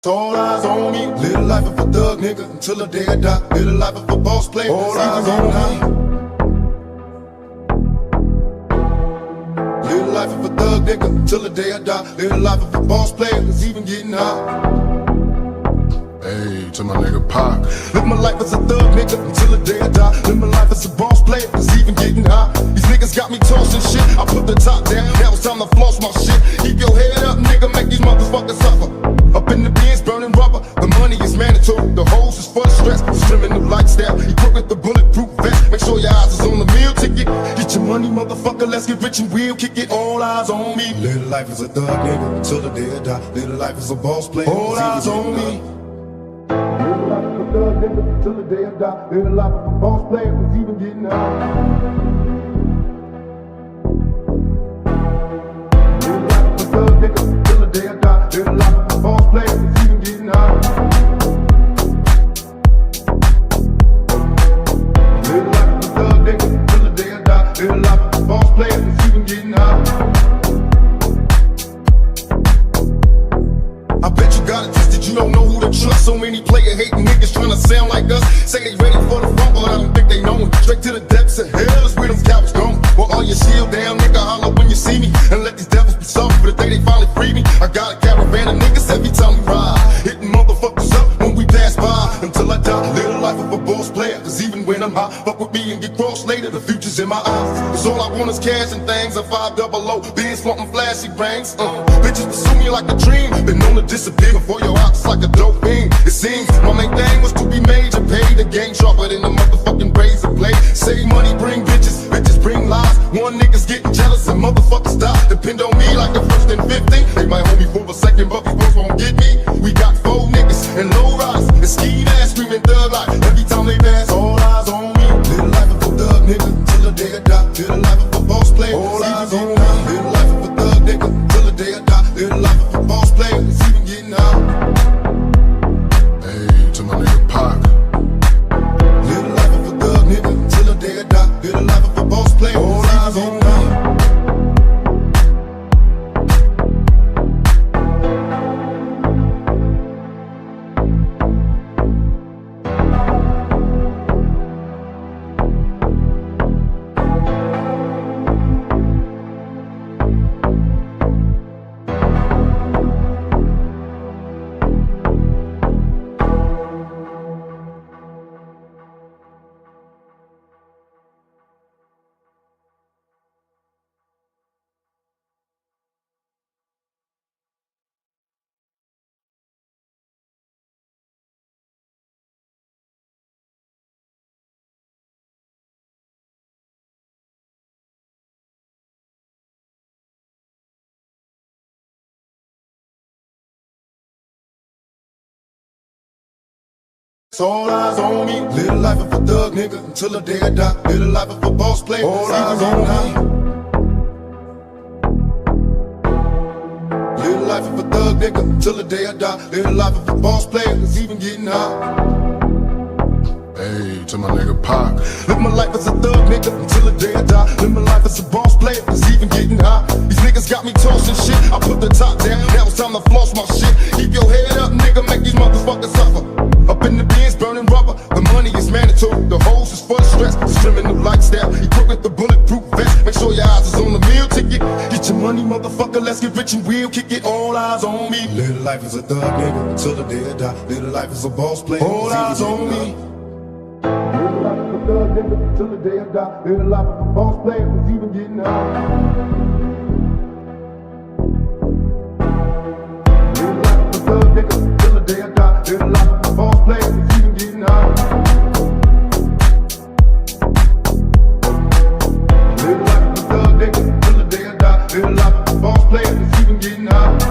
All eyes on me, live the life of a thug nigga until the day I die. Live the life of a boss player. All eyes on me. Live the life of a thug nigga until the day I die. Live the life of a boss player, it's even getting hot. Hey, to my nigga Pac. Live my life as a thug nigga until the day I die. Live my life as a boss player, it's even getting hot. These niggas got me tossing shit, I put the top down. Now it's time to floss my shit. Keep your head up, nigga, make these motherfuckers suffer. Up in the bins, burning rubber. The money is mandatory. The hose is for the stress. Slimming new lifestyle. Equipped with the bulletproof vest. Make sure your eyes is on the meal ticket. Get your money, motherfucker. Let's get rich and we'll kick it. All eyes on me. Live the life as a thug nigga until the day I die. Live the life as a boss player. All eyes on me. Live the life as a thug nigga until the day I die. Live the life as a boss player. It's even getting hot. Live the life as a thug nigga until the day I die. Live the life as a boss player. It's even getting hot. Live the life as a thug nigga until the day I die. Live the life as a boss player. It's even getting hot. I bet you got it twisted, you don't know who to trust. So many player hating niggas trying to sound like us. Say they ready for the front, but I don't think they know it. Straight to the depths of hell is where them cowards going. Well, all your shield down, nigga, holler when you see me. And let these devils be soft for the day they finally free me. I got a caravan of niggas every time we ride, hitting motherfuckers up when we pass by. Until I die, live the life of a boss player. Cause even when I'm high, fuck with me and get crossed later. The future's in my eyes. Cause all I want is cash and things. A 500, Benz flaunting flashy rings. Bitches pursue me like a dream. Been known to disappear before your eyes like a dope fiend. It seems my main thing was to be major, pay the game sharper than the motherfucking razor blade. Save money, bring bitches, bitches bring lies. One niggas getting jealous and motherfuckers die. Depend on me like the first and 50. They might hold me for a second, but these boys won't get me. We got 4 niggas and low riders and ski ass screaming thug life. Every time they pass, all eyes on me. Live the life of a thug nigga until the day I die. Live the life of a boss player. All eyes on me. Live the life of a thug nigga until the day I die. Live the life of a boss player. It's even getting hot. Hey, to my nigga Pac. Live the life of a thug nigga until the day I die. Live the life of a boss player. All eyes on me. All eyes on me. Live the life of a thug nigga until the day I die. Live the life of a boss player. All eyes on me. Live the life of a thug nigga until the day I die. Live the life of a boss player. It's even getting hot. Hey, to my nigga Pac. Live my life as a thug nigga until the day I die. Live my life as a boss player. It's even getting hot. These niggas got me tossing shit, I put the top down. Now it's time to floss my shit. Keep your head up, nigga, make these motherfuckers suffer. Up in the bins, burning rubber. The money is mandatory. The hose is for the stress. Slimming new lifestyle. Equipped with the bulletproof vest. Make sure your eyes is on the meal ticket. Get your money, motherfucker. Let's get rich and we'll kick it. All eyes on me. Live the life as a thug nigga until the day I die. Live the life as a boss player. All eyes on me. Live the life as a thug nigga until the day I die. Live the life as a boss player. It's even getting hot. Live the life as a thug nigga until the day I die. Live the life as a boss player. It's even getting hot. Live the life as a thug nigga until the day I die. Live the life as a boss player. It's even getting hot.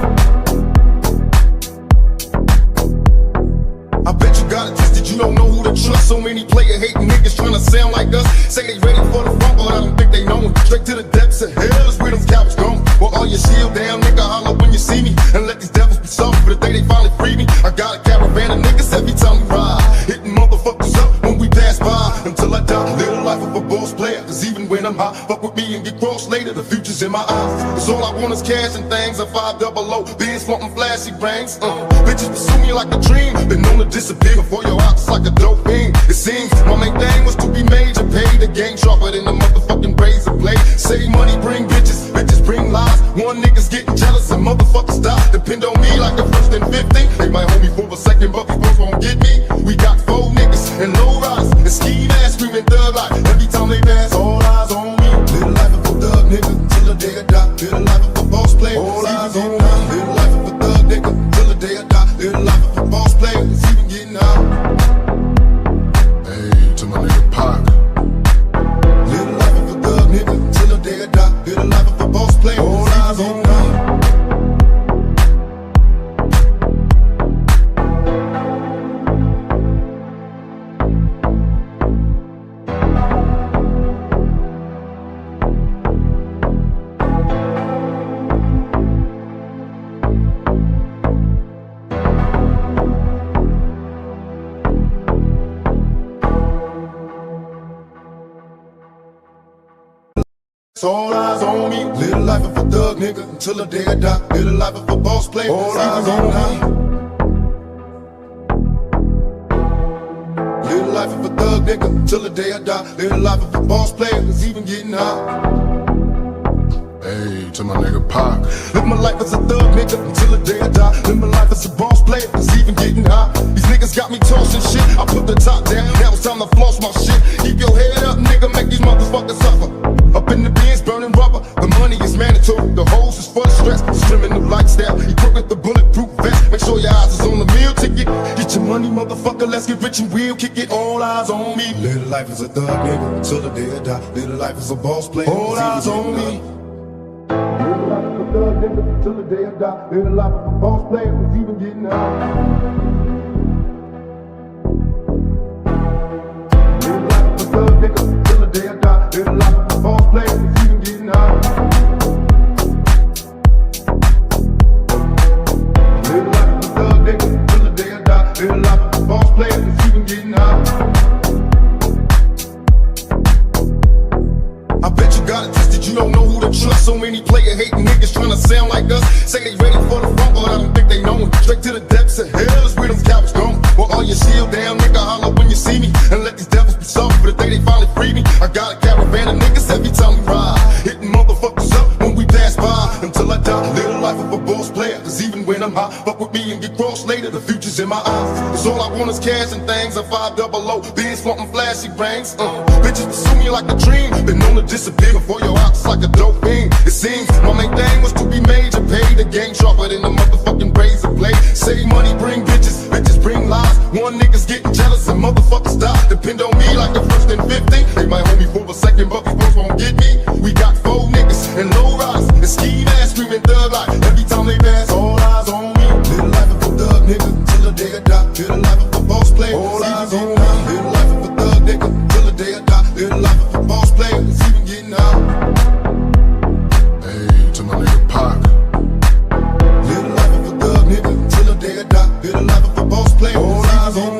I bet you got it twisted, you don't know who to trust. So many player hating niggas trying to sound like us. Say they ready for the front, but I don't think they know it. Straight to the depths of hell is where them cowards going. Well, all your shield down, nigga, holler when you see me. And let these devils be soft for the day they finally free me. I got a caravan of niggas every time we ride, hitting motherfuckers up when we pass by. Until I die, live the life of a boss player. Cause even when I'm high, fuck with me and get crossed later. later, the future's in my eyes. Cause all I want is cash and things, a 500, Benz wanting flashy bangs. Bitches pursue me like a dream, been known to disappear before your eyes like a dope fiend. It seems my main thing was to be major, pay the game sharper than the motherfucking razor blade. Save money, bring bitches, bitches bring lies. One nigga's getting jealous and motherfuckers stop. Depend on me like the first and 50. They might hold me for a second, but these folks won't get me. We got 4 niggas and low riders and ski masks screaming thug like every time they pass. All eyes on me. Live the life of a thug nigga till the day I die. Live the life of a boss player. All eyes on me. Live the life of a thug nigga till the day I die. Live the life of a boss player. It's even getting out. Hey, to my nigga Pubg. Live the life of a thug nigga till the day I die. Live the life of a boss player. All eyes on me. All eyes on me. Live the life of a thug nigga until the day I die. Live the life of a boss player. All eyes on me. Live the life of a thug nigga until the day I die. Live the life of a boss player. It's even getting hot. Hey, to my nigga Pubg. Live my life as a thug nigga until the day I die. Live my life as a boss player. It's even getting hot. These niggas got me tossing shit. I put the top down. Now it's time to floss my shit. Keep your head up, nigga. Make these motherfuckers suffer. Up in the bins, burning rubber. The money is mandatory. The hose is for the stress. It's criminal lifestyle. Equipped with the bulletproof vest. Make sure your eyes is on the meal ticket. Get your money, motherfucker. Let's get rich and we'll kick it. All eyes on me. Live the life as a thug nigga until the day I die. Live the life as a boss player. All eyes on me. Live the life as a thug nigga until the day I die. Live the life as a boss player. It's even getting out. Live the life as a thug nigga until the day I die. Live the life of a boss player, it's even getting out. Live the life of a thug nigga till the day I die. Live the life of a boss player, it's even getting out. I bet you got it twisted, you don't know who to trust. So many player hating niggas trying to sound like us. Say they ready for the front, but I don't think they know it. Straight to the depths of hell is where them cowards going. Well, all your shield down, nigga, holler when you see me. And let these devils be soft for the day they finally free me. I got a caravan of niggas every time we ride, hitting motherfuckers up when we pass by. Until I die, live the life of a boss player. Cause even when I'm high, fuck with me and get crossed later, the future's in my eyes. Cause all I want is cash and things, a 500, Benz wanting flashy bangs. Bitches pursue me like a dream, been known to disappear before your eyes like a dope fiend. It seems my main thing was to be major, pay the game sharper than the motherfucking razor blade. Save money, bring bitches, bitches bring lies. One nigga's getting jealous and motherfuckers stop. Depend on me like the first and 50. They might hold me for a second, but these folks won't get me. We got 4 niggas and low riders and ski masks screaming thug like every time they pass. All eyes on me. Live the life of a thug nigga till the day I die. Live the life of a boss player. All eyes on me. Live the life of a thug nigga till the day I die. Live the life of a boss player. It's even getting out. Hey, to my nigga Pubg. Live the life of a thug nigga till the day I die. Live the life of a boss player. All eyes on me.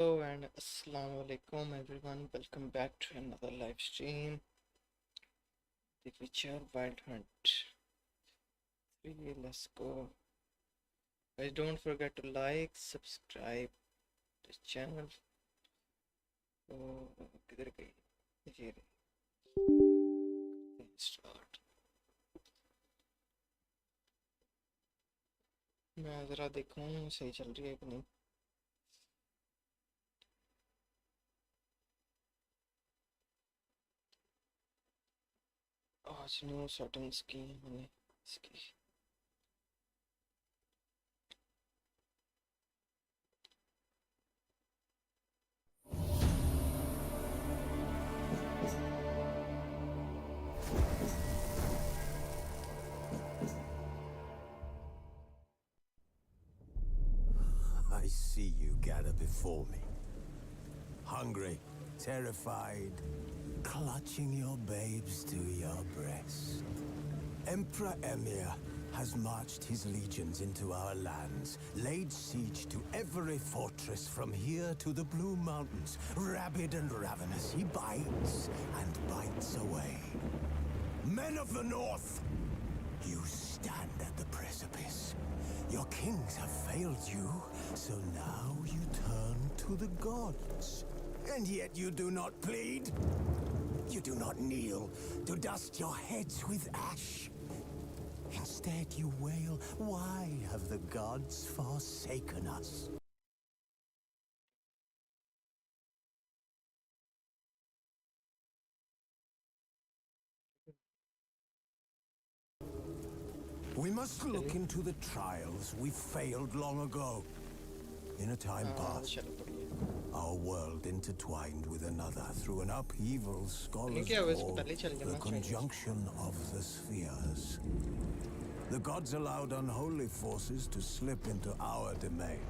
Hello and assalamu alaikum everyone, welcome back to another live stream. The Witcher Wild Hunt 3, let's go. Guys, don't forget to like, subscribe this channel. तो किधर गई ये start. मैं ज़रा देखूँ सही चल रही है कि नहीं। आज न्यू सेटिंग्स की मैंने इसकी। I see you gather before me. Hungry, terrified, clutching your babes to your breast. Emperor Emir has marched his legions into our lands, laid siege to every fortress from here to the Blue Mountains. Rabid and ravenous, he bites and bites away. Men of the North, you stand at the precipice. Your kings have failed you, so now you turn to the gods. And yet you do not plead. You do not kneel to dust your heads with ash. Instead you wail, why have the gods forsaken us? We must look into the trials we failed long ago. In a time past, our world intertwined with another through an upheaval scholars call the conjunction of the spheres. The gods allowed unholy forces to slip into our domain.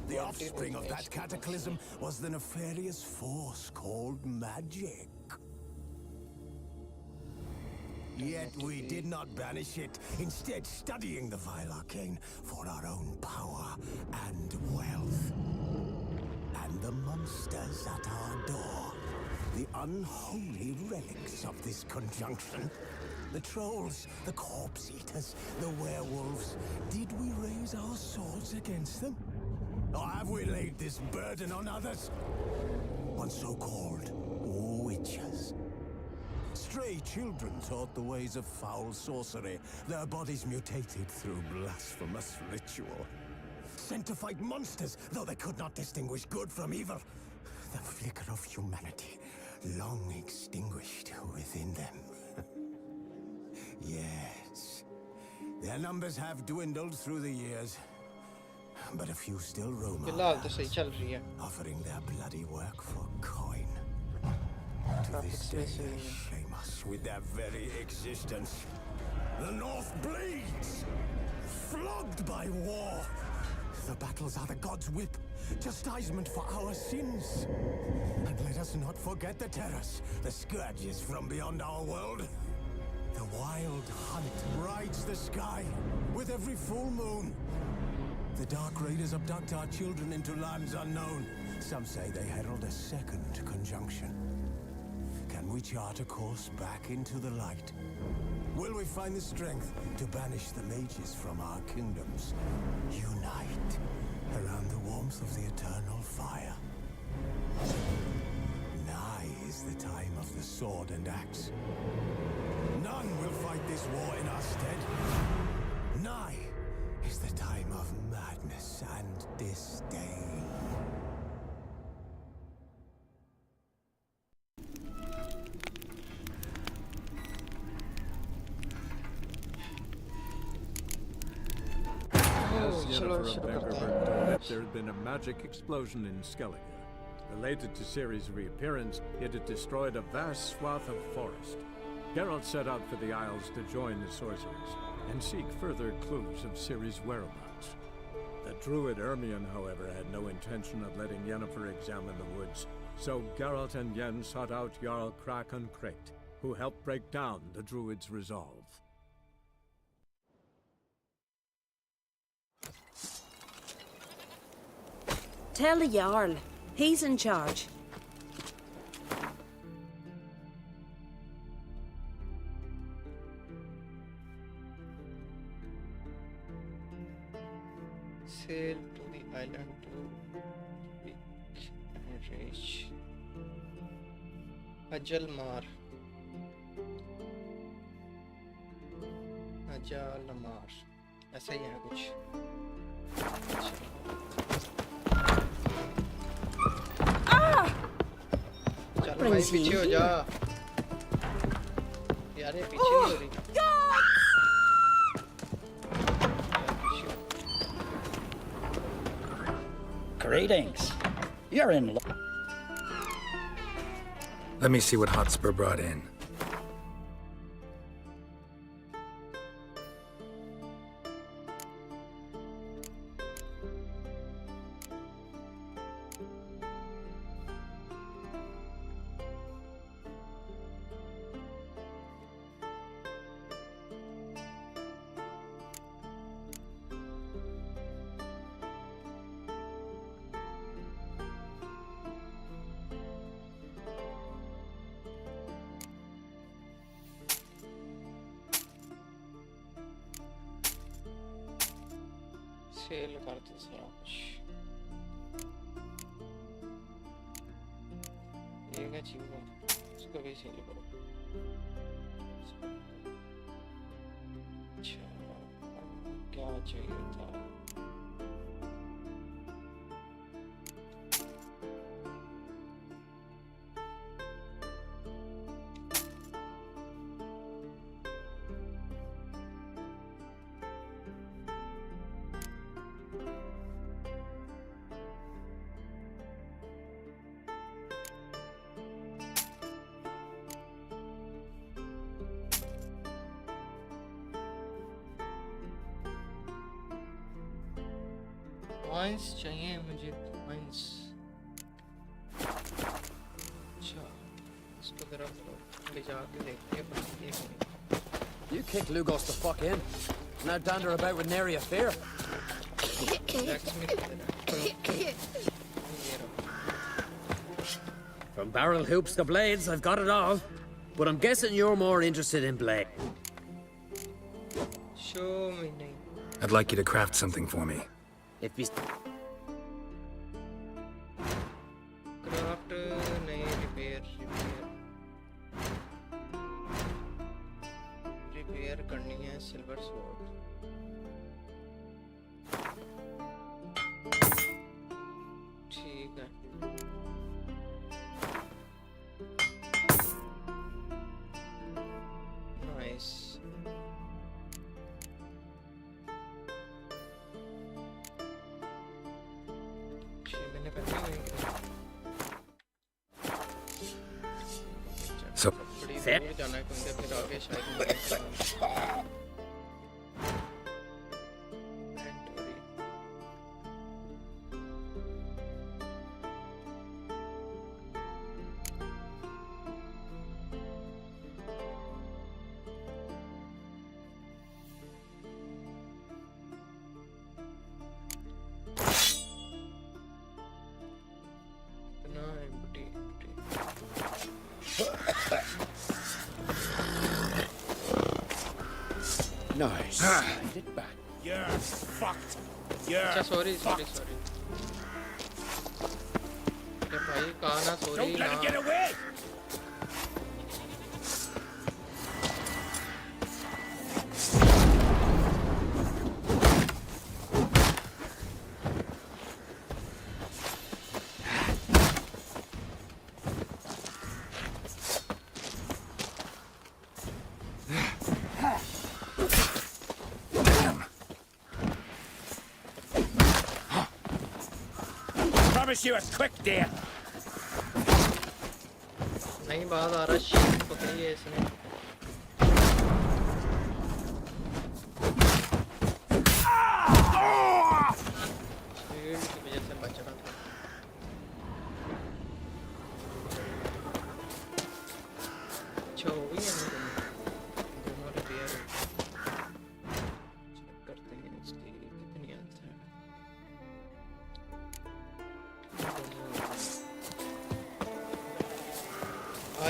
The offspring of that cataclysm was the nefarious force called magic. Yet we did not banish it, instead studying the vile arcane for our own power and wealth. And the monsters at our door, the unholy relics of this conjunction. The trolls, the corpse eaters, the werewolves. Did we raise our swords against them? Or have we laid this burden on others? On so-called witches. Stray children taught the ways of foul sorcery, their bodies mutated through blasphemous ritual. Sent to fight monsters, though they could not distinguish good from evil. The flicker of humanity, long extinguished within them. Yes, their numbers have dwindled through the years, but a few still roam our lands, offering their bloody work for coin. To this day, they shame us with their very existence. The North bleeds, flogged by war. The battles are the gods' whip, chastisement for our sins. And let us not forget the terrors, the scourges from beyond our world. The wild hunt rides the sky with every full moon. The Dark Raiders abduct our children into lands unknown. Some say they herald a second conjunction. Can we chart a course back into the light? Will we find the strength to banish the mages from our kingdoms? Unite around the warmth of the eternal fire. Nigh is the time of the sword and axe. None will fight this war in our stead. Nigh is the time of madness and disdain. Yennefer of Angerberg told it there had been a magic explosion in Skellige. Related to Ciri's reappearance, it had destroyed a vast swath of forest. Geralt set out for the Isles to join the sorcerers and seek further clues of Ciri's whereabouts. The druid Ermion, however, had no intention of letting Yennefer examine the woods, so Geralt and Yen sought out Jarl Krakon Krayt, who helped break down the druid's resolve. Tell the Jarl. He's in charge. Sail to the island to pick and reach Ajalmar. Ajalmar ऐसा ही है कुछ. चलो भाई पीछे हो जा यार, ये पीछे नहीं हो रही. Greetings. You're in. Let me see what Hotspur brought in. Sell करते सारा कुछ. ये क्या चीज़ है, इसको भी सेल करो. अच्छा क्या चाहिए था. कॉइंस चाहिए मुझे, कॉइंस. अच्छा इसको जरा ले जाके देखते हैं. बस एक minute. You kicked Lugos the fuck in. Now dander about with nary a fear. From barrel hoops to blades, I've got it all. But I'm guessing you're more interested in blade. Show me नहीं. I'd like you to craft something for me. If you craft नहीं, repair करनी है. Silver sword ठीक है. Nice. So, जाना है क्योंकि फिर आगे शायद nice. Get back. You're fucked. You're अच्छा सॉरी. अरे भाई कहा ना sorry. Don't let it get away! Promise you a quick death. नहीं बात आ रहा. शीट पकड़ी है इसने. शील्ड की वजह से बच रहा था. अच्छा हो गई है दोनों रिपेयर. चेक करते हैं इसकी कितनी हेल्थ है.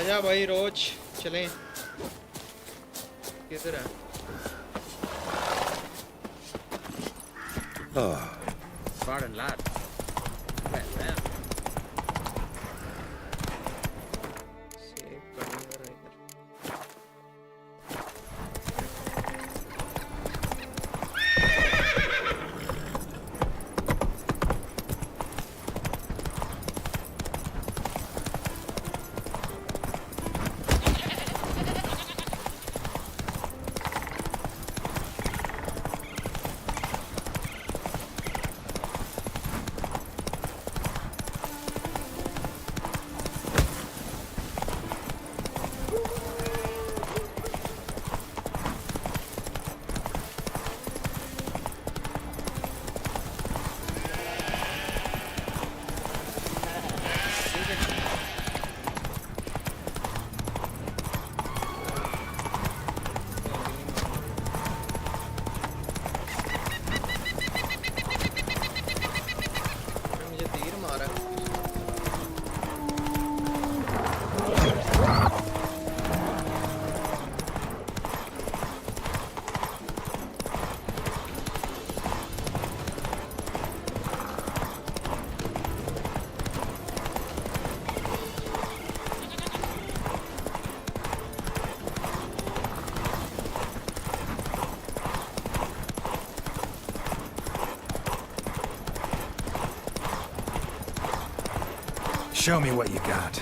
आजा भाई रोज चलें। किधर है? Pardon, lad. सेव करना जरा इधर। मुझे तीर मारा। Show me what you got.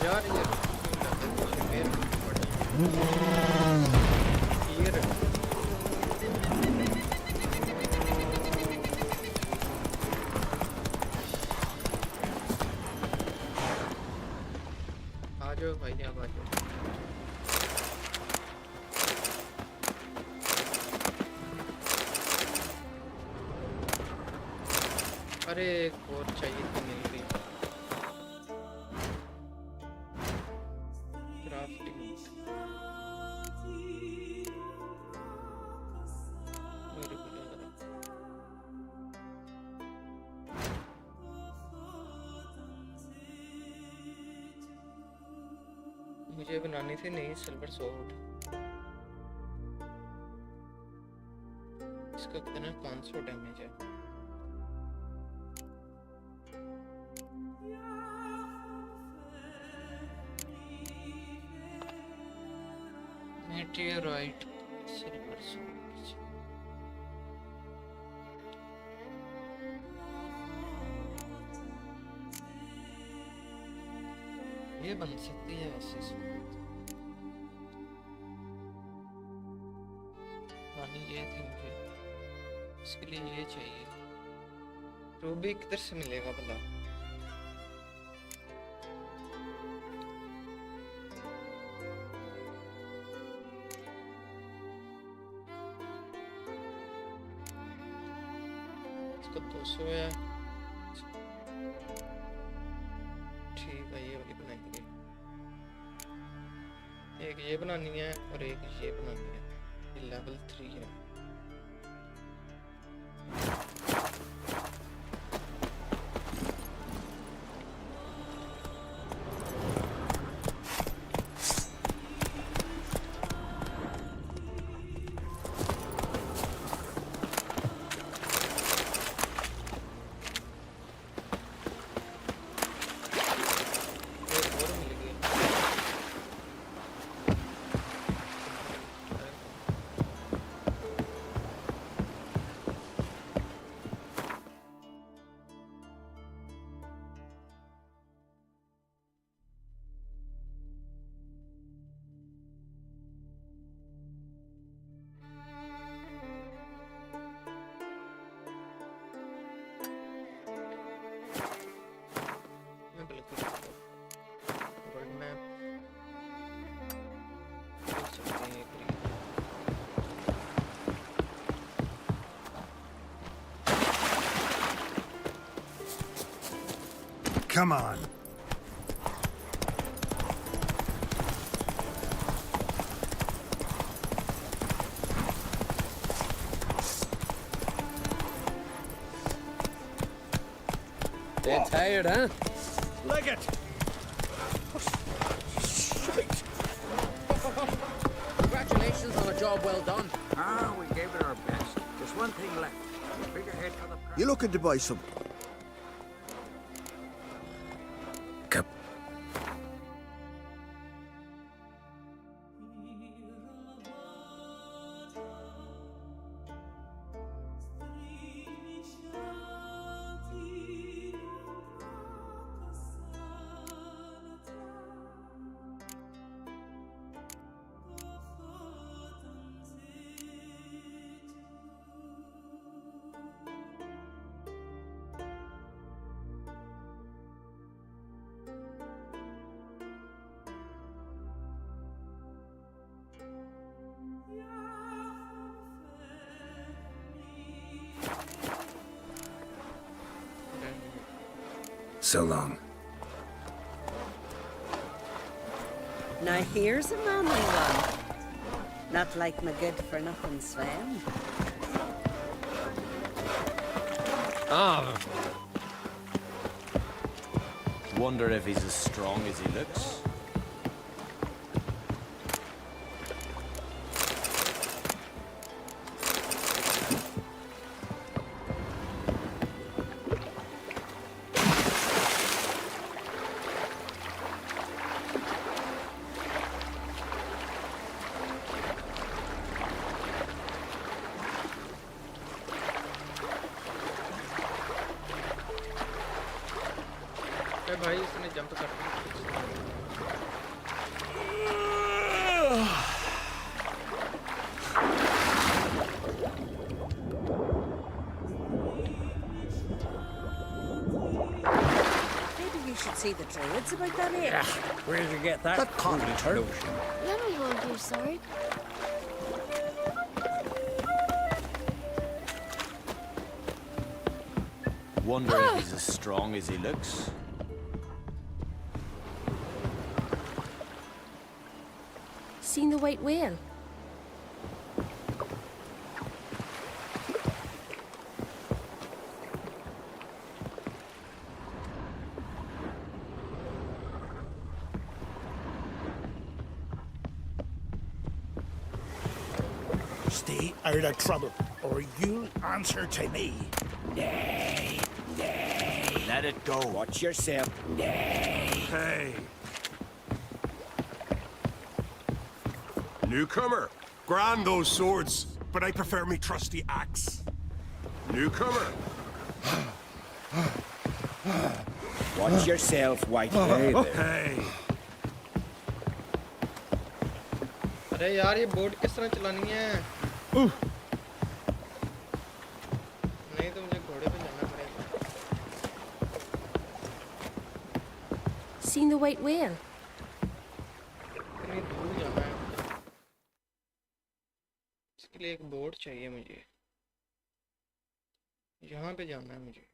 यार ये तीर आ जाओ भाई, अब आ जाओ। अरे एक और चाहिए थी, मिल गई। क्राफ्टिंग मुझे बनानी थी नई सिल्वर सोर्ड। इसका कितना 500 डैमेज है। मेटेओराइट सिल्वर सोर्ड ये बन सकती है वैसे रानी। ये थी मुझे, इसके लिए ये चाहिए। रूबी किधर से मिलेगा भला? इसका 200 है। ठीक है, ये वाली बनाएंगे। एक ये बनानी है और एक ये बनानी है। ये लेवल 3 है। Come on. Dead tired, huh? Leg it. Congratulations on a job well done. Ah, we gave it our best. There's one thing left. Figurehead for the prize. You looking to buy some? So long. Now here's a manly one. Not like my good-for-nothing Sven. Wonder if he's as strong as he looks. भाई इसने jump कर दिया। Maybe you should see the druids about that age. Where'd you get that? That can't be true. Let me hold your sword. Wonder if he's as strong as he looks. Seen the white whale? Stay out of trouble, or you'll answer to me. Nay, nay. Let it go. Watch yourself. Nay. Hey. Newcomer, grand those swords, but I prefer me trusty axe. Newcomer. Watch yourself, white. Hey there. Hey. अरे यार ये boat किस तरह चलानी है? नहीं तो मुझे घोड़े पे जाना पड़ेगा। Seen the white whale? इतनी दूर जाना है मुझे। इसके लिए एक बोट चाहिए मुझे। यहाँ पे जाना है मुझे।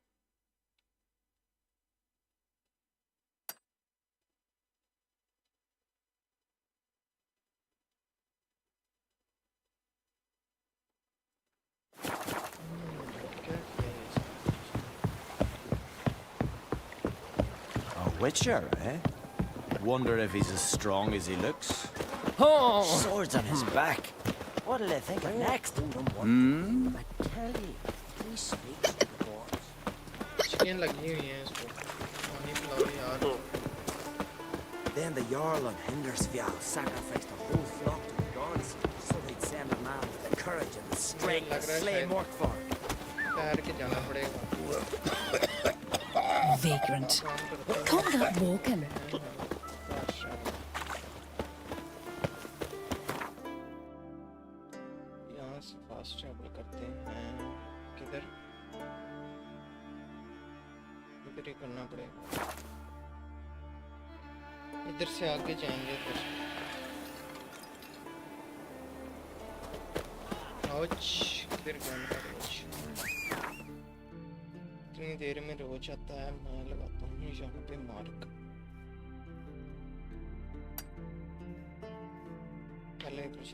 A witcher, eh? Wonder if he's as strong as he looks. Oh! Swords on his back. What'll they think of next? Hmm? I tell you, he speaks to the boys. Chicken लगी हुई है इसको। पानी पिलाओ यार। Then the Jarl of Hindersfjall sacrificed a whole flock to the gods, so they'd send a man with the courage and the strength to slay Morkvar. तैर के जाना पड़ेगा। Vagrant. Call that walking. यहाँ से फास्ट ट्रैवल करते हैं। किधर? इधर ही करना पड़ेगा। इधर से आगे जाएंगे फिर। ouch, किधर गया मेरा ouch। कितनी देर में रोज आता है? मैं लगाता हूँ यहाँ पे मार्क। पहले कुछ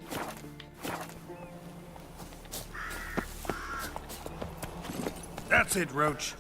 That's it, Roach.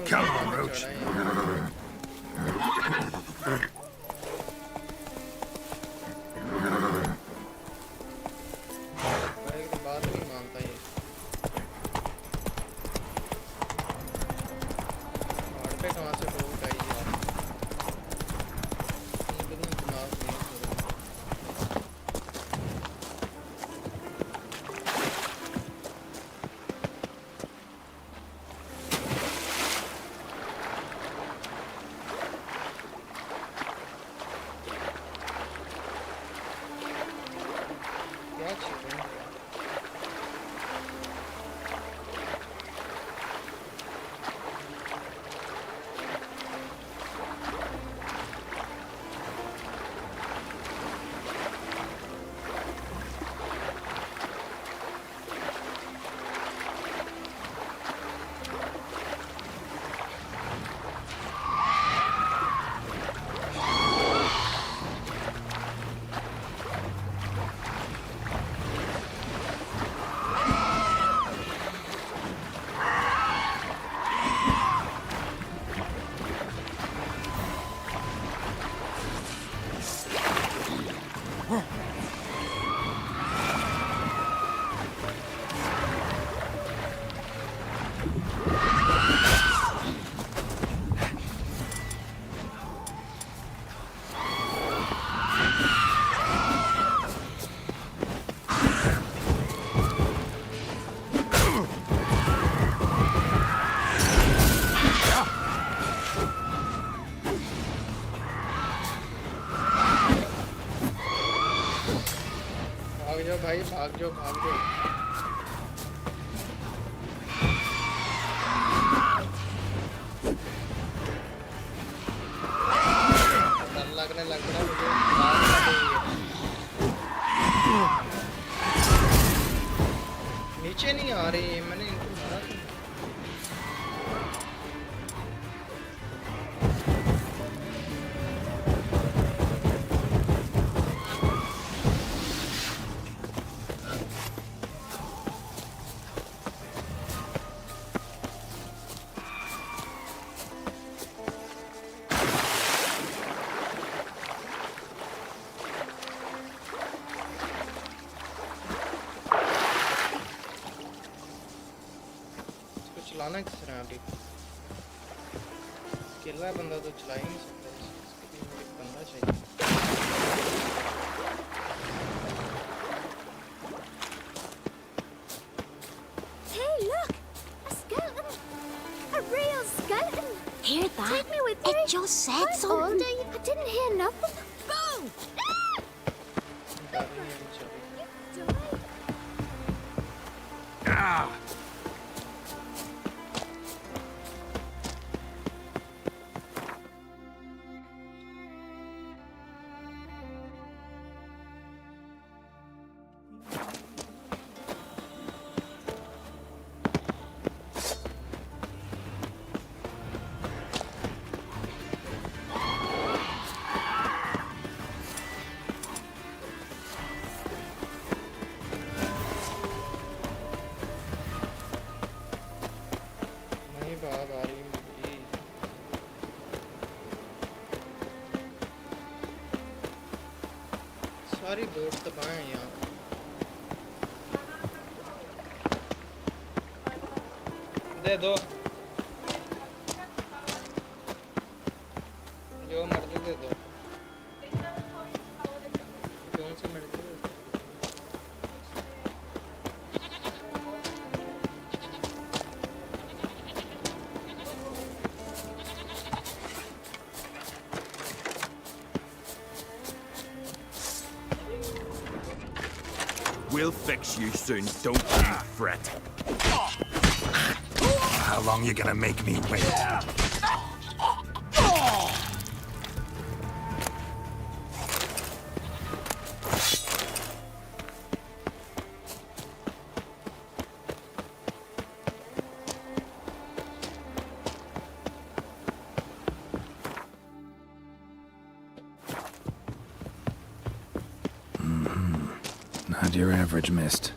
Come on, Roach. भाई भाग जाओ भाग जाओ। डर लगने लग रहा मुझे। नीचे नहीं आ रही, मैंने इनको मारा था। चलाना किस तरह अभी? अकेला बंदा तो चला ही नहीं सकता, इसके लिए मुझे बंदा चाहिए। Hey, look! A skeleton! A real skeleton! Hear that? Take me with you. It just said something. I didn't hear nothing. Go! Ah! सारी बोट दबाएं यहाँ। दे दो जो मर्जी दे दो कौन सी मर्जी दे दो We'll fix you soon, don't you fret. How long you gonna make me wait? Not your average mist.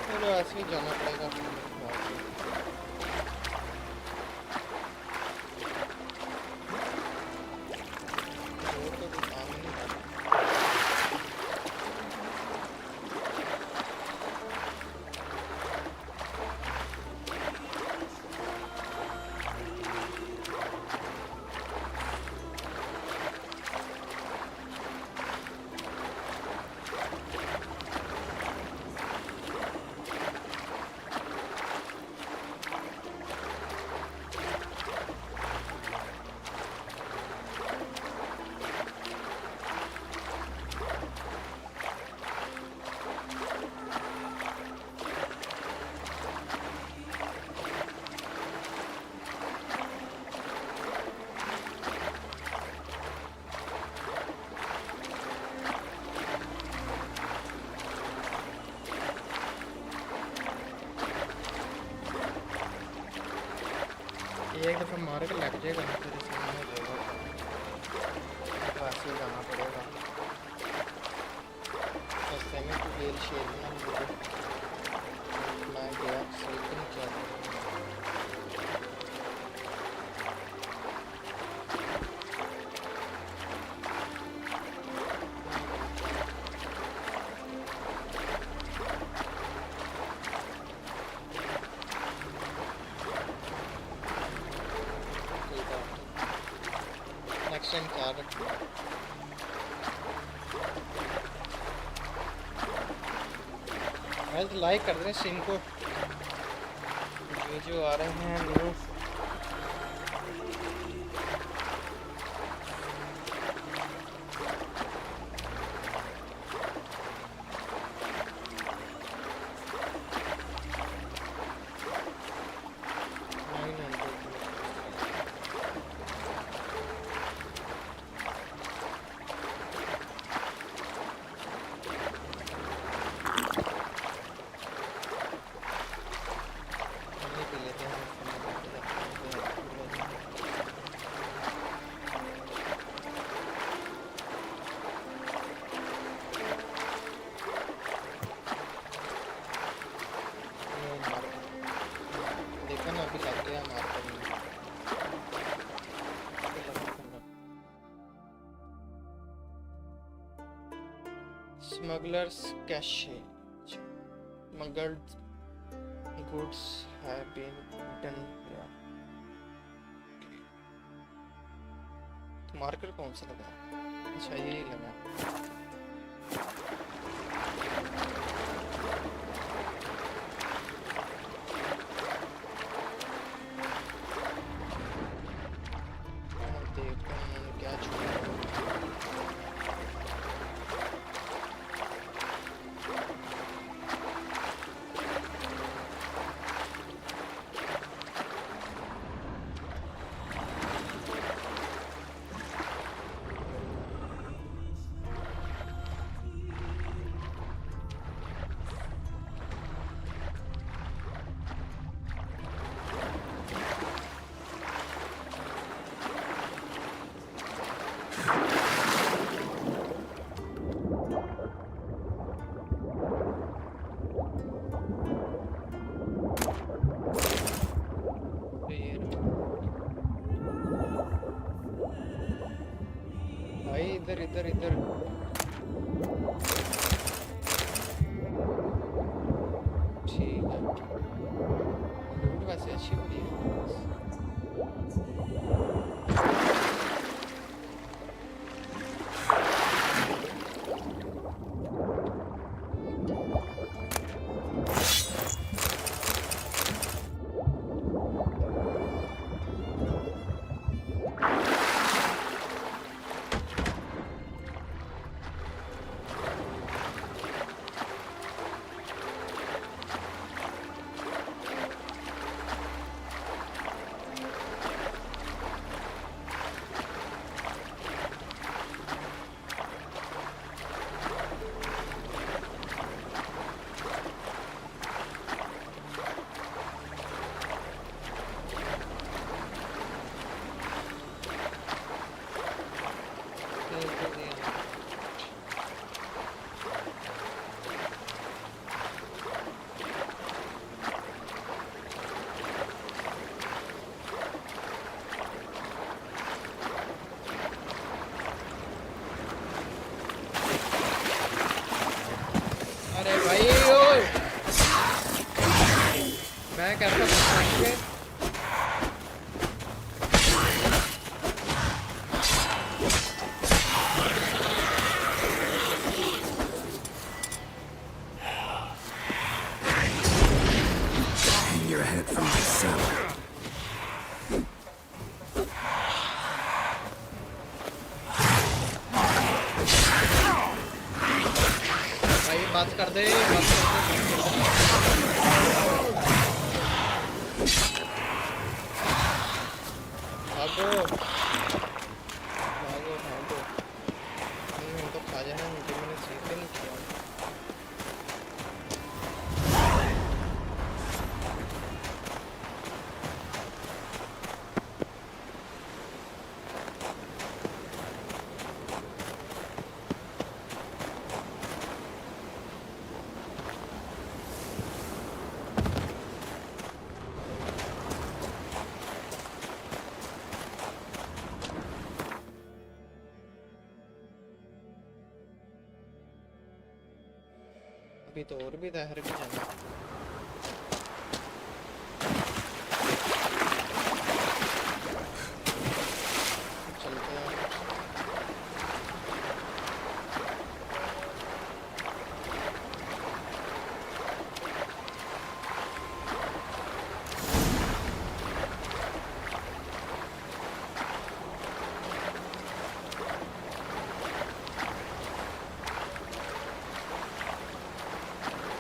चलो ऐसे ही जाना पड़ेगा एक दफ़ा मार के लग जाएगा ना तेरे सामने हो जाएगा तो ऐसे ही जाना पड़ेगा रास्ते में तो बेल शेर ना मुझे मैं गया सही तो नहीं किया नेक्स्ट टाइम ख्याल रखना गाइस लाइक कर दें स्ट्रीम को जो आ रहे हैं new Smugglers cache. Smuggled goods have been done here. तो मार्कर कौन सा लगा? अच्छा यही लगा. देखते हैं उन्होंने क्या छोड़ा. इधर इधर इधर ठीक है. लूट वैसे अच्छी बड़ी है. मैं कैसा बताएंगे Hang your head from my saddle. भाई बात कर दे, बात कर दे. भागो भागो भागो. नहीं तो खा जाना. मुझे मैंने सीख नहीं किया. अभी तो और भी दाहर भी जाना. चलते हैं.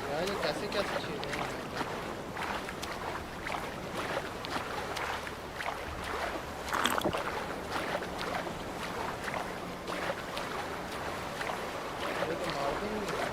यार ये कैसे कैसे चीज़ें हैं. ये तो मार देंगे.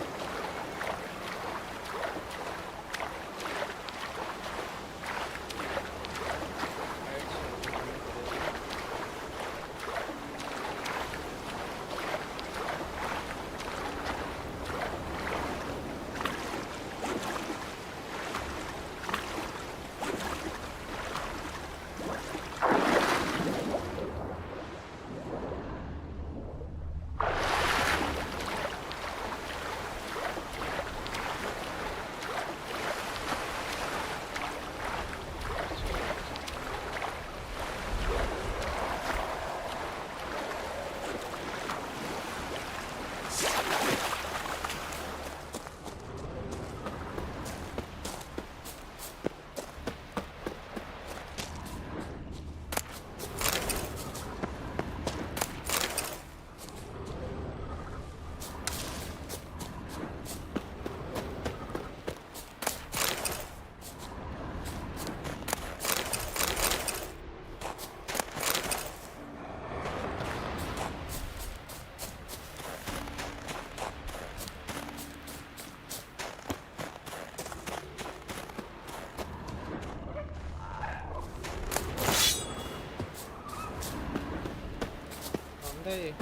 ये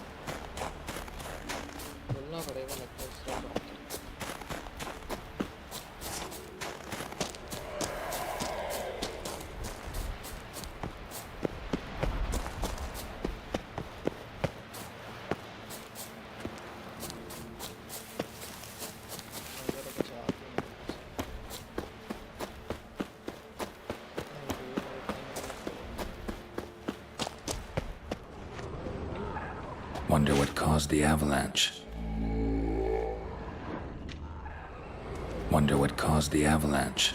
बोलना पड़ेगा लगता है इसका बात। Wonder what caused the avalanche. Wonder what caused the avalanche.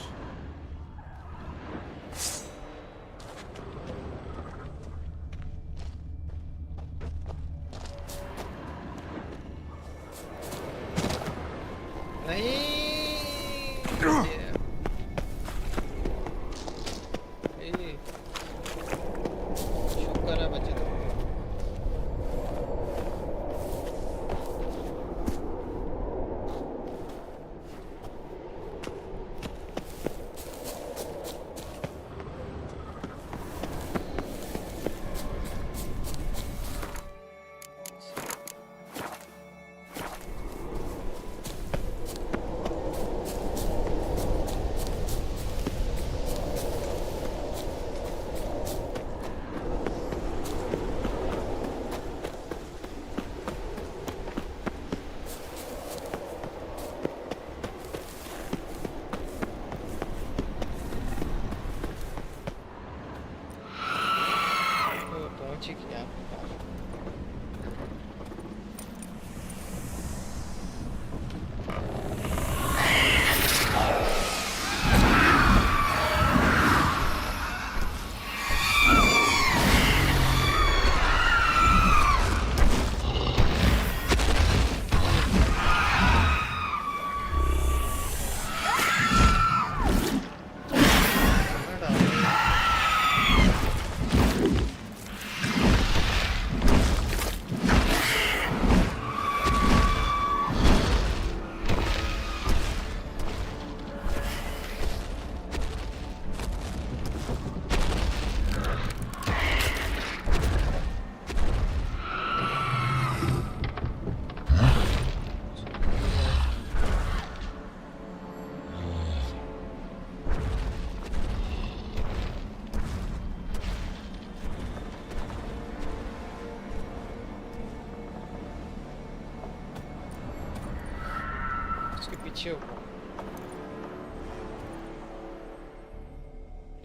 पीछे हो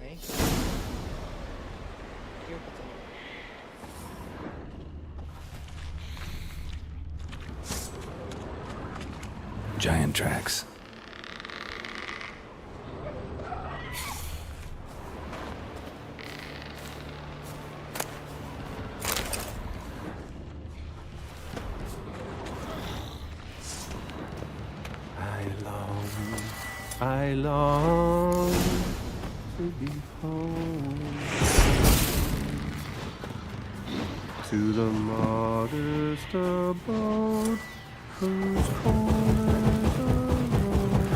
नहीं क्यों पता नहीं Giant tracks. I long to be home, to the modest abode whose corners are road.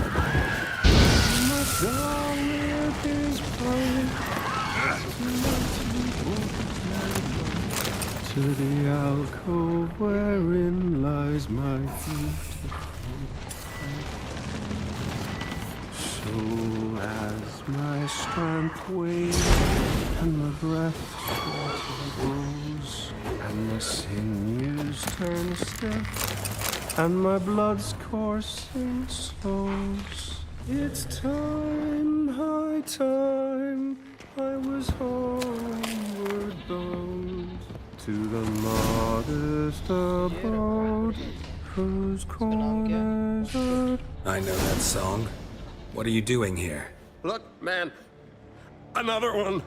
My song with his pipe, to the alcove wherein lies my beautiful. So as my strength wanes and my breath goes and my sinews turn stiff and my blood's coursing slows, it's time, high time, I was homeward bound to the modest abode whose corners are... I know that song. What are you doing here? Look, man, another one.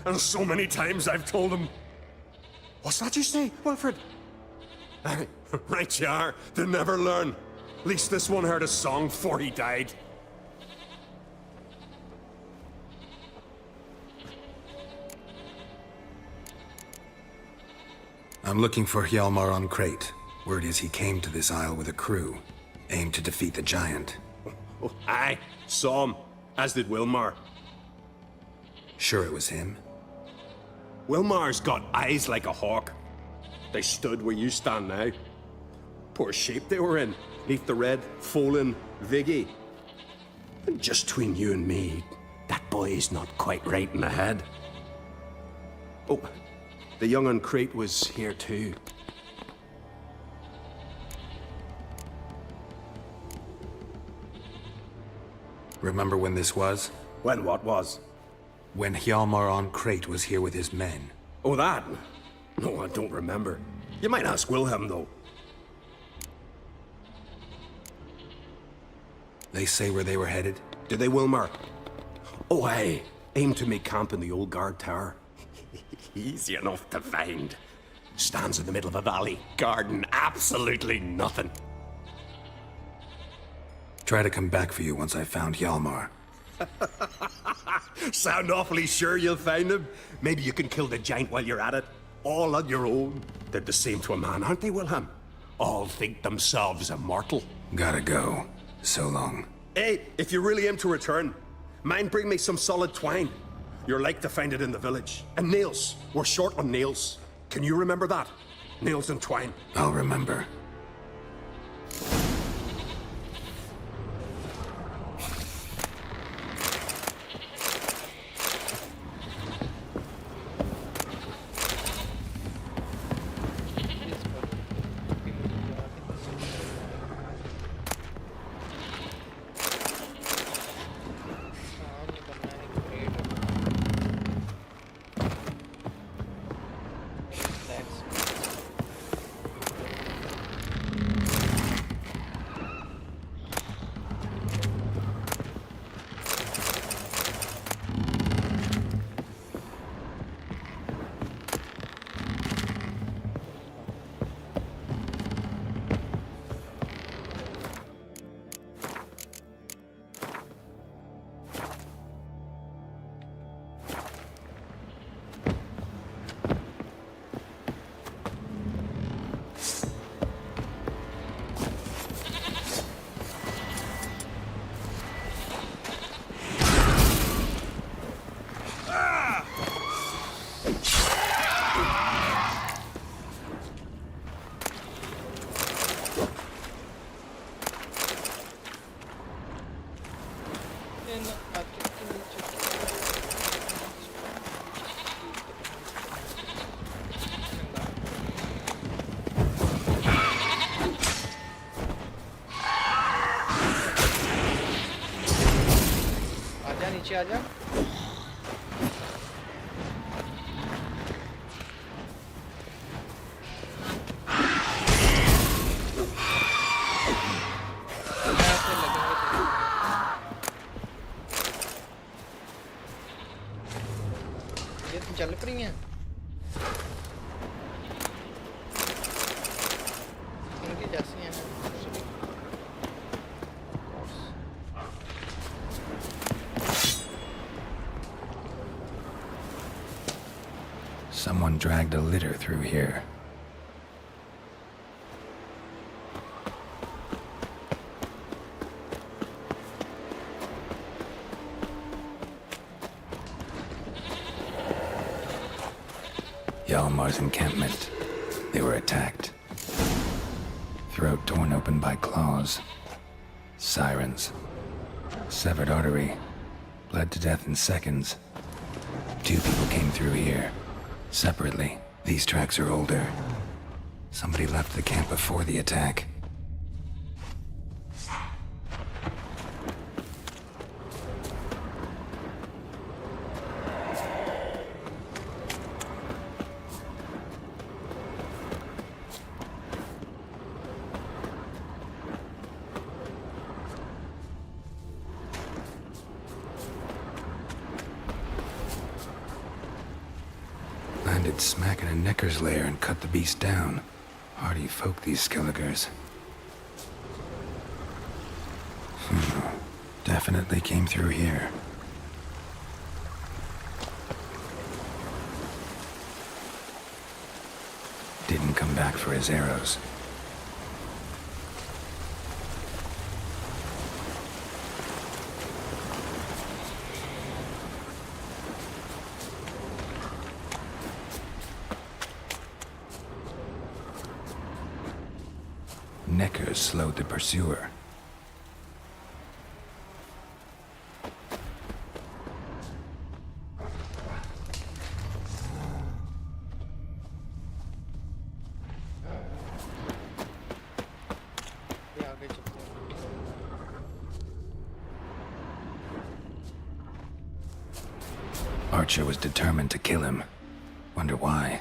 And so many times I've told him. What's that you say, Wilfred? Right you are. They never learn. At least this one heard a song before he died. I'm looking for Hjalmar on Crate. Word is he came to this isle with a crew, aimed to defeat the giant. Oh, aye, saw him, as did Wilmar. Sure it was him? Wilmar's got eyes like a hawk. They stood where you stand now. Poor shape they were in, neath the red, fallen Viggy. And just between you and me, that boy's not quite right in the head. Oh, the young on crate was here too. Remember when this was? When what was? When Hjalmar on crate was here with his men. Oh, that? No, I don't remember. You might ask Wilhelm, though. They say where they were headed? Did they, Wilmar? Oh, aye. Aim to make camp in the old guard tower. Easy enough to find. Stands in the middle of a valley. Garden, absolutely nothing. Try to come back for you once I found Hjalmar. Sound awfully sure you'll find him? Maybe you can kill the giant while you're at it. All on your own. Did the same to a man, aren't they, Wilhelm? All think themselves immortal. Gotta go. So long. Hey, if you really aim to return, mind bring me some solid twine. You're like to find it in the village. And nails. We're short on nails. Can you remember that? Nails and twine. I'll remember. नीचे आ जा। ये तुम चल पड़ी हैं? इनकी जैसी हैं। Someone dragged a litter through here. Hjalmar's encampment. They were attacked. Throat torn open by claws. Sirens. Severed artery. Bled to death in seconds. 2 people came through here. Separately. These tracks are older. Somebody left the camp before the attack. Landed smack in a necker's lair and cut the beast down. Hardy folk, these Skelligers. Definitely came through here. Didn't come back for his arrows. neckers slowed the pursuer. Archer was determined to kill him. Wonder why.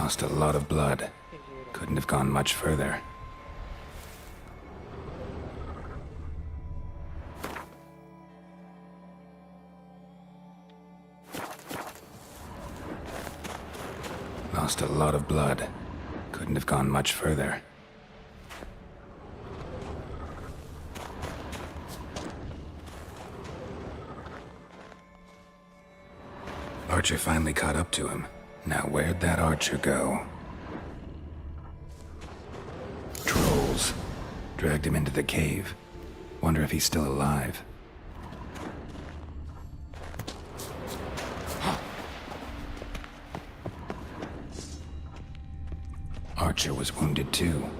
Lost a lot of blood. Couldn't have gone much further. Lost a lot of blood. Couldn't have gone much further. Archer finally caught up to him. Now where'd that Archer go? Trolls. Dragged him into the cave. Wonder if he's still alive. Archer was wounded too.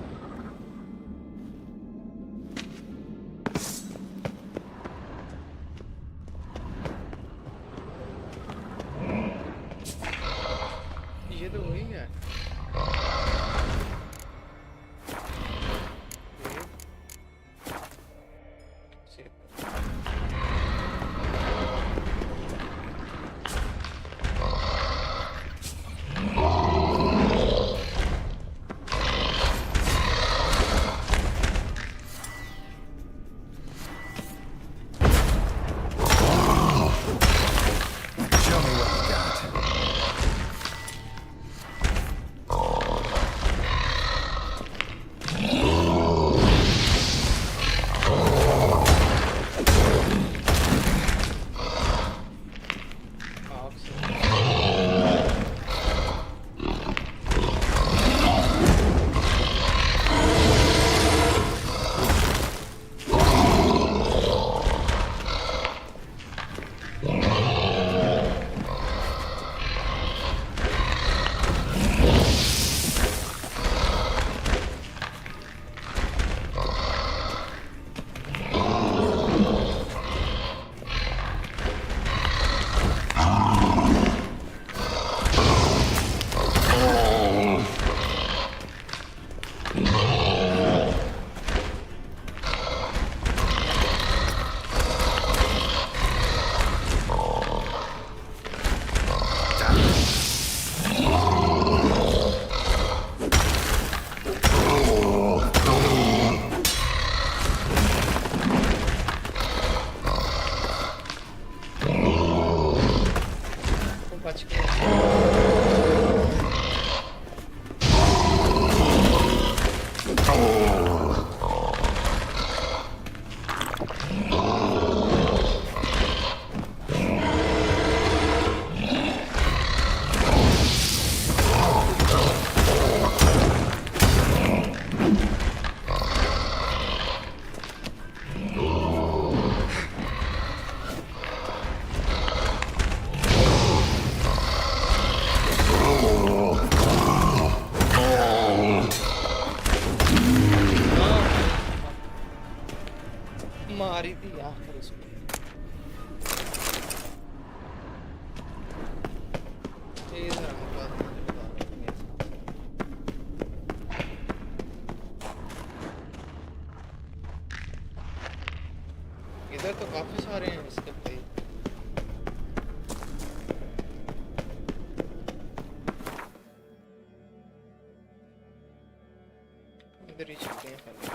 इधर ही चलते हैं पहले।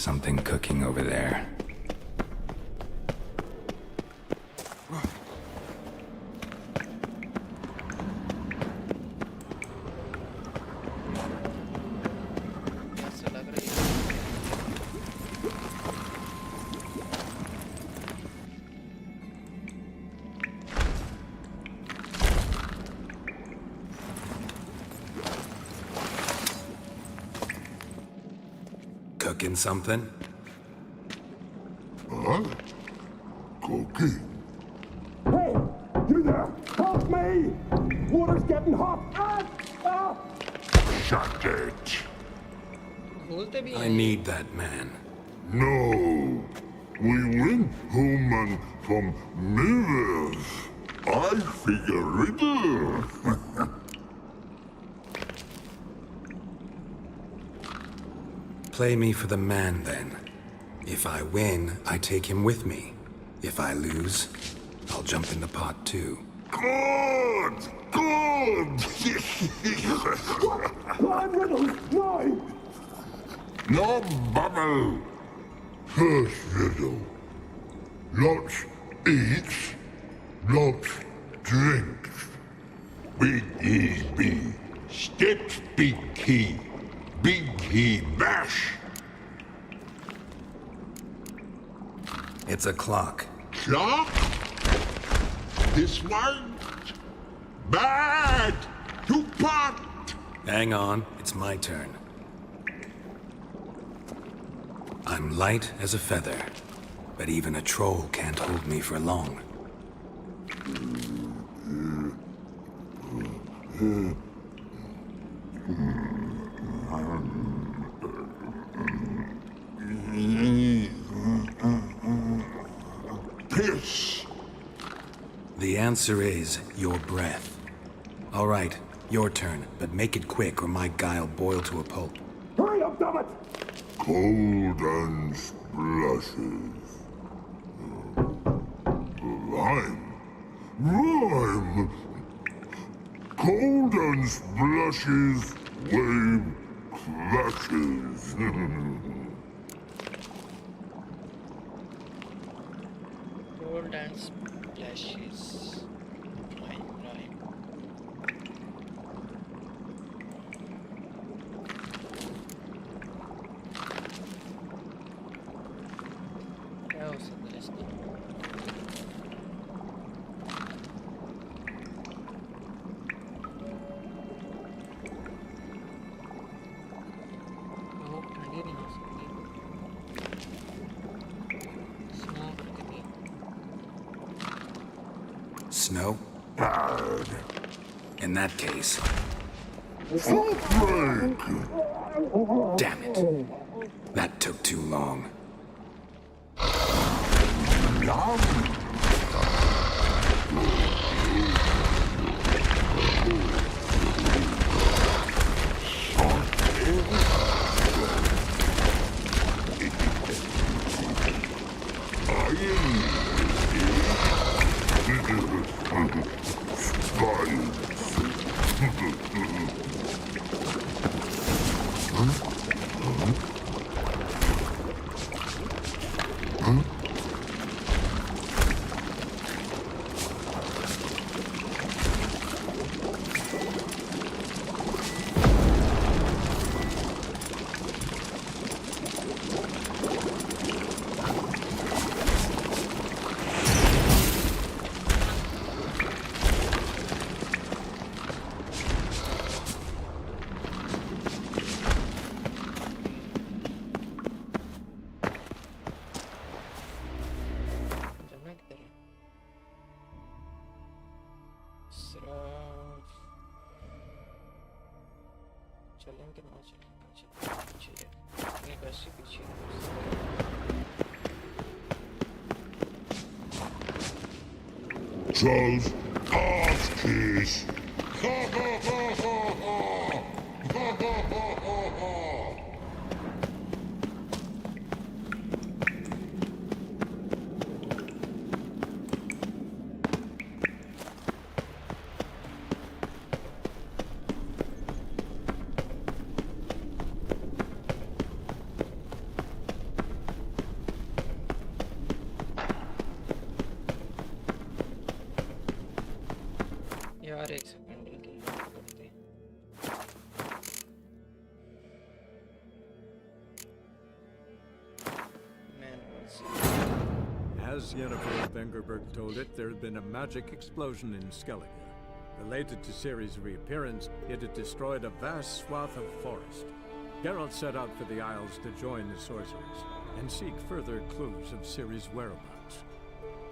Something cooking over there. कैसा लग रहा है? Cooking something? Huh? Cookie? Hey! You there! Help me! Water's getting hot! Ah! Shut it. बोलते भी I हैं। need that man. No. We went home and from mirrors. I figure riddle. Play me for the man, then. If I win, I take him with me. If I lose, I'll jump in the pot too. Good! Good! Blind riddles! No! No bubble. First riddle. Lots eats, lots drinks. Big E B. Steps big key. Big key bash. It's a clock. Clock? This one? Bad! You pot! Hang on, it's my turn. I'm light as a feather, but even a troll can't hold me for long. Piss! The answer is your breath. All right, your turn, but make it quick or my guy'll boil to a pulp. Hurry up, dammit! Cold and splashes. Rhyme. Rhyme. Cold and splashes. Wave crashes. Cold and splashes. Rhyme. क्या हो सकता है इसका? बहुत ठंडी नहीं हो सकती। स्नो करके दी। Snow? Bad. In that case, Break. damn it. That took too long. Yum. जाना किधर है? सिर्फ चलेंगे ना चलेंगे पीछे ये कैसे पीछे Trolls, ass keys. यार एक सेकंड करते हैं। As Yennefer of Vengerberg told it, there had been a magic explosion in Skellige. Related to Ciri's reappearance, it had destroyed a vast swath of forest. Geralt set out for the Isles to join the sorcerers and seek further clues of Ciri's whereabouts.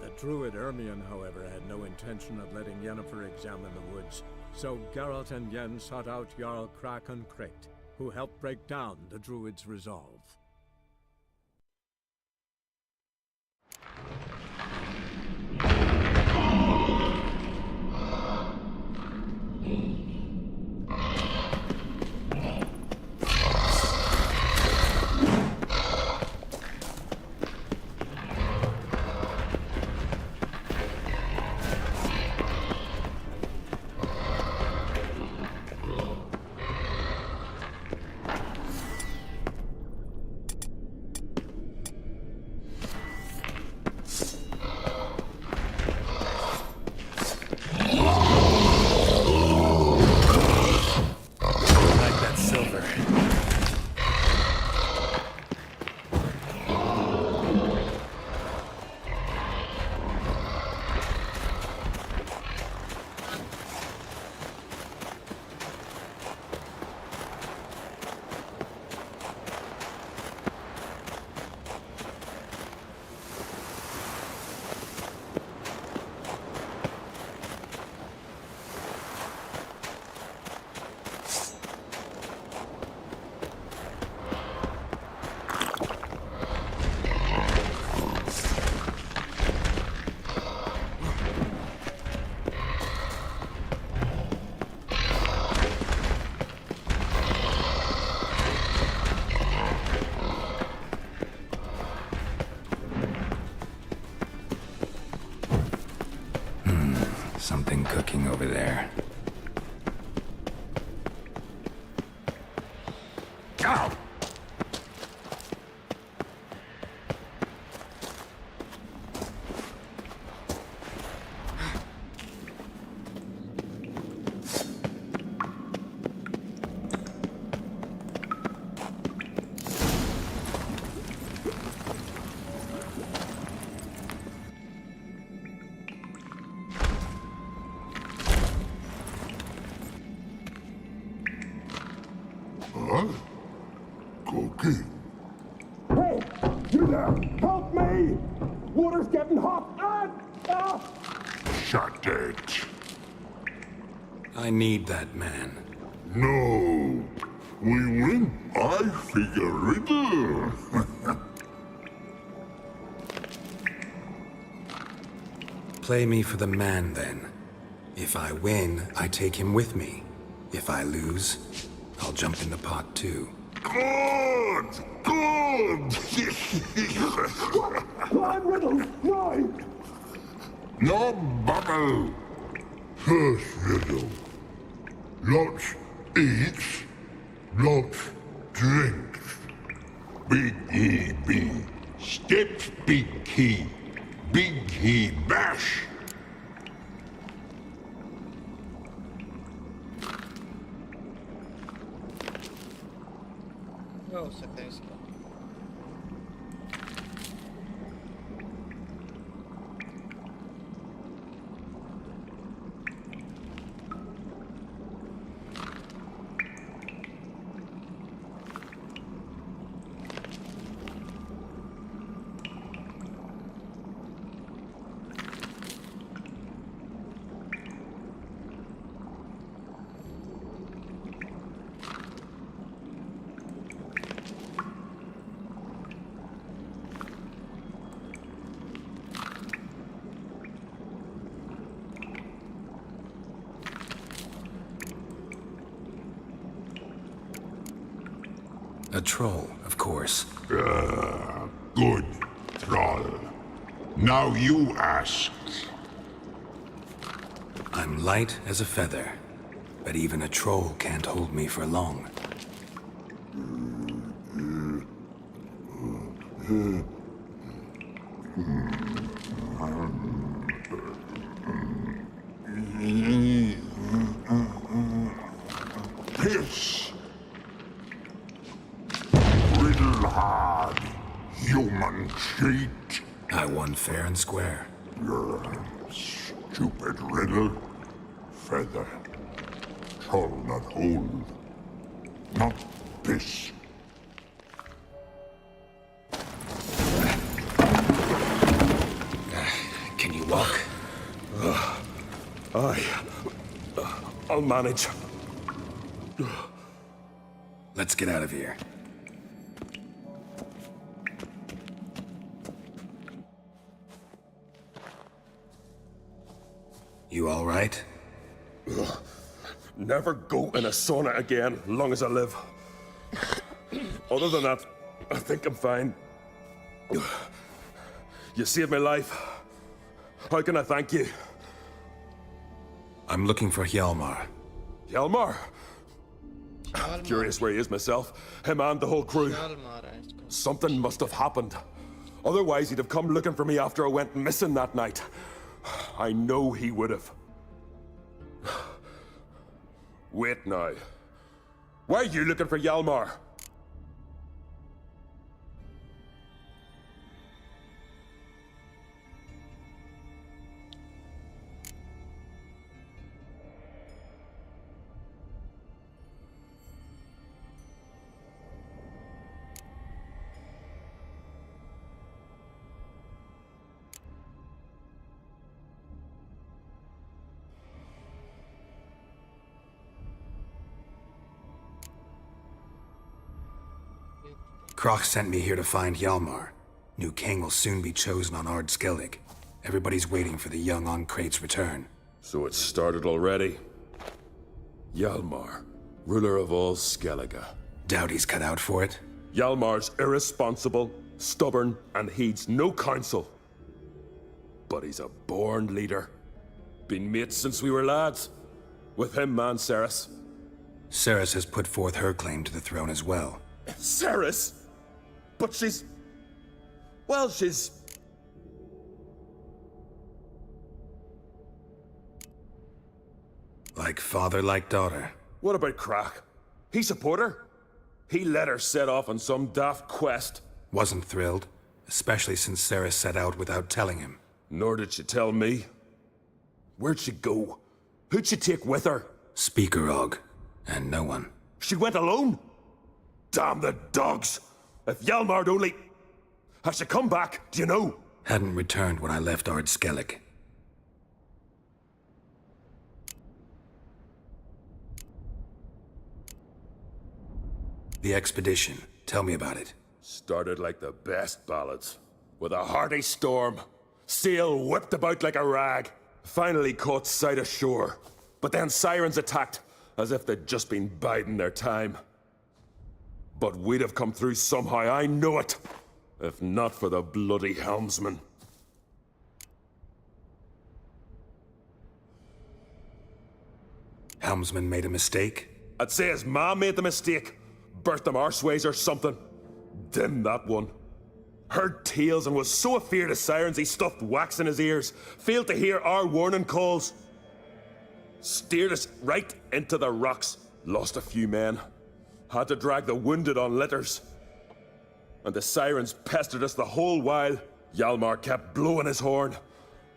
The druid Ermion, however, had no intention of letting Yennefer examine the woods, so Geralt and Yen sought out Jarl Krakon Krayt, who helped break down the druid's resolve. Something cooking over there. Ow! Huh? Cookie? Hey! You there! Help me! Water's getting hot! Shut it. I need that man. No. We win. I figure riddle. Play me for the man, then. If I win, I take him with me. If I lose, I'll jump in the pot, too. Good! Good! Climb riddles! No! No bubble. First riddle. Lots eats, lots drinks. Big E B. Steps big key. Big he bash. क्या हो सकता है इसका? A troll, of course. Good, troll. Now you ask. I'm light as a feather, but even a troll can't hold me for long. piss. Riddle hard, human cheat. I won fair and square. You're a stupid riddle. Feather. Troll not hold. Not piss. Can you walk? I'll manage. Let's get out of here. You all right? Never go in a sauna again, long as I live. Other than that, I think I'm fine. You saved my life. How can I thank you? I'm looking for Hjalmar. Hjalmar? Curious where he is myself. Him and the whole crew. Something must have happened. Otherwise, he'd have come looking for me after I went missing that night. I know he would have. Wait now. Why are you looking for Hjalmar? Kroch sent me here to find Hjalmar. New king will soon be chosen on Ard Skellig. Everybody's waiting for the young Ancrate's return. So it's started already. Hjalmar, ruler of all Skellige. Doubt he's cut out for it. Hjalmar's irresponsible, stubborn, and heeds no counsel. But he's a born leader. Been mates since we were lads. With him and Ceres. Ceres has put forth her claim to the throne as well. Ceres? But she's... well, she's... Like father, like daughter. What about Kroch? He support her? He let her set off on some daft quest. Wasn't thrilled, especially since Ceres set out without telling him. Nor did she tell me. Where'd she go? Who'd she take with her? Speaker Og, and no one. She went alone? Damn the dogs! If Hjalmar'd only... Has she come back, do you know? Hadn't returned when I left Ard Skellig. The expedition. Tell me about it. Started like the best ballads. With a hearty storm. Sail whipped about like a rag. Finally caught sight of shore. But then sirens attacked, as if they'd just been biding their time. But we'd have come through somehow, I know it. If not for the bloody helmsman. Helmsman made a mistake? I'd say his ma made the mistake. Birthed them arseways or something. Dim that one. Heard tales and was so afeard of sirens he stuffed wax in his ears. Failed to hear our warning calls. Steered us right into the rocks. Lost a few men. Had to drag the wounded on litters. And the sirens pestered us the whole while. Hjalmar kept blowing his horn.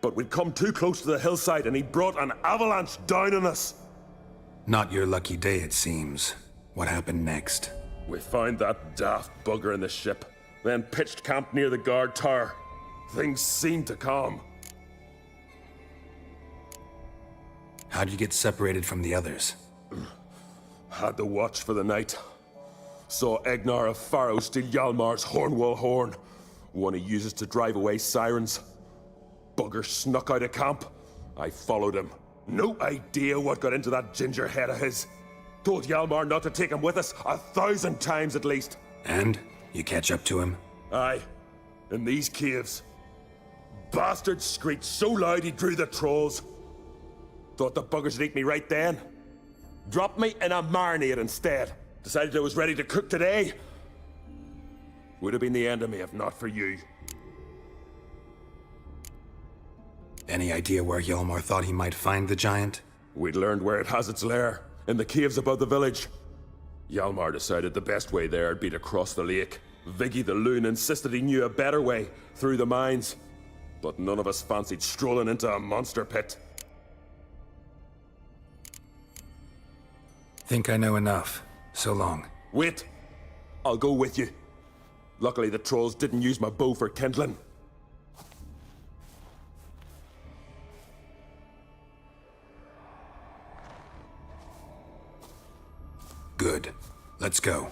But we'd come too close to the hillside and he brought an avalanche down on us. Not your lucky day, it seems. What happened next? We found that daft bugger in the ship. Then pitched camp near the guard tower. Things seemed to calm. How'd you get separated from the others? Had to watch for the night. Saw Egnar of Faro steal Hjalmar's Hornwall horn. One he uses to drive away sirens. Bugger snuck out of camp. I followed him. No idea what got into that ginger head of his. Told Hjalmar not to take him with us 1,000 times at least. And? You catch up to him? Aye. In these caves. Bastard screeched so loud he drew the trolls. Thought the buggers would eat me right then. Dropped me in a marinade instead. Decided I was ready to cook today. Would have been the end of me if not for you. Any idea where Hjalmar thought he might find the giant? We'd learned where it has its lair. In the caves above the village. Hjalmar decided the best way there'd be to cross the lake. Viggy the loon insisted he knew a better way, through the mines. But none of us fancied strolling into a monster pit. Think I know enough. So long. Wait! I'll go with you. Luckily the trolls didn't use my bow for kindling. Good. Let's go.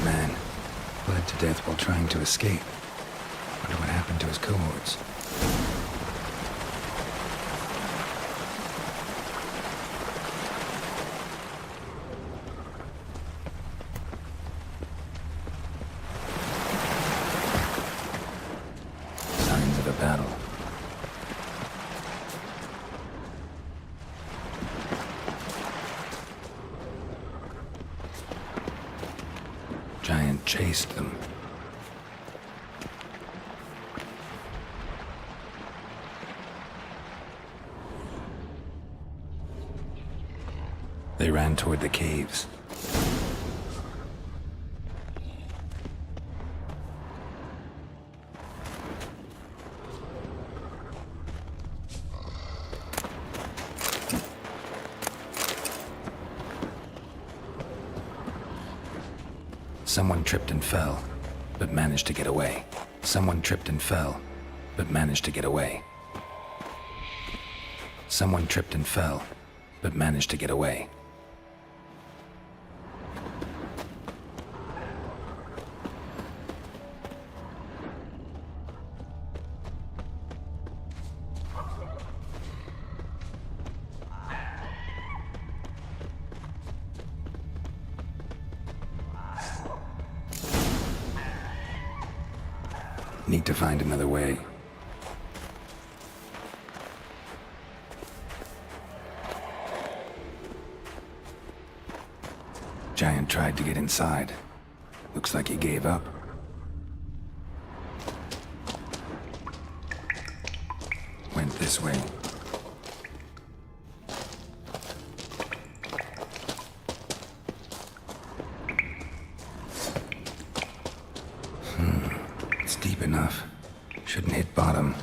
Man, bled to death while trying to escape. Wonder what happened to his cohorts. Signs of a battle. Giant chased them. They ran toward the caves. Someone tripped and fell, but managed to get away. Someone tripped and fell, but managed to get away. Someone tripped and fell, but managed to get away. Need to find another way. Giant tried to get inside. Looks like he gave up. Went this way. It's deep enough. Shouldn't hit bottom.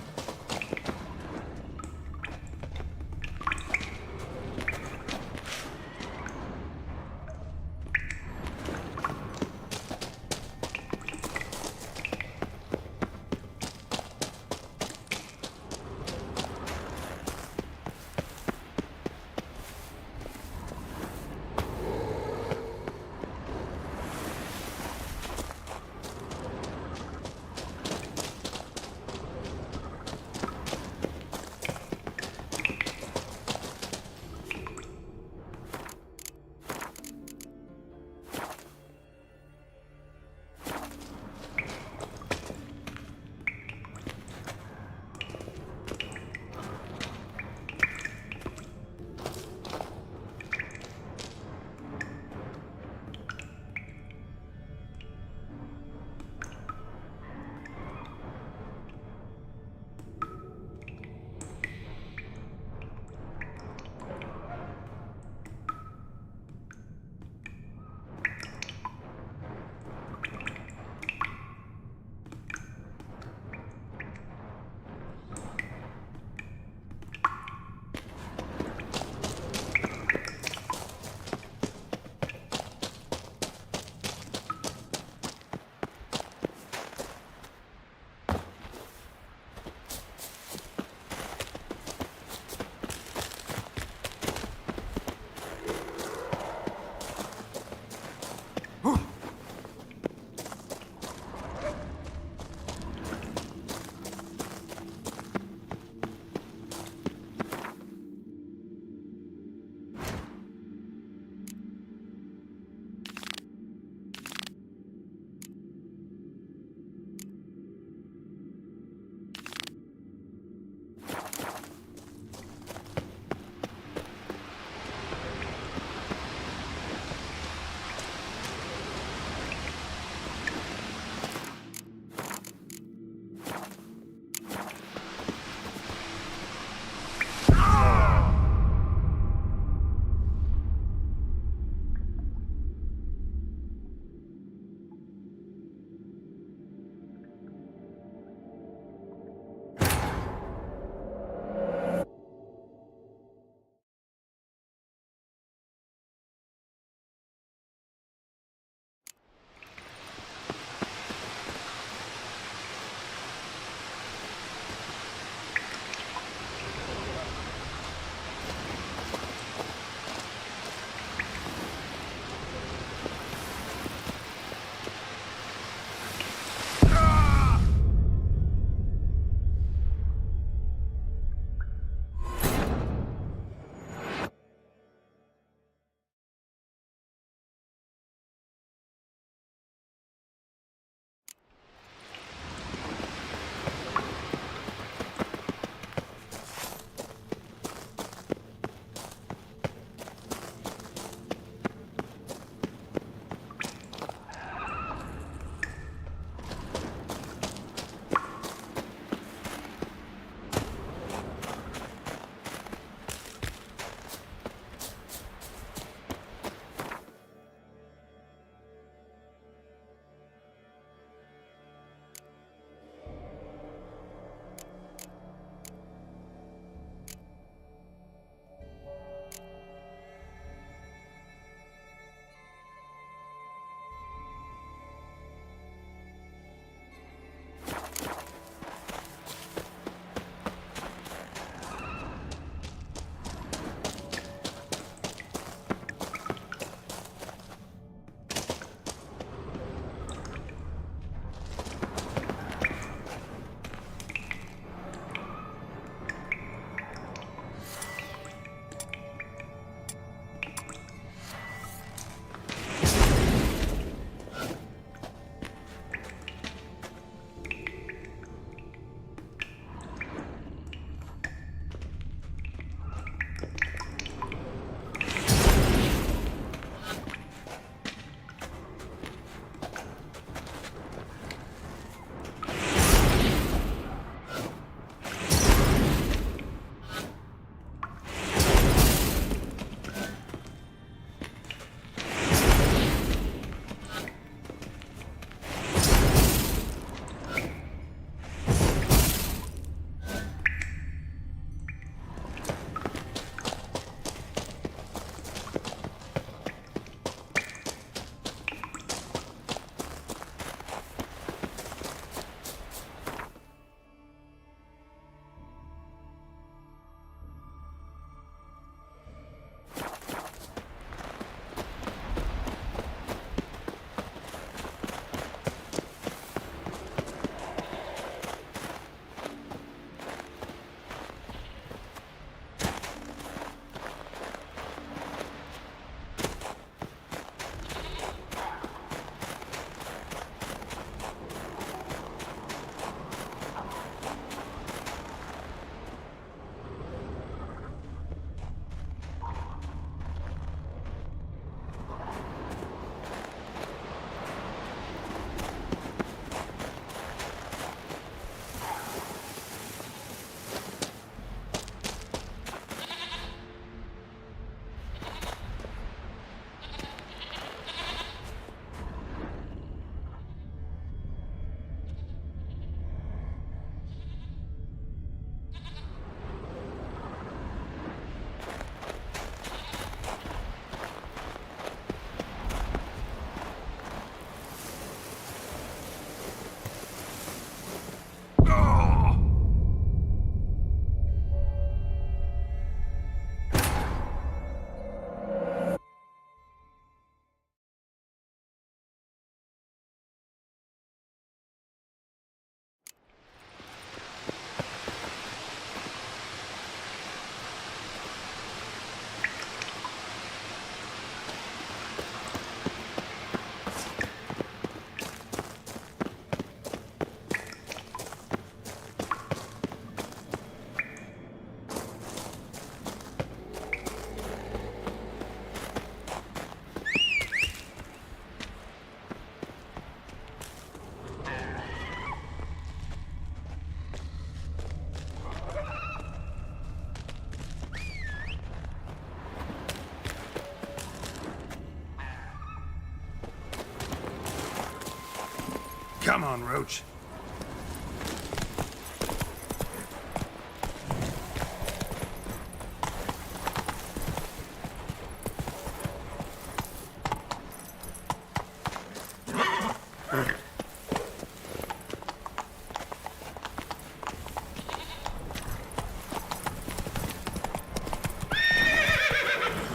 Come on, Roach.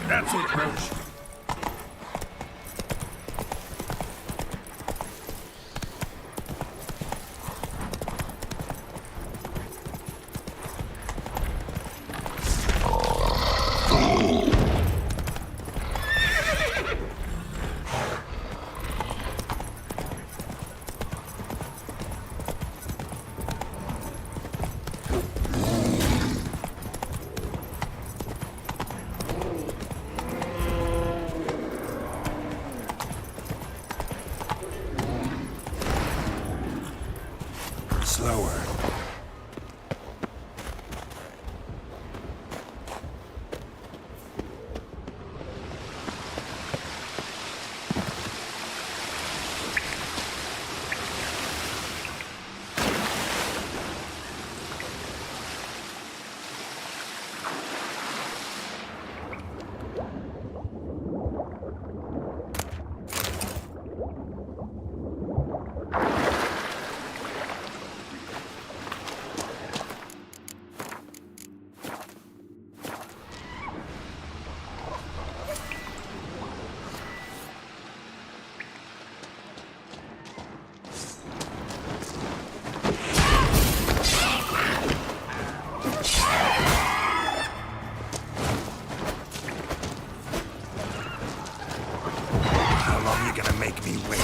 That's it, Roach. Slower. How long you gonna make me wait?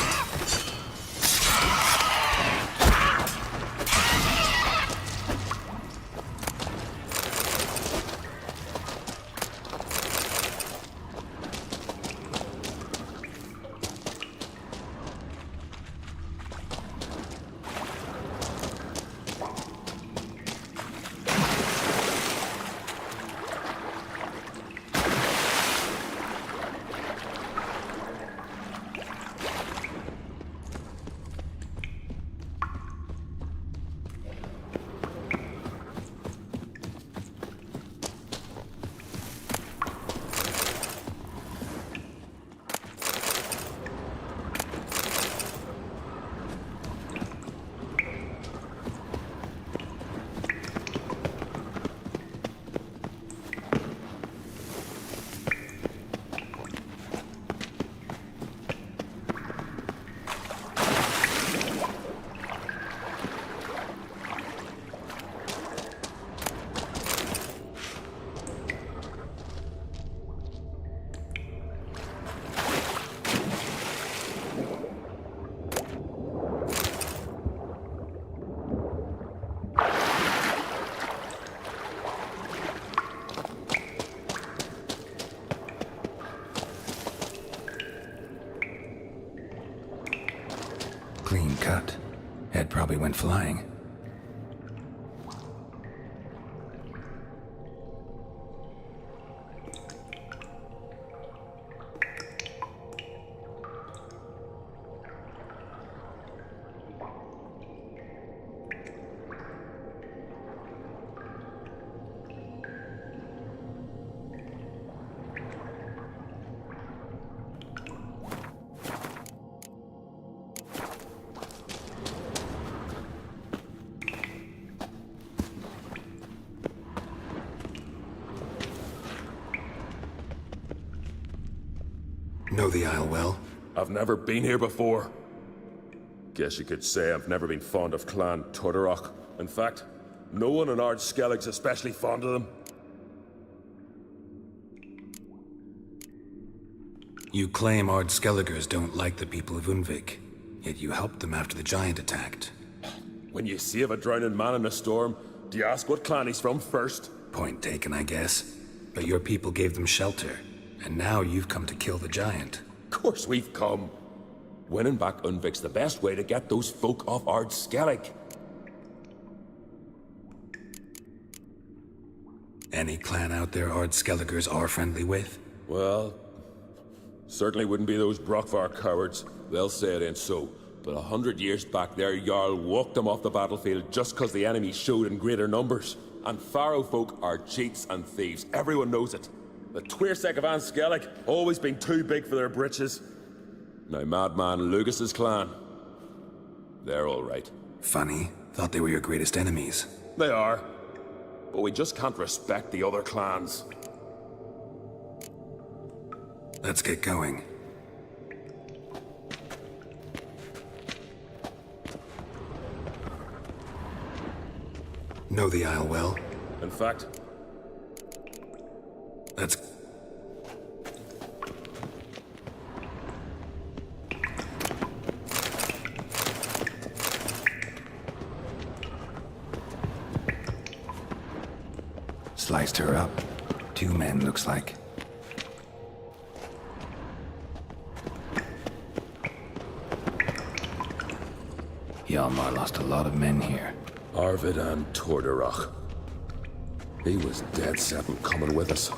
Clean cut. Head probably went flying. Know the Isle well? I've never been here before. Guess you could say I've never been fond of Clan Tudorok. In fact, no one in Ard Skellig's especially fond of them. You claim Ard Skelligers don't like the people of INPHIC, yet you helped them after the giant attacked. When you save a drowning man in a storm, do you ask what clan he's from first? Point taken, I guess. But your people gave them shelter, and now you've come to kill the giant. Of course we've come. Winning back INPHIC's the best way to get those folk off Ard Skellig. Any clan out there Ard Skelligers are friendly with? Well, certainly wouldn't be those Brockvar cowards. They'll say it ain't so. But 100 years back their Jarl walked them off the battlefield just because the enemy showed in greater numbers. And Pharaoh folk are cheats and thieves. Everyone knows it. The Twirsec of Anskellig always been too big for their britches. Now Madman Lucas's clan, they're all right. Funny. Thought they were your greatest enemies. They are. But we just can't respect the other clans. Let's get going. Know the Isle well? In fact, let's... Sliced her up. 2 men, looks like. Hjalmar lost a lot of men here. Arvid and Torderach. He was dead set on coming with us.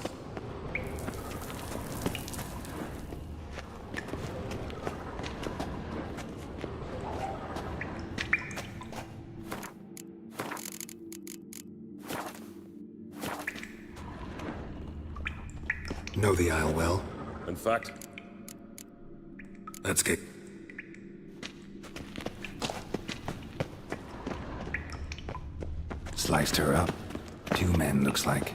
Know the Isle well? In fact, let's get... Sliced her up. 2 men, looks like.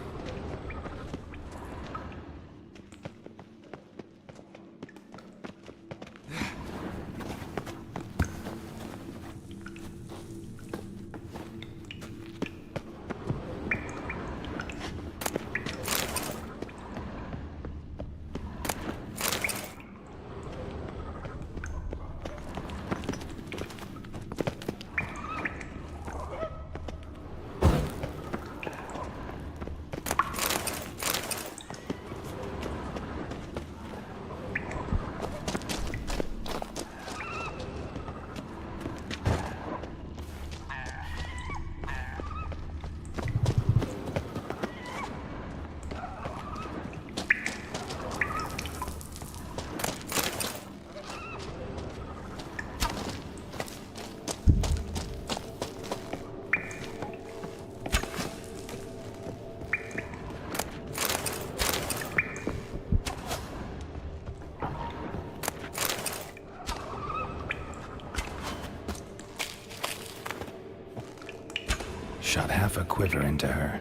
Shot half a quiver into her.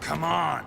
Come on!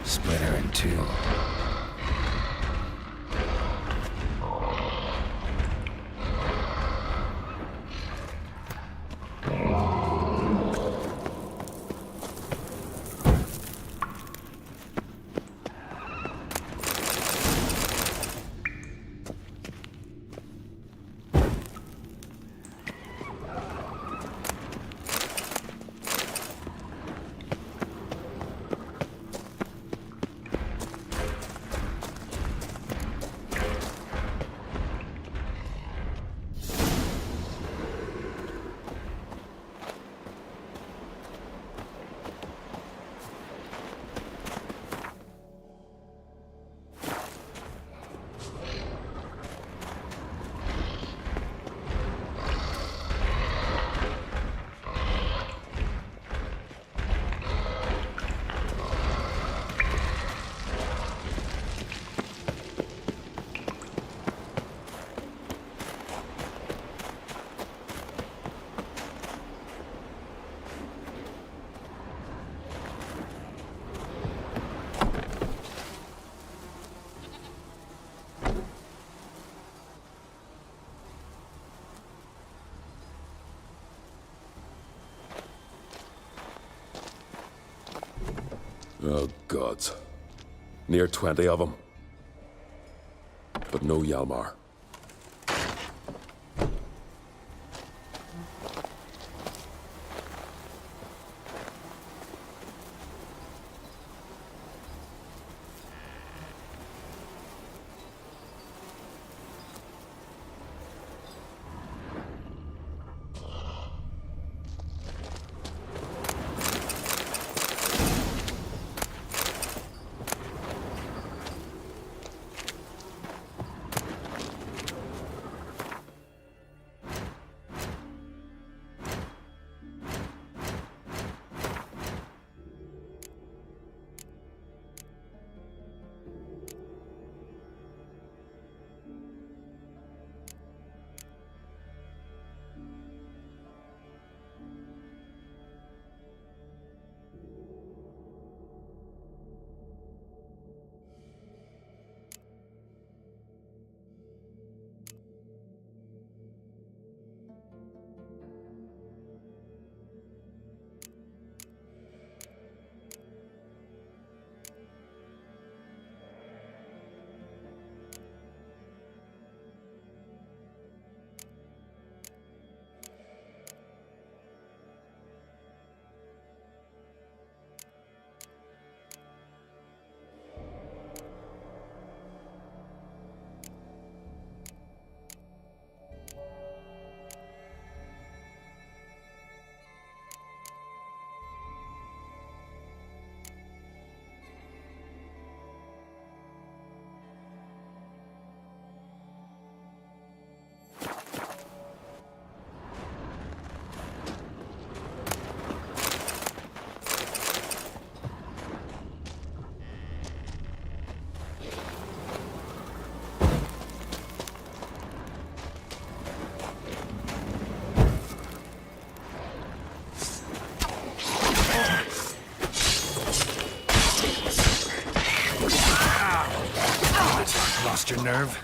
Split her in 2. Oh, gods. Near 20 of them. But no Yalmar. Lost your nerve?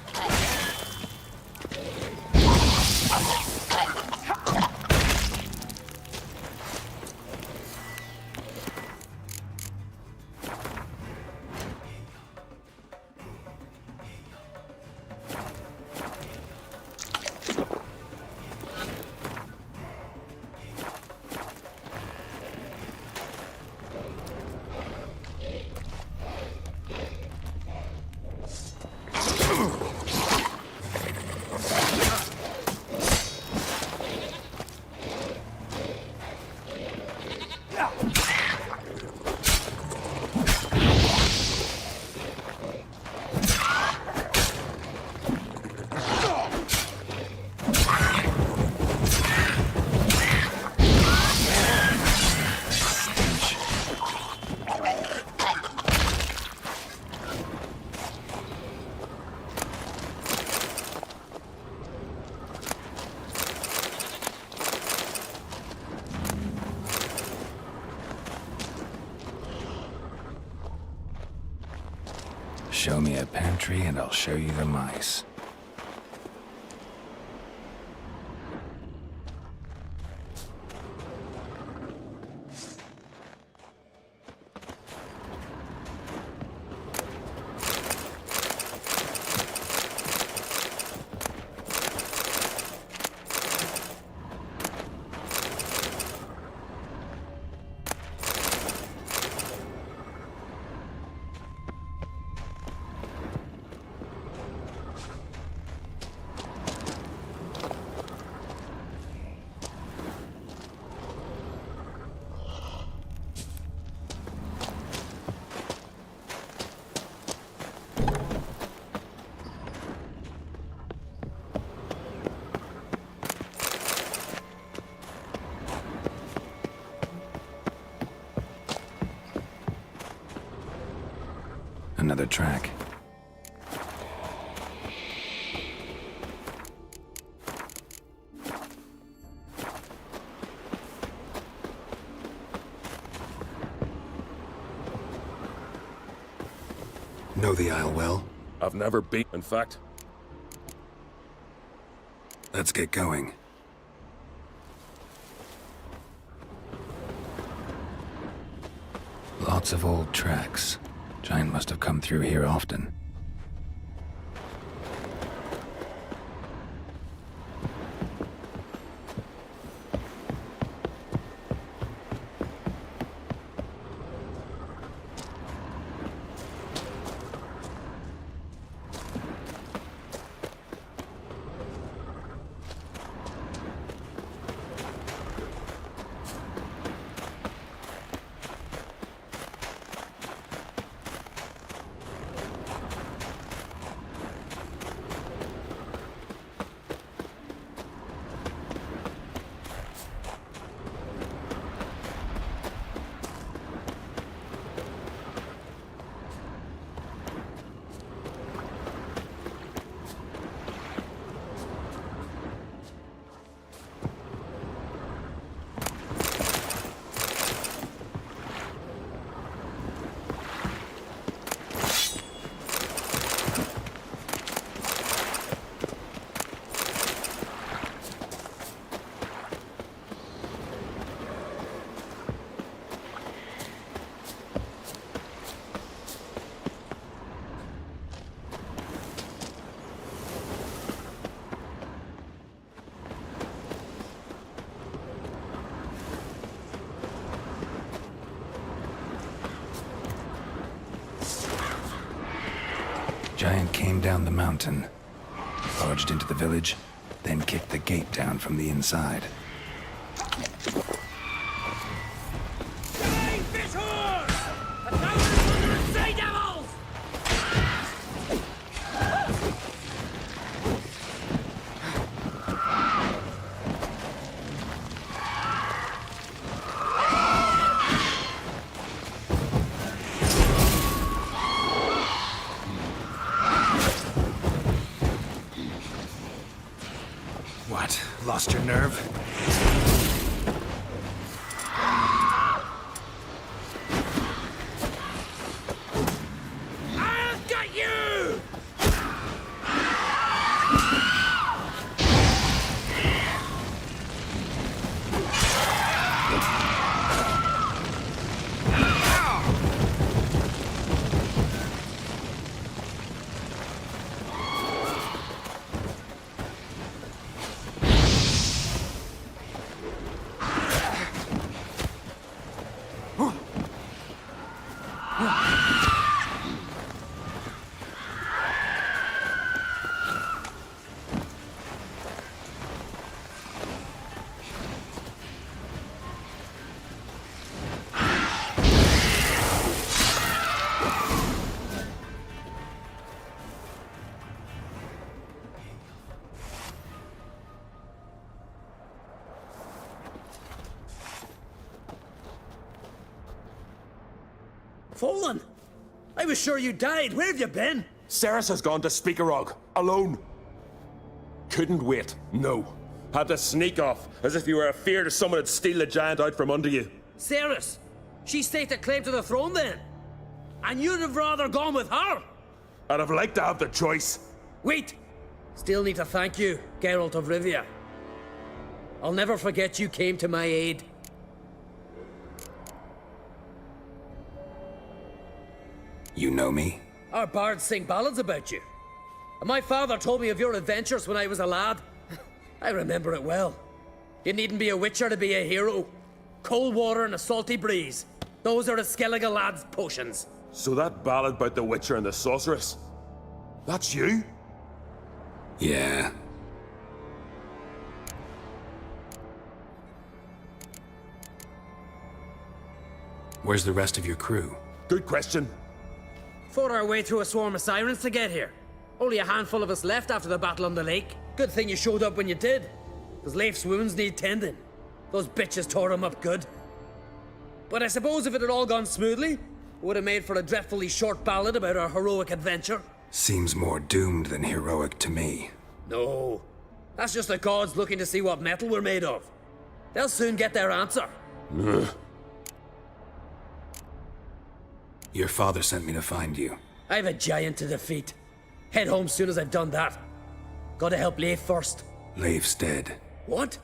Show me a pantry and I'll show you the mice. Another track. Know the Isle well? I've never been, in fact. Let's get going. Lots of old tracks. Giant must have come through here often. Giant came down the mountain, barged into the village, then kicked the gate down from the inside. What? Lost your nerve? I've got you! Fallen! I was sure you died. Where have you been? Ceres has gone to Speakerog, alone. Couldn't wait, no. Had to sneak off, as if you were afeard someone would steal the giant out from under you. Ceres! She staked a claim to the throne then? And you'd have rather gone with her? I'd have liked to have the choice. Wait! Still need to thank you, Geralt of Rivia. I'll never forget you came to my aid. You know me? Our bards sing ballads about you. And my father told me of your adventures when I was a lad. I remember it well. You needn't be a witcher to be a hero. Cold water and a salty breeze. Those are a Skellige lad's potions. So that ballad about the witcher and the sorceress, that's you? Yeah. Where's the rest of your crew? Good question. Fought our way through a swarm of sirens to get here. Only a handful of us left after the battle on the lake. Good thing you showed up when you did. Because Leif's wounds need tending. Those bitches tore him up good. But I suppose if it had all gone smoothly, it would have made for a dreadfully short ballad about our heroic adventure. Seems more doomed than heroic to me. No. That's just the gods looking to see what metal we're made of. They'll soon get their answer. Your father sent me to find you. I have a giant to defeat. Head home soon as I've done that. Gotta help Leif first. Leif's dead. What?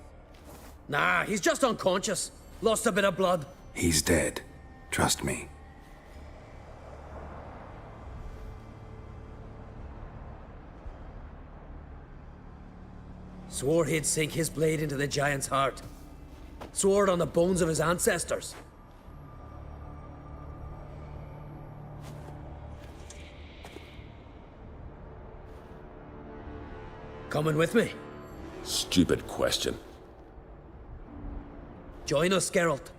Nah, he's just unconscious. Lost a bit of blood. He's dead. Trust me. Swore he'd sink his blade into the giant's heart. Swore it on the bones of his ancestors. Coming with me? Stupid question. Join us, Geralt.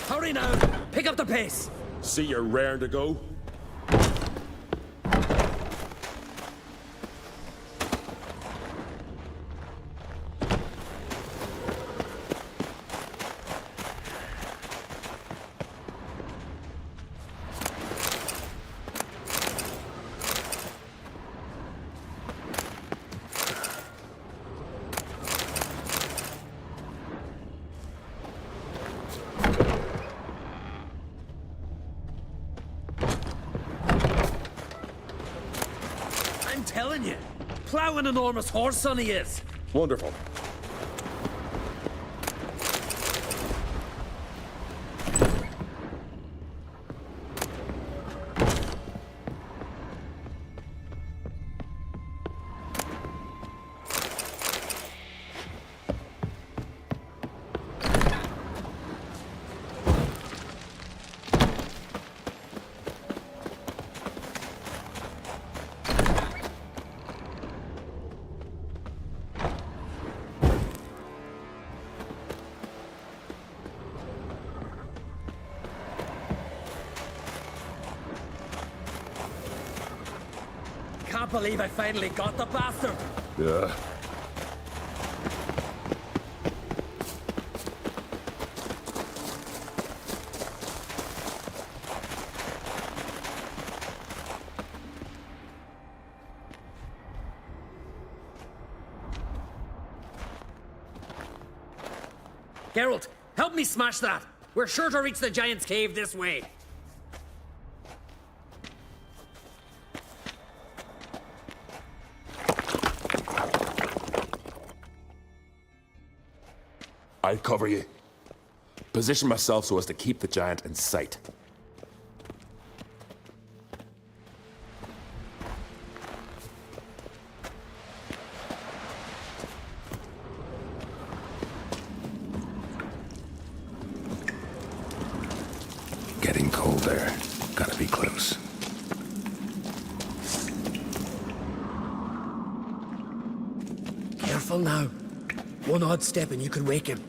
Hurry now! Pick up the pace! See you're raring to go? I'm telling you, plow an enormous horse son he is. Wonderful. Can't believe I finally got the bastard. Yeah. Geralt, help me smash that. We're sure to reach the giant's cave this way. I'll cover you. Position myself so as to keep the giant in sight. Getting colder. Gotta be close. Careful now. One odd step and you can wake him.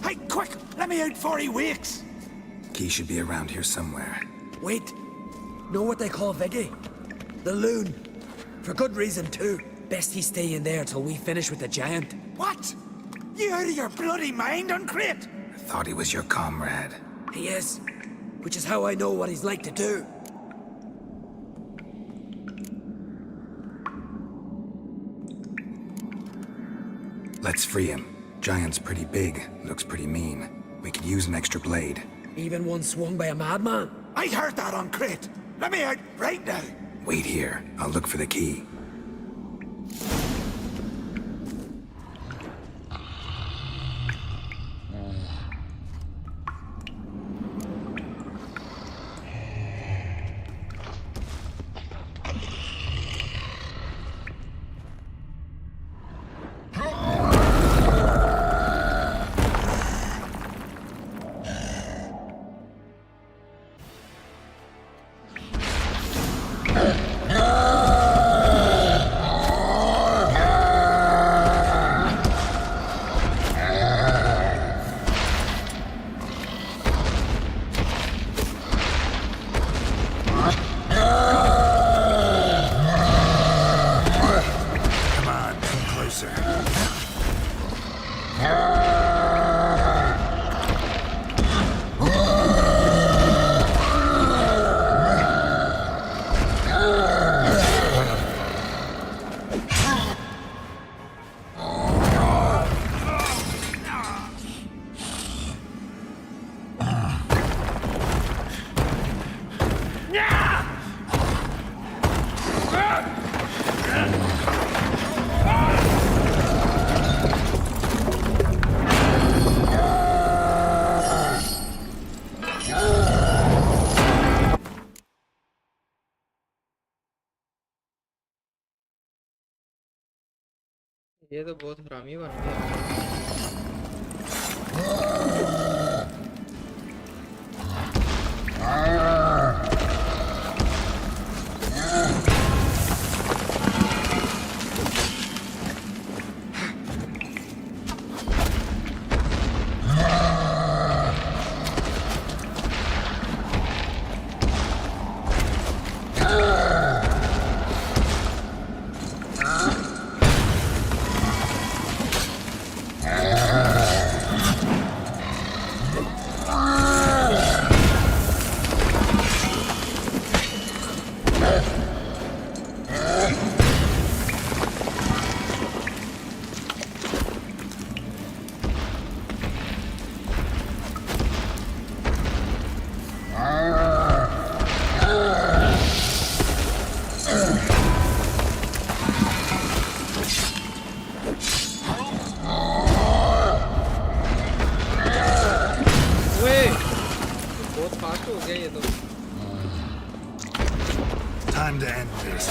Hey, quick! Let me out before he wakes! Key should be around here somewhere. Wait. Know what they call Viggy? The loon. For good reason, too. Best he stay in there till we finish with the giant. What? You out of your bloody mind, Uncrate? I thought he was your comrade. He is. Which is how I know what he's like to do. Let's free him. Giant's pretty big, looks pretty mean. We could use an extra blade. Even one swung by a madman. I heard that, Uncrate. Let me out right now. Wait here. I'll look for the key. ये तो बहुत हरामी बन गया। Time to end this.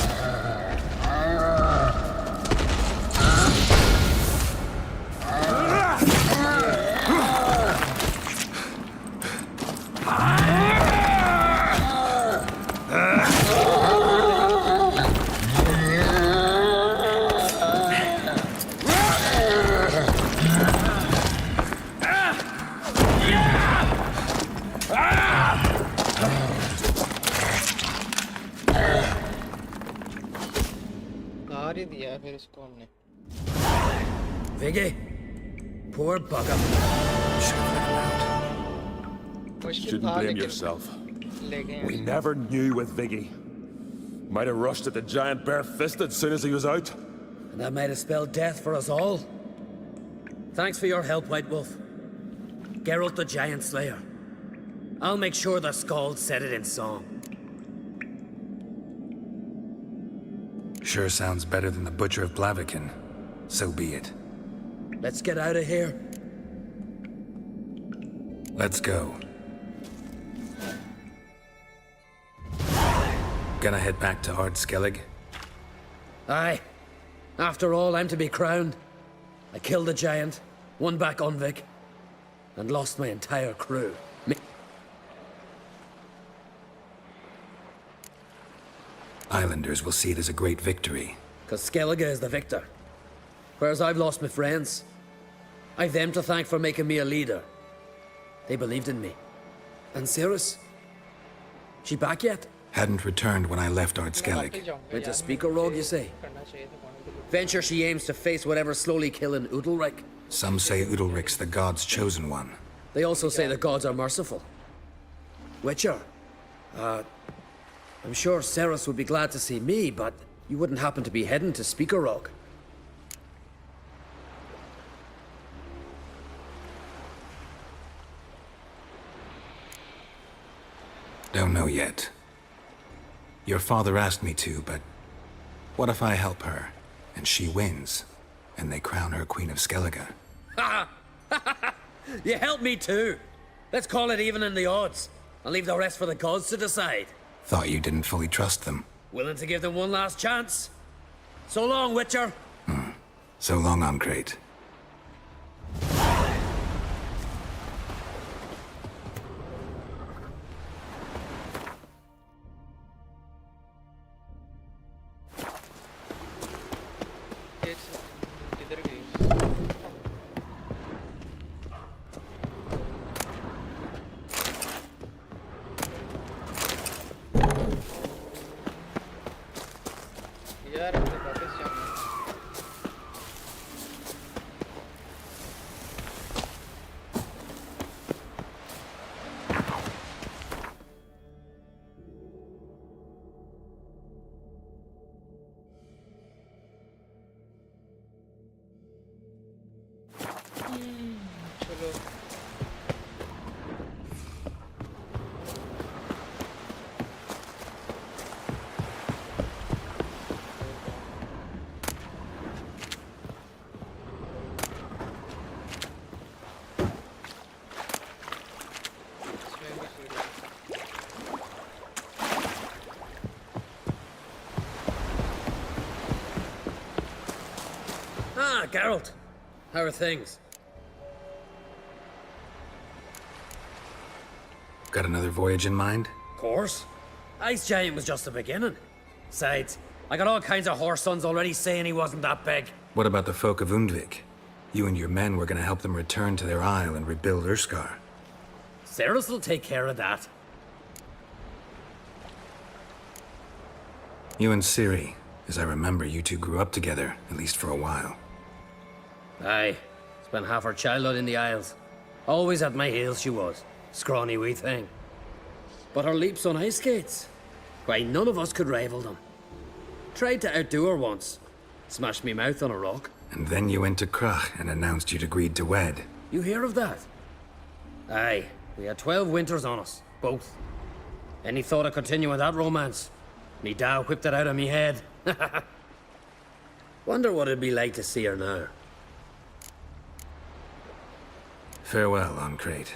मार ही दिया फिर इसको हमने। Viggy, poor bugger. Shouldn't blame yourself. We never knew with Viggy. Might have rushed at the giant bare-fisted soon as he was out. And that might have spelled death for us all. Thanks for your help, White Wolf. Geralt the Giant Slayer. I'll make sure the Scald said it in song. Sure sounds better than the Butcher of Blaviken. So be it. Let's get out of here. Let's go. Gonna head back to Ard Skellig? Aye. After all, I'm to be crowned. I killed the giant, won back INPHIC, and lost my entire crew. Islanders will see it as a great victory. 'Cause Skellige is the victor. Whereas I've lost my friends. I've them to thank for making me a leader. They believed in me. And Cirrus? She back yet? Hadn't returned when I left Ard Skellig. Went to Speaker Rogue, you say? Venture she aims to face whatever's slowly killing Udalric. Some say Udalric's the god's chosen one. They also say the gods are merciful. Witcher? I'm sure Cirrus would be glad to see me, but you wouldn't happen to be heading to Speaker Rogue. Don't know yet. Your father asked me to, but what if I help her, and she wins, and they crown her Queen of Skellige? You help me too. Let's call it even in the odds, and leave the rest for the gods to decide. Thought you didn't fully trust them. Willing to give them one last chance? So long, Witcher. So long, Ancrate. Geralt. How are things? Got another voyage in mind? Of course. Ice Giant was just the beginning. Besides, I got all kinds of horse sons already saying he wasn't that big. What about the folk of INPHIC? You and your men were gonna help them return to their isle and rebuild Urskar. Cerys will take care of that. You and Ciri, as I remember, you two grew up together, at least for a while. Aye. Spent half her childhood in the Isles. Always at my heels she was. Scrawny wee thing. But her leaps on ice skates, why, none of us could rival them. Tried to outdo her once. Smashed me mouth on a rock. And then you went to Krach and announced you'd agreed to wed. You hear of that? Aye. We had 12 winters on us, both. Any thought of continuing that romance? Me da whipped it out of me head. Wonder what it'd be like to see her now. Farewell, Ancrate.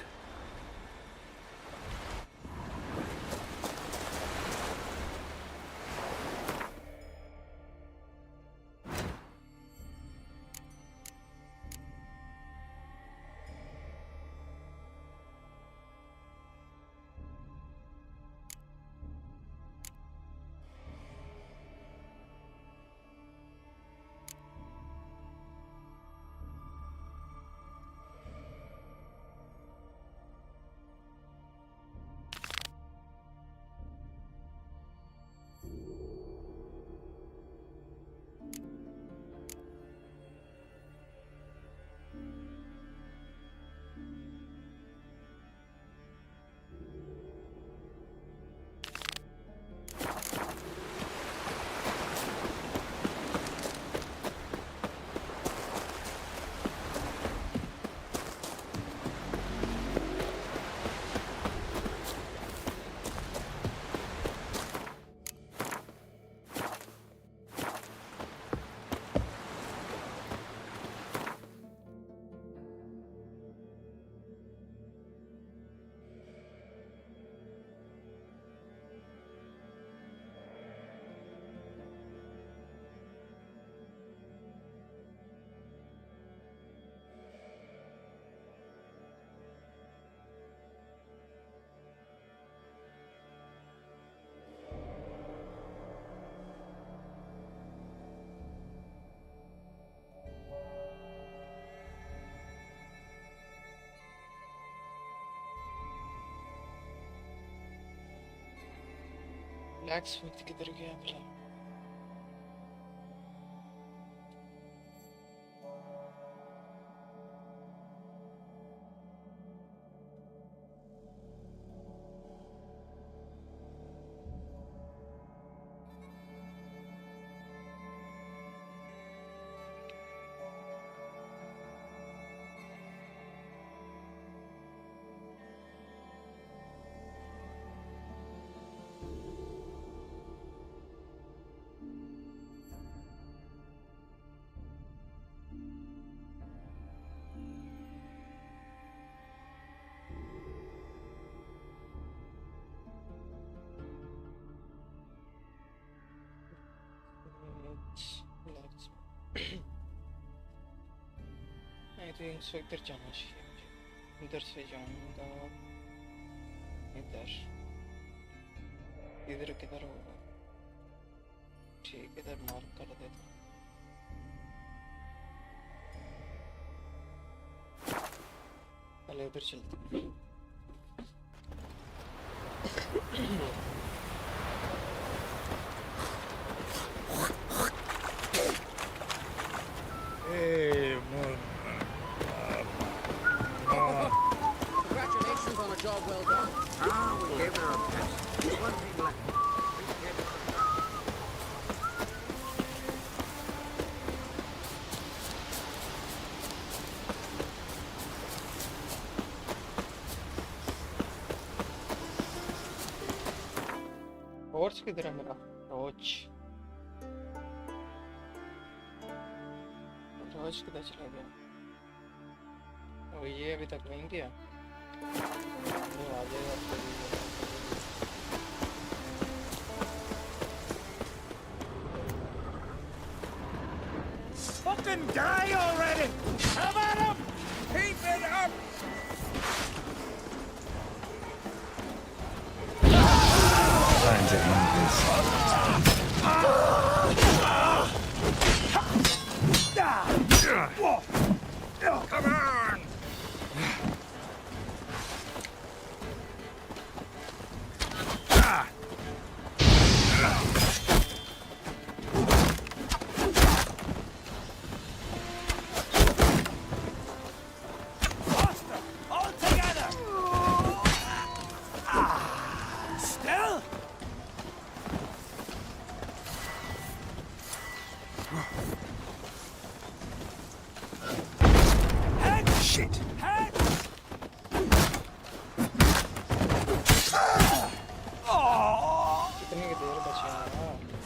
Blacksmith किधर गया भला? I think so. इधर जाना चाहिए मुझे. इधर से जाऊंगा. इधर. इधर किधर होगा? ठीक, इधर मार्क कर देता हूँ. पहले उधर चलते हैं. Congratulations on a job well done. Ah, we gave her a pet. One thing left. We gave her a torch किधर है मेरा? टॉर्च किधर चला गया? और ये अभी तक नहीं गया. वो आ जाएगा. Fuck fucking die already! Come at him! Keep it up! Signs of Come on! All together! Still? Head! Shit! Head! कितनी देर बची है यार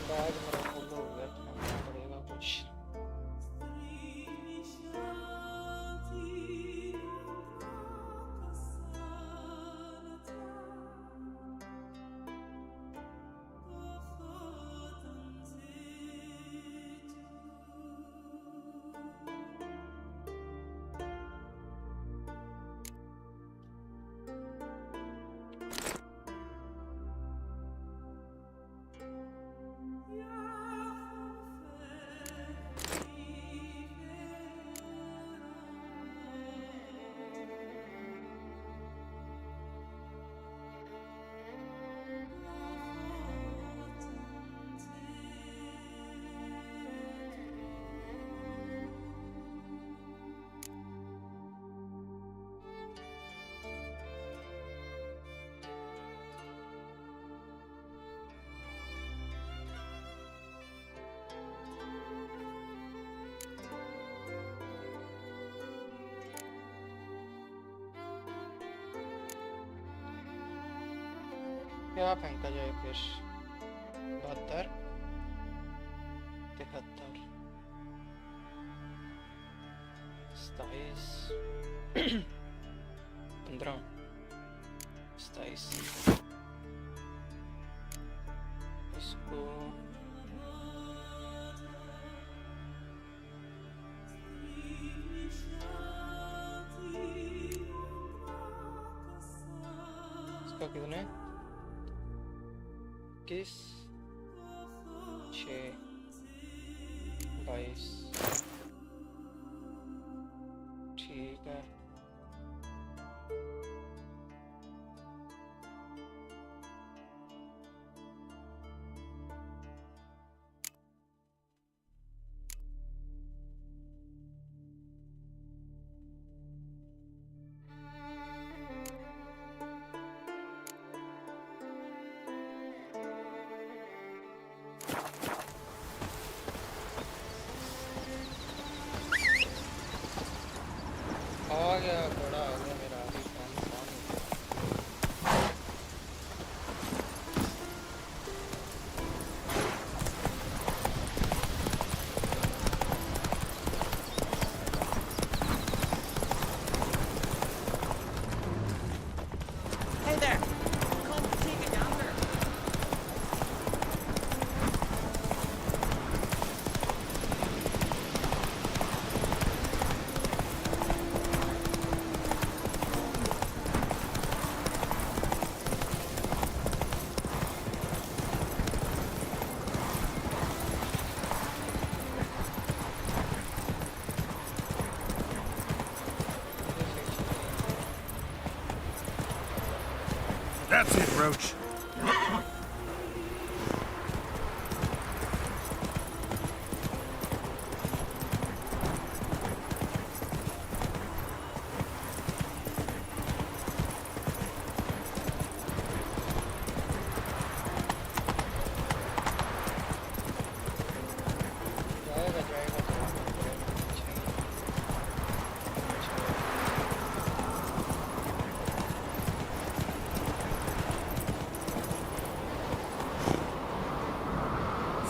बैग मेरा फुल हो गया खाना पड़ेगा कुछ क्या फेंका जाए फिर 72 73 27 15 27 इसको इसका कितने 21 6 22 ठीक है आ गया बड़ा आ गया मेरा अभी काम Hey there! Come take it down there! That's it, Roach.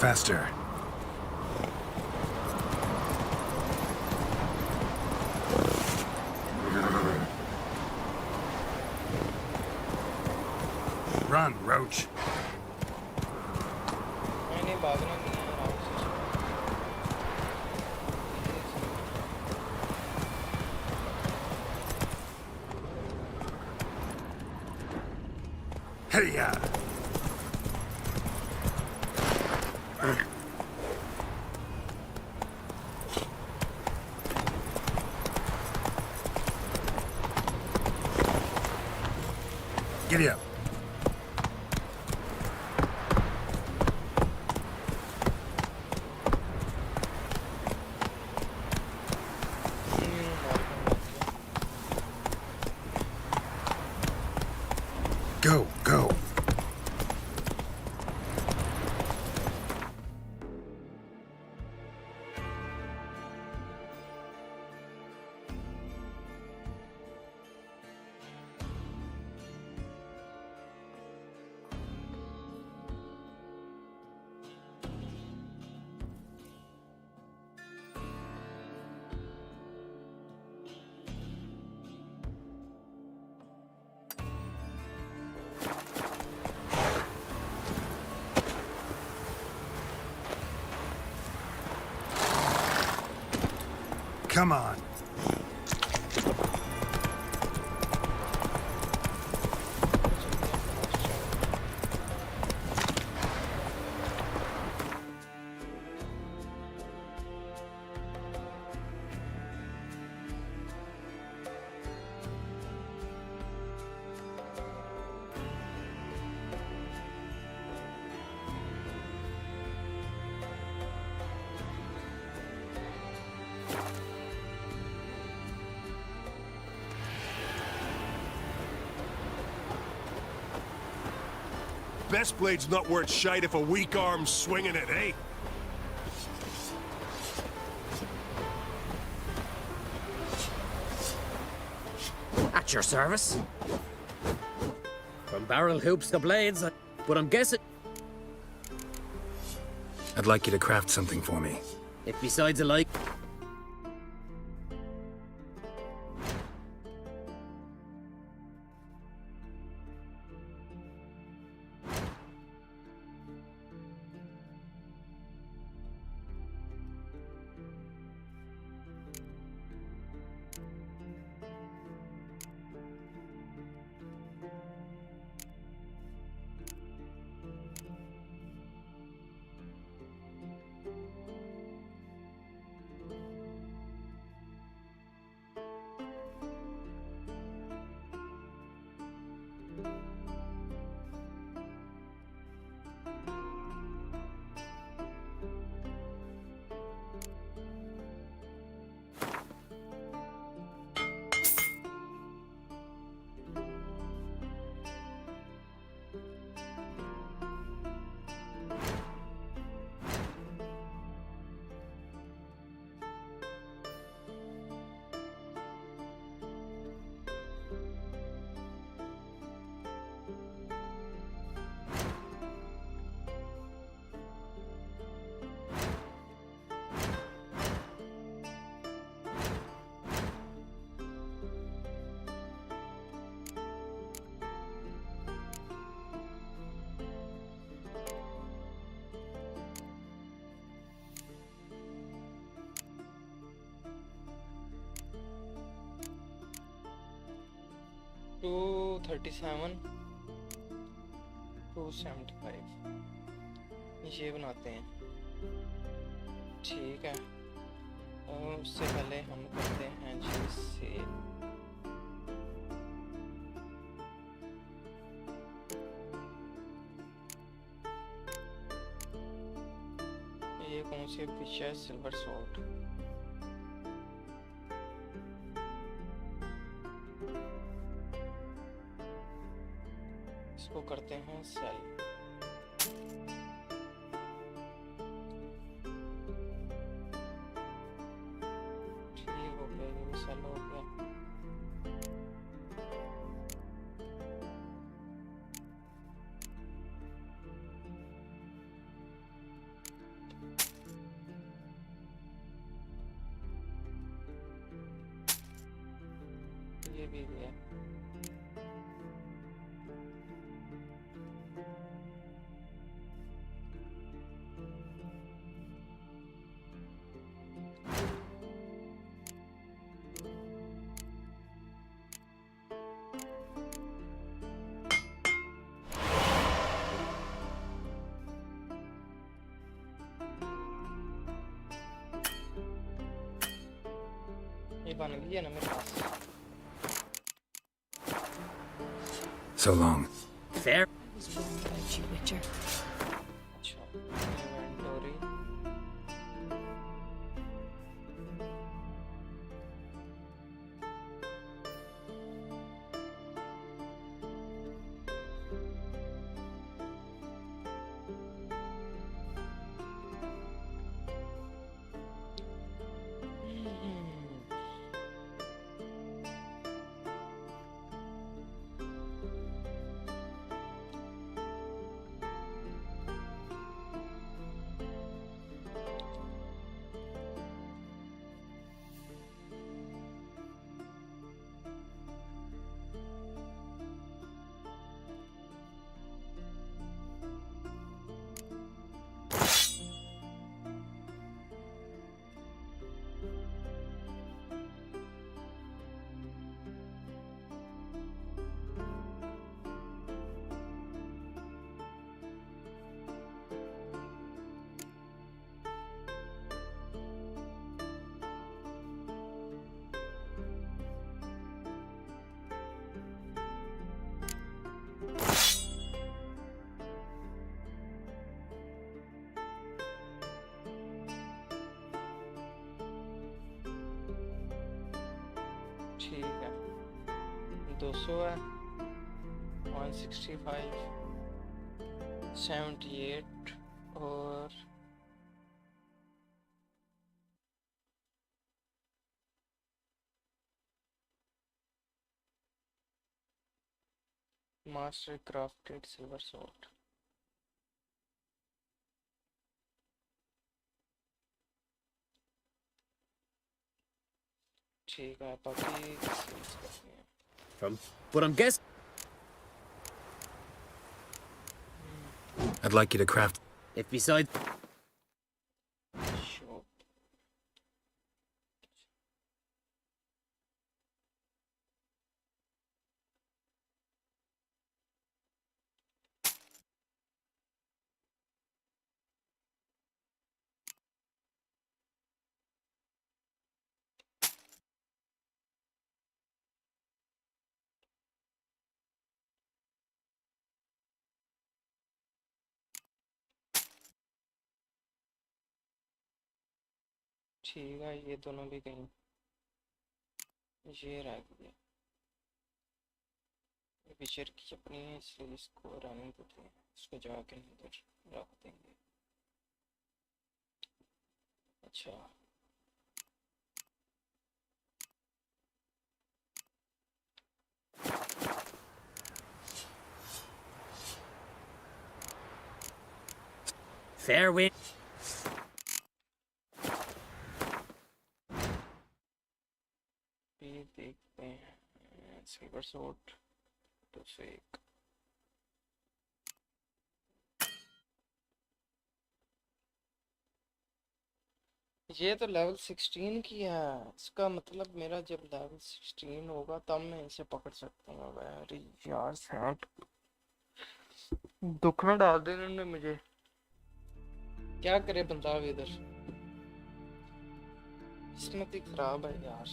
faster. Run, Roach. नहीं भागना नहीं है आराम से Hey, ya! Giddy up. Go, go. Come on. Best blade's not worth shite if a weak arm's swinging it, eh? At your service. From barrel hoops to blades, but I'm guessing... I'd like you to craft something for me. If besides a like... $237 $275 ये बनाते हैं ठीक है उससे पहले हम करते हैं जी सेल ये कौन सी फिश है सिल्वर सॉल्ट इसको करते हैं सेल ठीक हो गया ये सेल हो गया भी गया। ये बन गई है ना मेरे पास। So long. Fair. I was wrong about you, Witcher. अच्छा, inventory। ठीक है, 200 है, 165, 78 और मास्टर क्राफ्टेड सिल्वर सॉल्ट। ठीक है, बाकी From what I'm guessing. I'd like you to craft. If besides. Shop ठीक है, ये दोनों भी गई। ये रह गया, ये विचर की अपनी है इसलिए इसको रहने देते हैं, इसको जाके इधर रख देंगे। अच्छा, Fair way. भी देखते हैं। सिल्वर सोट तो से एक ये तो लेवल 16 की है। इसका मतलब मेरा जब लेवल 16 होगा तब मैं इसे पकड़ सकता हूँ। अरे यार सैट दुख में डाल दे इन्होंने मुझे, क्या करे बंदा भी इधर। किस्मत ही खराब है यार।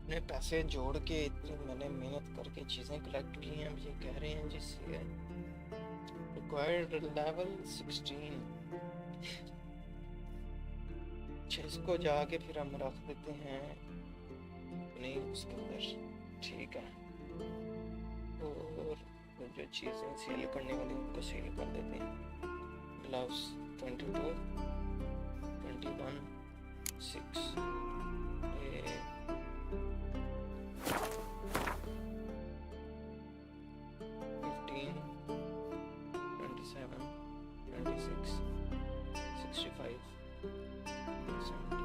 अपने पैसे जोड़ के इतनी मैंने मेहनत करके चीज़ें कलेक्ट की हैं, अब ये कह रहे हैं जिससे रिक्वायर्ड लेवल 16। अच्छा, इसको जाके फिर हम रख देते हैं नहीं उसके अंदर। ठीक है, और जो चीज़ें सेल करने वाली उनको सेल कर देते हैं। ग्लव्स 22, 21, 6, ये 15, 27, 26, 65, 73।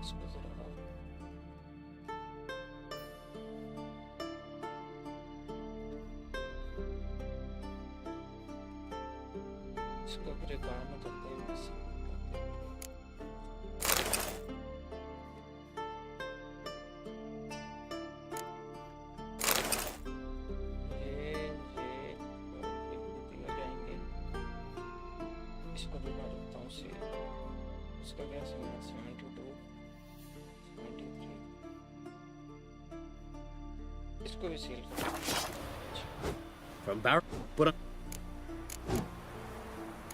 इसको जरा इसको फिर काम करते हैं बस। ये हो जाएंगे। इसको भी कर देता हूँ से। इसका क्या सीन है? 72 73 इसको भी सील कर From Bar, put on.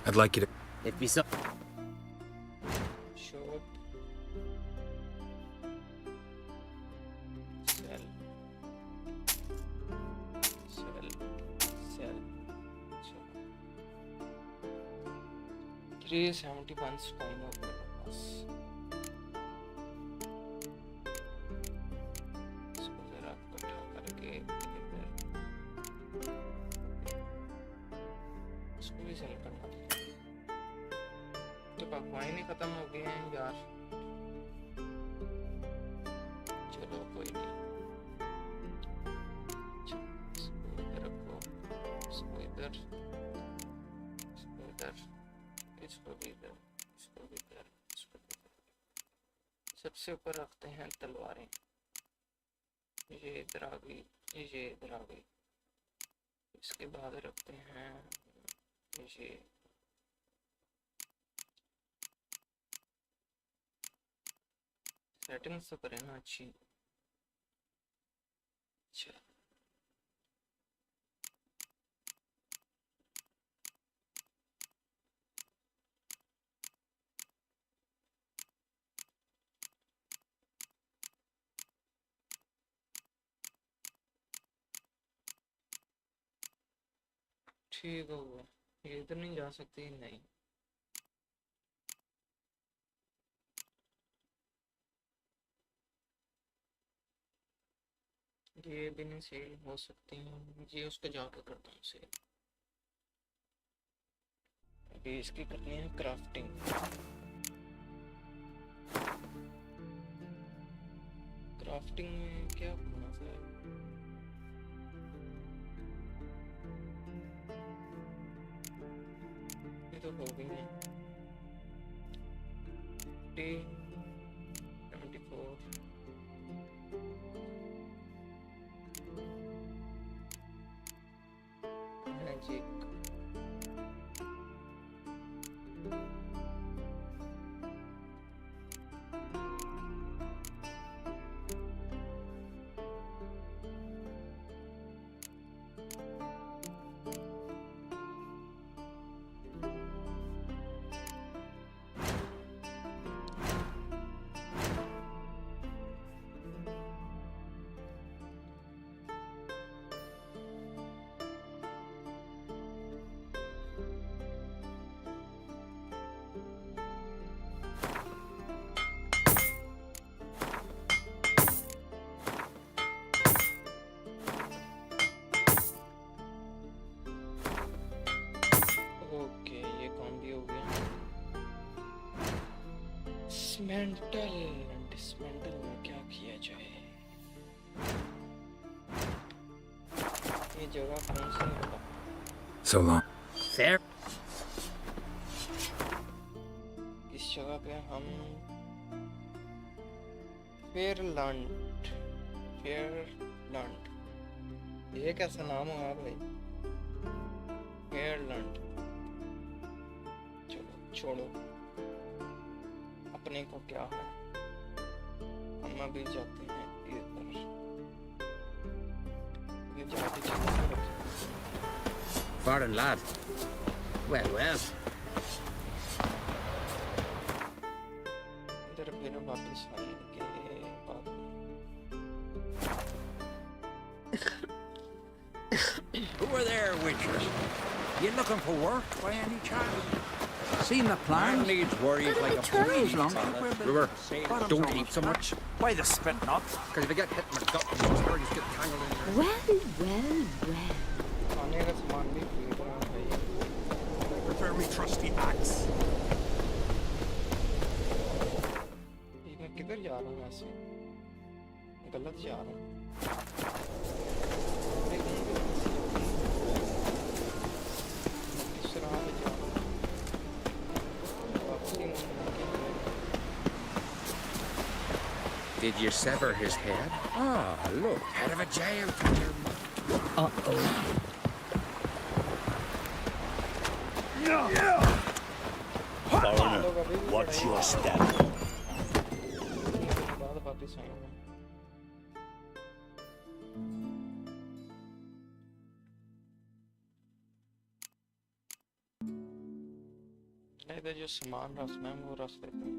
I'd like you to. If we saw. short sell sell sell 371 spine हो गया बस। इसको जरा इकट्ठा करके इधर इसको भी सेल करना। तो पकवान ही खत्म हो गए हैं यार। चलो कोई नहीं, इसको इधर रखो, इसको इधर, इसको इधर, इसको भी इधर, इसको भी इधर, इसको भी इधर। सबसे ऊपर रखते हैं तलवारें। ये इधर आ गई, ये इधर आ गई। इसके बाद रखते हैं ये सेटिंग्स तो करें ना अच्छी। अच्छा ठीक हो गया। ये इधर नहीं जा सकती, नहीं। ये भी नहीं सेल हो सकती हैं। ये उसको जाके करता हूँ सेल। अभी इसकी करनी है क्राफ्टिंग। क्राफ्टिंग में क्या करना है? ये तो हो गई है। 74 मैजिक डिसमेंटल में क्या किया जाए? ये जगह कौन सी है? So long. Fair. इस जगह पे हम फेयरलैंड ये कैसा नाम है भाई? फेयरलैंड। चलो छोड़ो, अपने को क्या है। हम अभी जाते हैं इधर। ये जाते चलते Foreign lad. Well, well. इधर फिर वापस आने के बाद Who are there, witches? You looking for work by any chance? Seen the plan? Needs worries like a Trees long. River, don't eat so much. Why the spit not? Because if you get hit in the gut, you just get tangled in there. Well, well, well. खाने का सामान भी खरीद रहा है भाई। Prepare me trusty axe. ये मैं किधर जा रहा हूँ ऐसे? गलत जा रहा हूँ। किस राह पे जा रहा हूँ? Did you sever his head? Ah, look, head of a giant. Uh-oh. Foreigner, watch your step. इधर जो सामान रखना है वो रख देते हैं।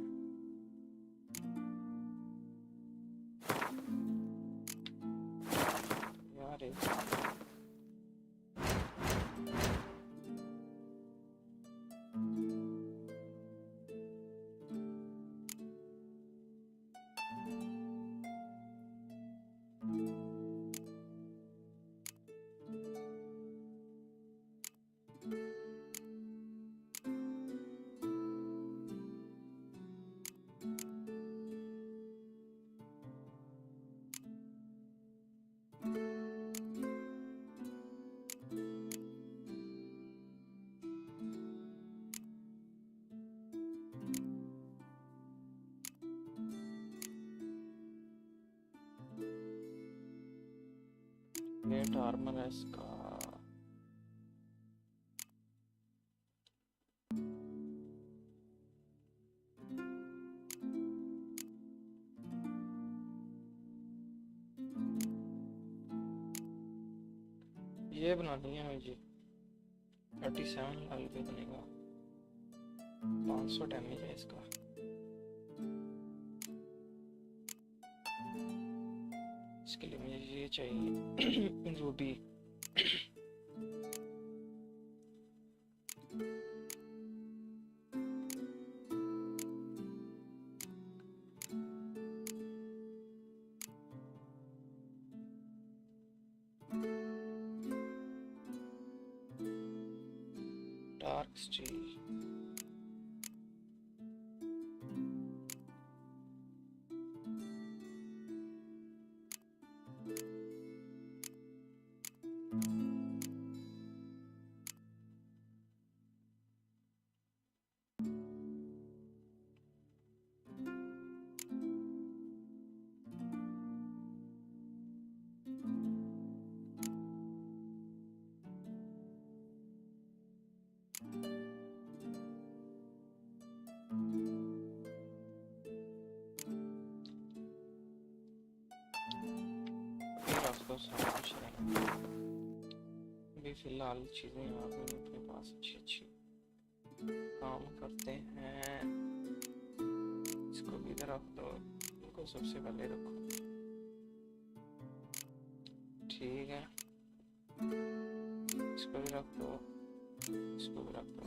यार प्लेट आर्मर है इसका। ये बनानी है मुझे 37 लाल पे बनेगा। 500 डैमेज है इसका। इसके लिए मुझे ये चाहिए रूबी। डार्क स्टील अभी फिलहाल चीजें यहाँ पे अपने पास अच्छी काम करते हैं। इसको भी इधर रख दो, इनको सबसे पहले रखो। ठीक है, इसको भी रख दो, इसको भी रख दो।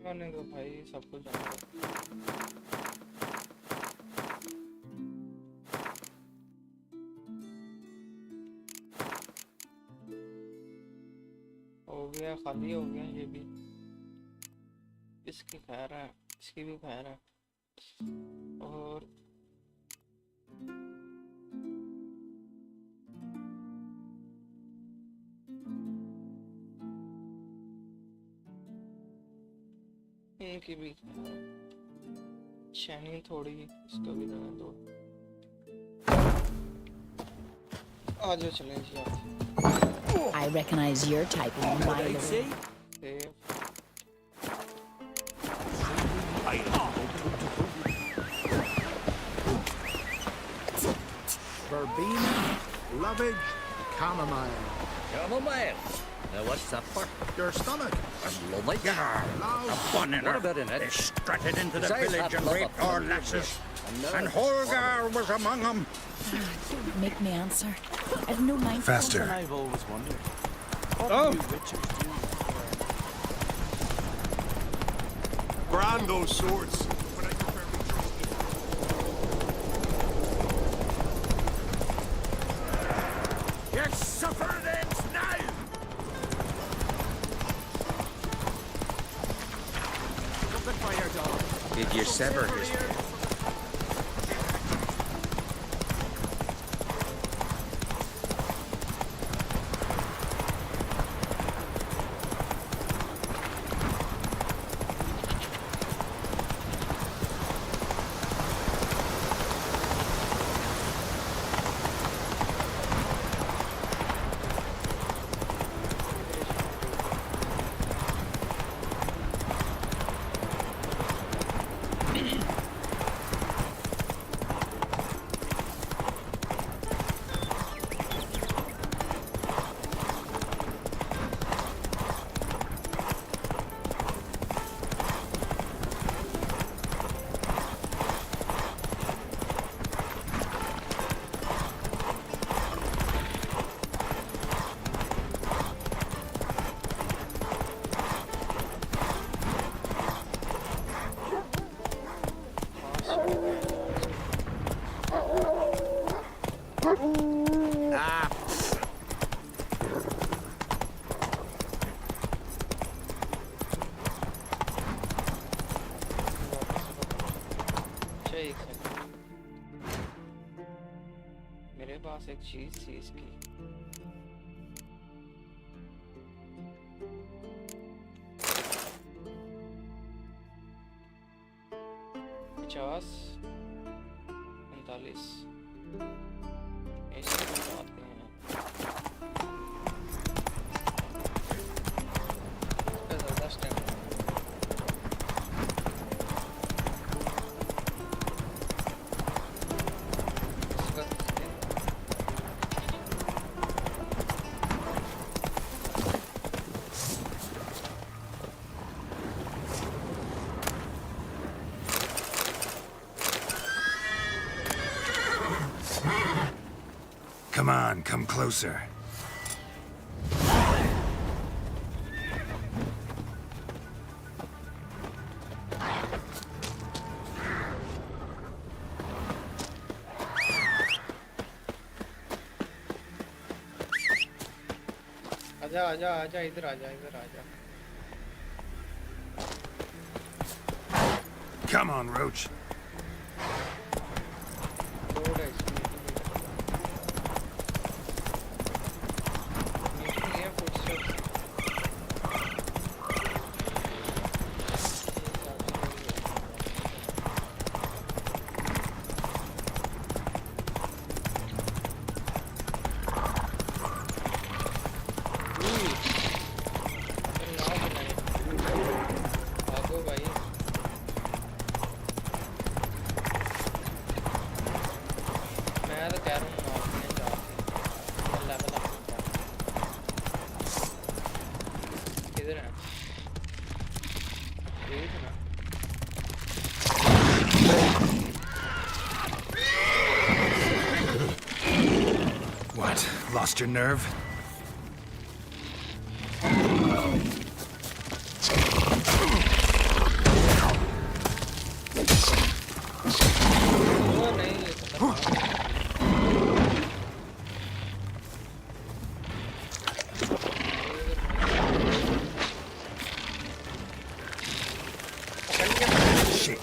आने दो भाई, सब कुछ जाने दो। हो गया, खाली हो गया ये भी। इसकी खैर है, इसकी भी खैर है। और इनकी भी शैनी थोड़ी, इसको भी रहने दो। आ जाओ, चलें जी आप। I recognize your type of Milo. Verbena, lovage, chamomile. Chamomile? Now what's that for? Your stomach. Lovely. Loud. A bun in What her. about in it? They strutted into the Besides village that and love raped of our fun. lasses. And Holgar was among them. Make me answer. I've no mind. Faster. I've always wondered. Oh! Brand those swords. Your suffering ends now! Something for your dog. Did you sever his head? मेरे पास एक चीज थी इसकी। पचास 45 ऐसी बात करें ना। जबरदस्त है। Come on, come closer. आजा आजा आजा, इधर आजा, इधर आजा। Come on, Roach. What? Lost your nerve? Shit.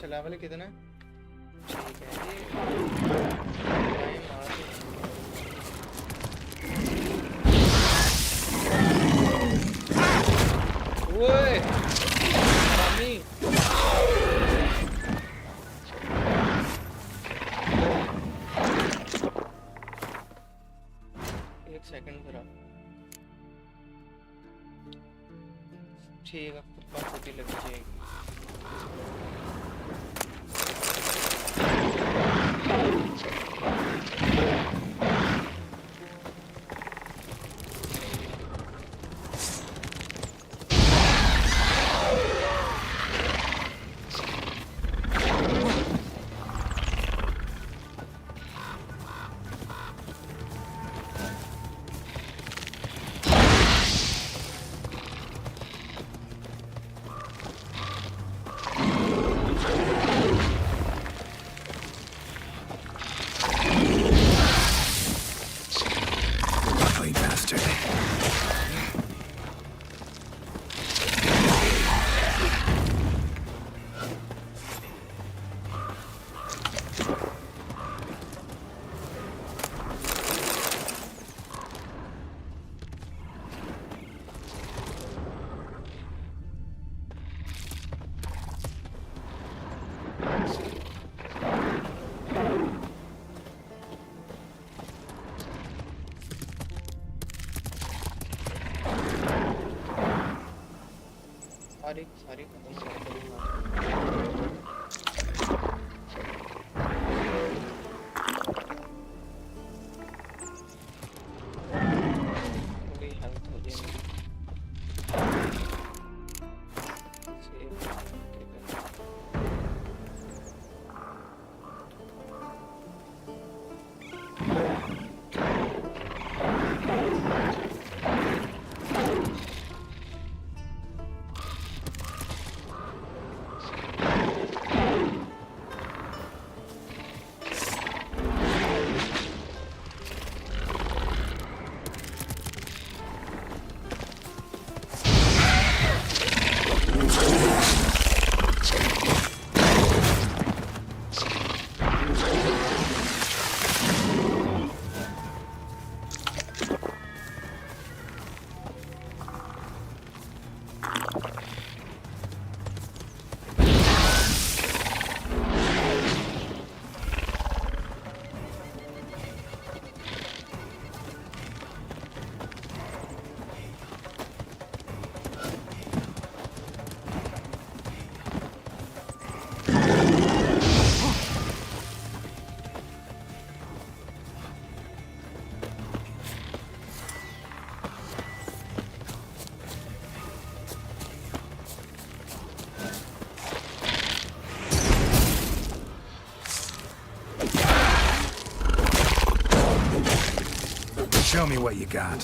Level कितना है? ठीक है ये ओए मामी एक सेकंड जरा ठीक है बात लग जाएगी सारी Show me what you got.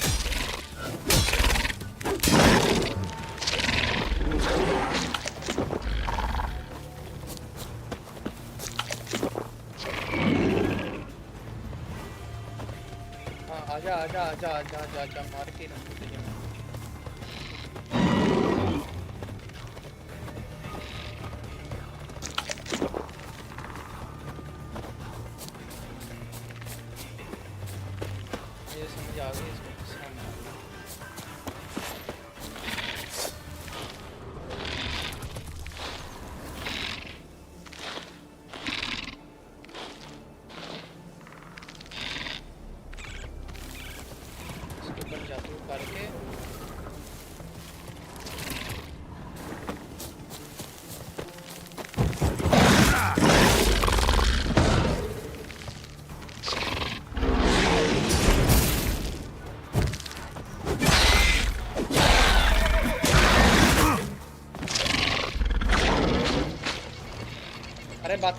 आजा मार के रख दे ये समझ आ गई इसको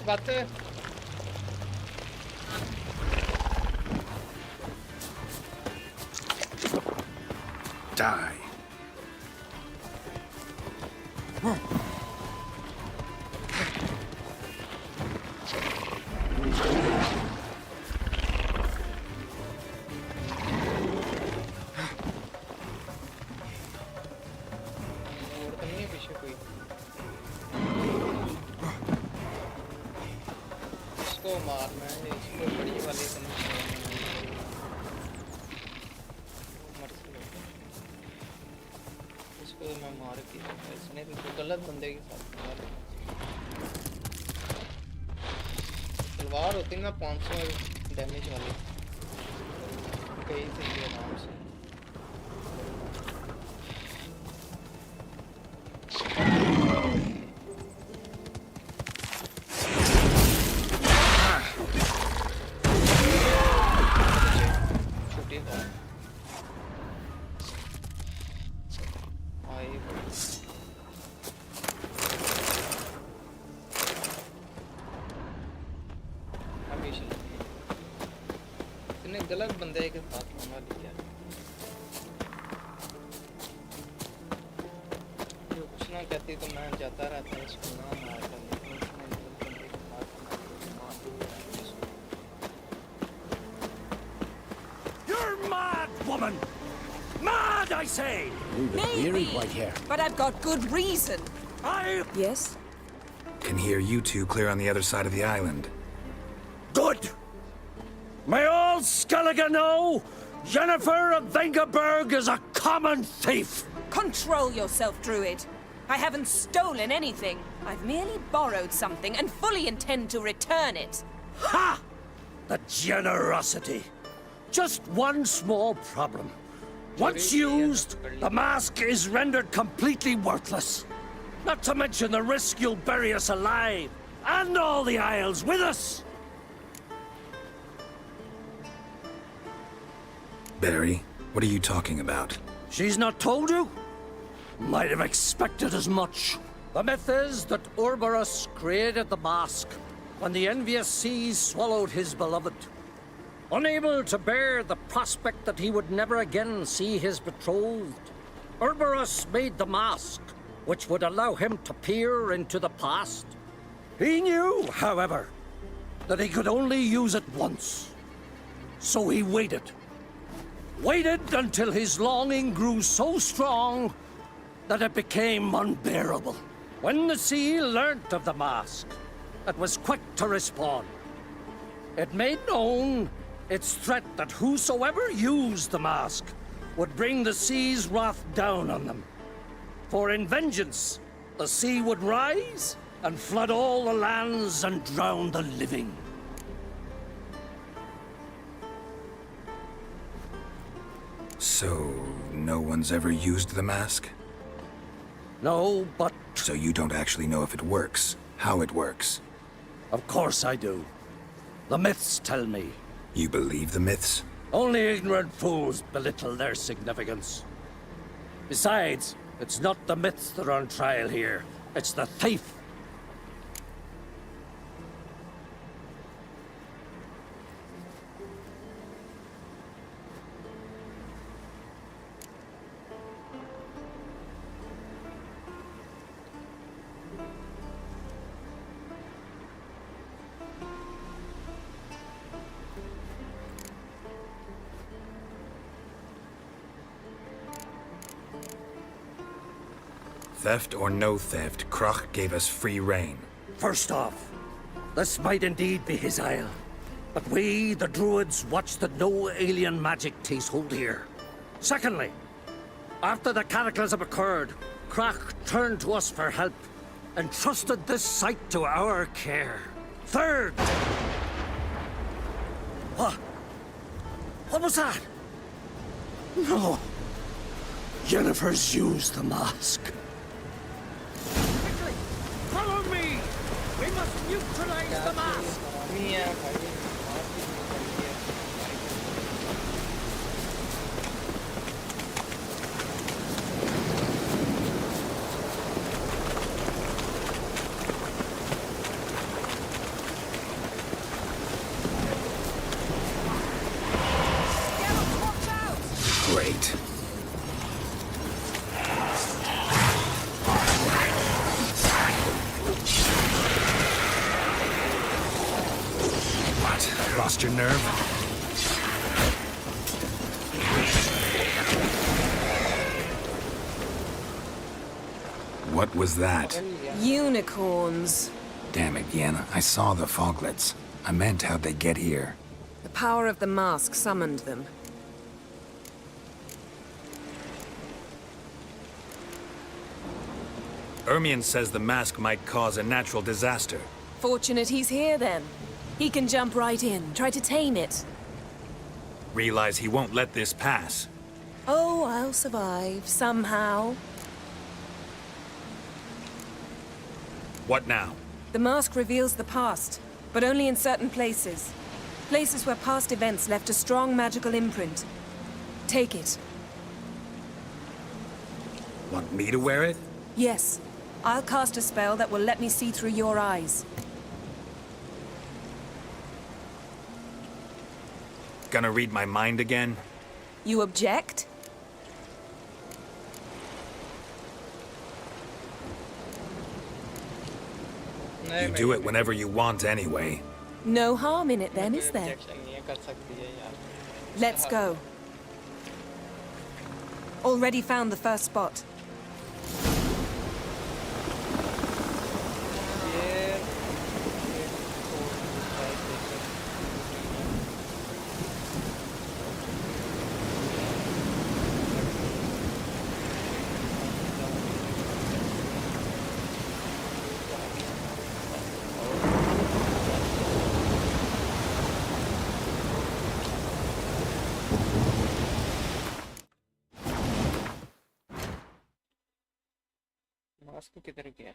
बात Die. मारना है इसको बड़ी वाली इसको मैं मार के इसने तो गलत बंदे के साथ मार तलवार होती ना 500 डैमेज वाली कहीं से ही आराम से गलत बंदे के साथ मार दिया जो कुछ ना कहती तो मैं जाता रहता इसको ना मारता लेकिन उसने गलत बंदे के साथ मार दिया You're mad, woman! Mad, I say! Weary right here. But I've got good reason. Yes? Can hear you two clear on the other side of the island. Good! May all Skellige know Jennifer of Vengerberg is a common thief! Control yourself, Druid. I haven't stolen anything. I've merely borrowed something and fully intend to return it. Ha! The generosity. Just one small problem. Once used, the mask is rendered completely worthless. Not to mention the risk you'll bury us alive, and all the Isles with us! Barry, what are you talking about? She's not told you? Might have expected as much. The myth is that Ouroboros created the mask when the envious seas swallowed his beloved. Unable to bear the prospect that he would never again see his betrothed, Ouroboros made the mask, which would allow him to peer into the past. He knew, however, that he could only use it once. So he waited. Waited until his longing grew so strong that it became unbearable. When the sea learnt of the mask, it was quick to respond. It made known its threat that whosoever used the mask would bring the sea's wrath down on them. For in vengeance, the sea would rise and flood all the lands and drown the living. So, no one's ever used the mask? No, but... So you don't actually know if it works, how it works? Of course I do. The myths tell me. You believe the myths? Only ignorant fools belittle their significance. Besides, it's not the myths that are on trial here. It's the thief. Theft or no theft, Krach gave us free rein. First off, this might indeed be his isle. But we, the Druids, watch that no alien magic takes hold here. Secondly, after the cataclysm occurred, Krach turned to us for help, and trusted this site to our care. Third... What? What was that? No. Yennefer's used the mask. Quickly, follow me! We must neutralize the mask! Great. What? Lost your nerve? What was that? Unicorns. Damn it, Yen. I saw the foglets. I meant how'd they get here. The power of the mask summoned them. Ermion says the mask might cause a natural disaster. Fortunate he's here, then. He can jump right in, try to tame it. Realize he won't let this pass. Oh, I'll survive, somehow. What now? The mask reveals the past, but only in certain places. Places where past events left a strong magical imprint. Take it. Want me to wear it? Yes. I'll cast a spell that will let me see through your eyes. Gonna read my mind again? You object? You do it whenever you want anyway. No harm in it then, is there? Let's go. Already found the first spot. Mask किधर गया?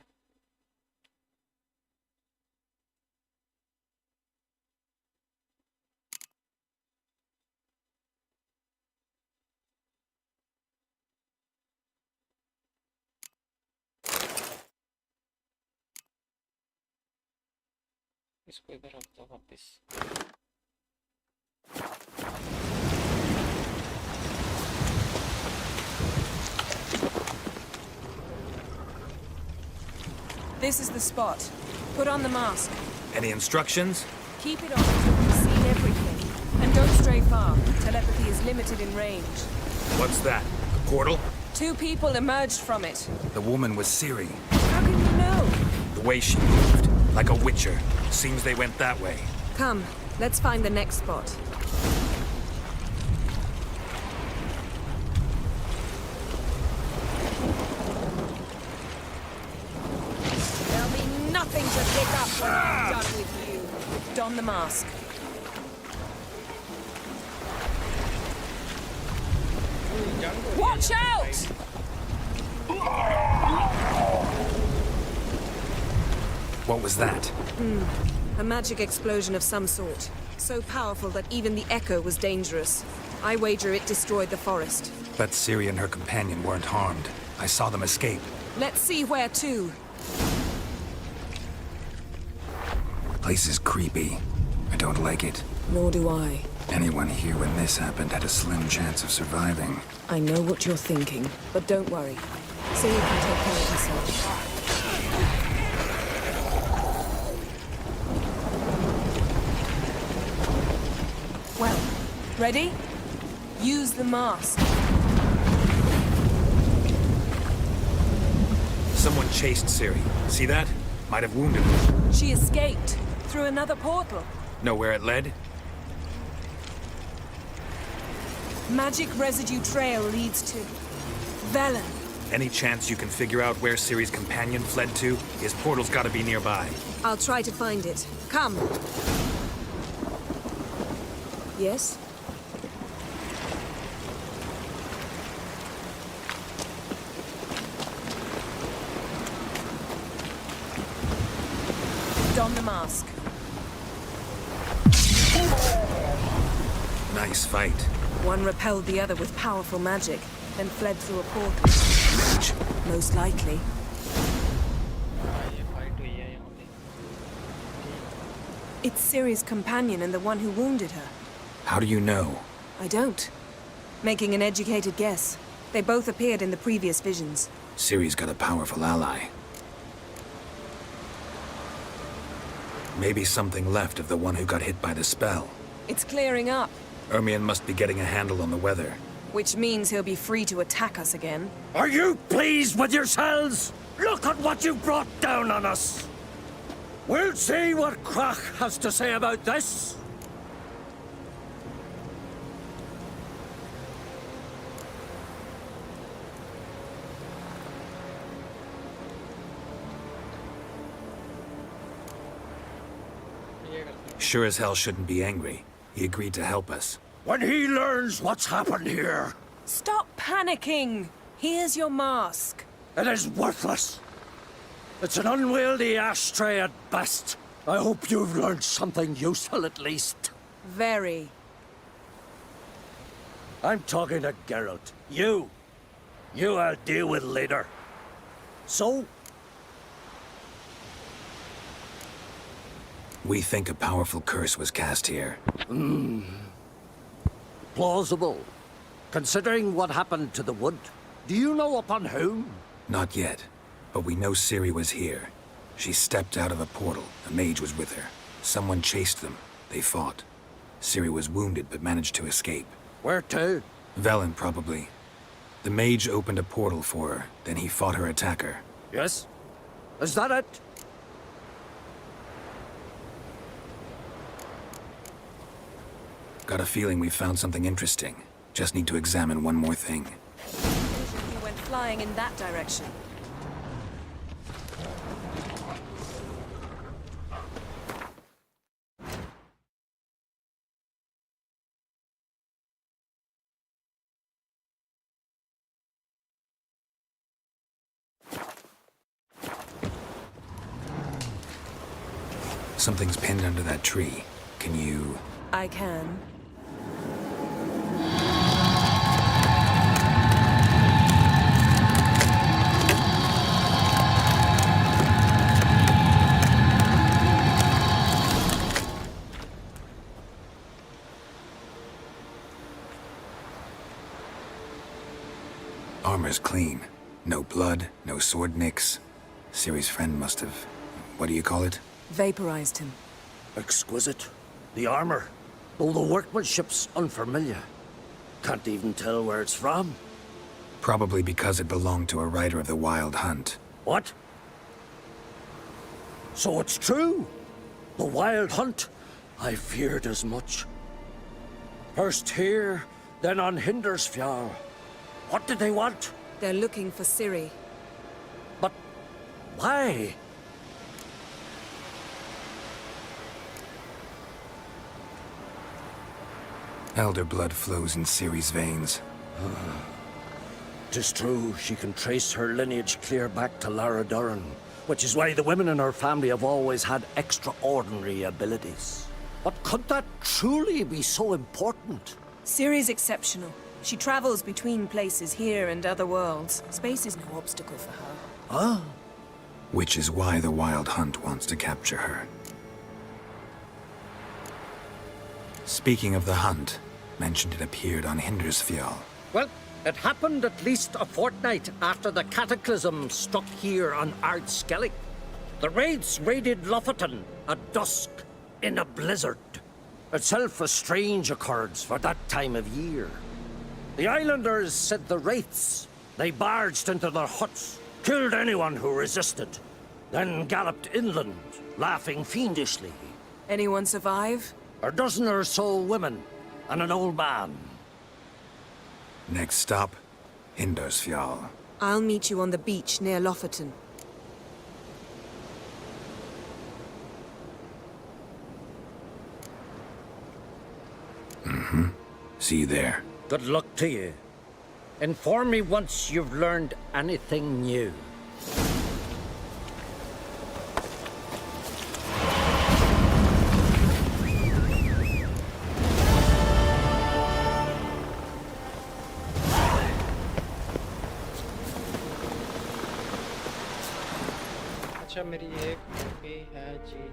इसको इधर रखता हूँ वापस. This is the spot. Put on the mask. Any instructions? Keep it on until we've seen everything. And don't stray far. Telepathy is limited in range. What's that? A portal? 2 people emerged from it. The woman was Ciri. How can you know? The way she moved. Like a witcher. Seems they went that way. Come, let's find the next spot. There'll be nothing to pick up when I'm done with you. Don the mask. Watch out! What was that? A magic explosion of some sort. So powerful that even the echo was dangerous. I wager it destroyed the forest. Bet Ciri and her companion weren't harmed. I saw them escape. Let's see where to. Place is creepy. I don't like it. Nor do I. Anyone here when this happened had a slim chance of surviving. I know what you're thinking, but don't worry. Ciri can take care of herself. Well, ready? Use the mask. Someone chased Ciri. See that? Might have wounded her. She escaped through another portal. Know where it led? Magic residue trail leads to Velen. Any chance you can figure out where Ciri's companion fled to? His portal's gotta be nearby. I'll try to find it. Come. Yes? Don the mask. Nice fight. One repelled the other with powerful magic, then fled through a portal. Mage? Most likely. It's Ciri's companion and the one who wounded her. How do you know? I don't. Making an educated guess. They both appeared in the previous visions. Ciri's got a powerful ally. Maybe something left of the one who got hit by the spell. It's clearing up. Ermion must be getting a handle on the weather. Which means he'll be free to attack us again. Are you pleased with yourselves? Look at what you brought down on us! We'll see what Krach has to say about this. Sure as hell shouldn't be angry. He agreed to help us. When he learns what's happened here... Stop panicking! Here's your mask. It is worthless. It's an unwieldy ashtray at best. I hope you've learned something useful at least. Very. I'm talking to Geralt. You I'll deal with later. So? We think a powerful curse was cast here. Plausible. Considering what happened to the wood, do you know upon whom? Not yet, but we know Ciri was here. She stepped out of a portal. A mage was with her. Someone chased them. They fought. Ciri was wounded, but managed to escape. Where to? Velen, probably. The mage opened a portal for her, then he fought her attacker. Yes? Is that it? Got a feeling we found something interesting. Just need to examine one more thing. He went flying in that direction. Something's pinned under that tree. Can you... I can. Armor's clean. No blood, no sword nicks. Ciri's friend must have... what do you call it? Vaporized him. Exquisite. The armor, though the workmanship's unfamiliar. Can't even tell where it's from. Probably because it belonged to a rider of the Wild Hunt. What? So it's true? The Wild Hunt? I feared as much. First here, then on Hindersfjall. What did they want? They're looking for Ciri. But why? Elder blood flows in Ciri's veins. 'Tis true, she can trace her lineage clear back to Lara Duran, which is why the women in her family have always had extraordinary abilities. But could that truly be so important? Ciri's exceptional. She travels between places here and other worlds. Space is no obstacle for her. Huh? Which is why the Wild Hunt wants to capture her. Speaking of the hunt, mentioned it appeared on Hindersfjall. Well, it happened at least a fortnight after the cataclysm struck here on Ard Skellig. The raids raided Lofoten at dusk in a blizzard. Itself a strange occurrence for that time of year. The islanders said the wraiths. They barged into their huts, killed anyone who resisted, then galloped inland, laughing fiendishly. Anyone survive? A dozen or so women, and an old man. Next stop, Hindersfjall. I'll meet you on the beach near Lofoten. See you there. Good luck to you. Inform me once you've learned anything new. अच्छा मेरी एक भी है जी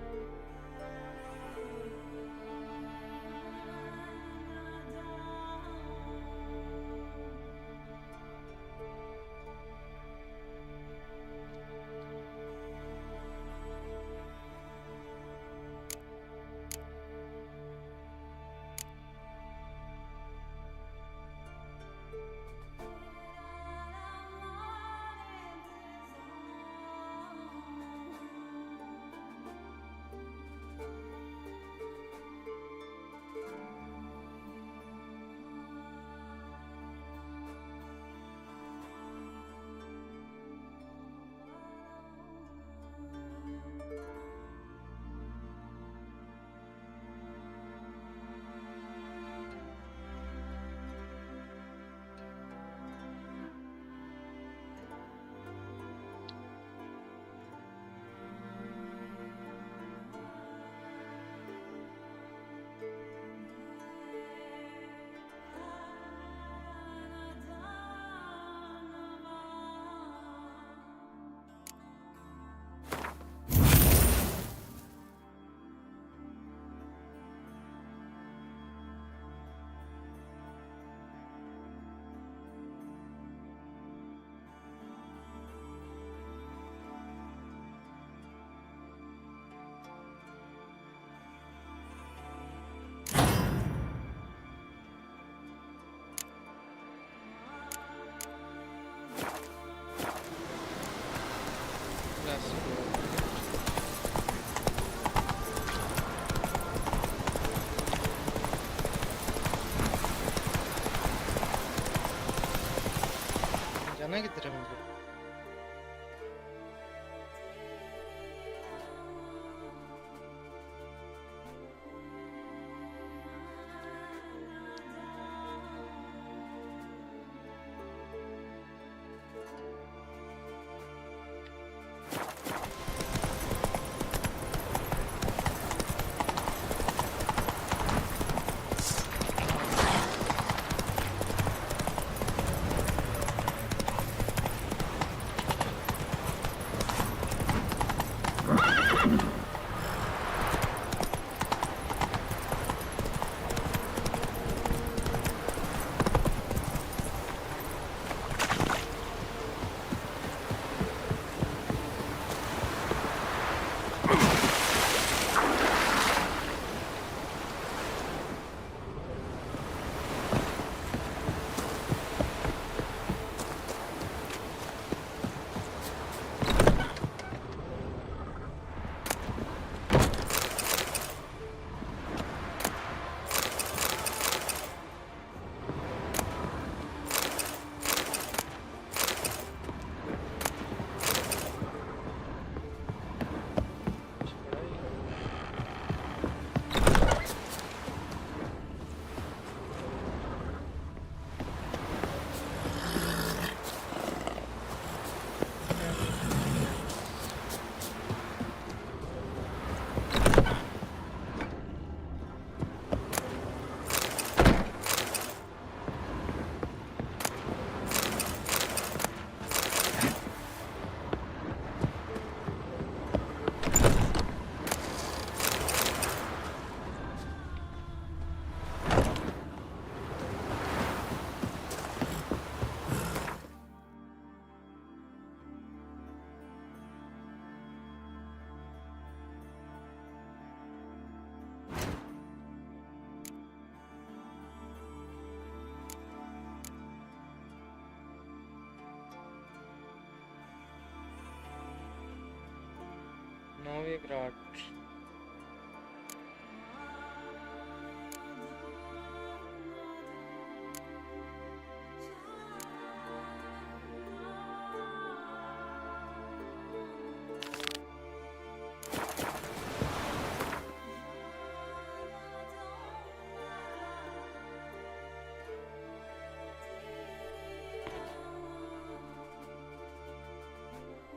Novigrad.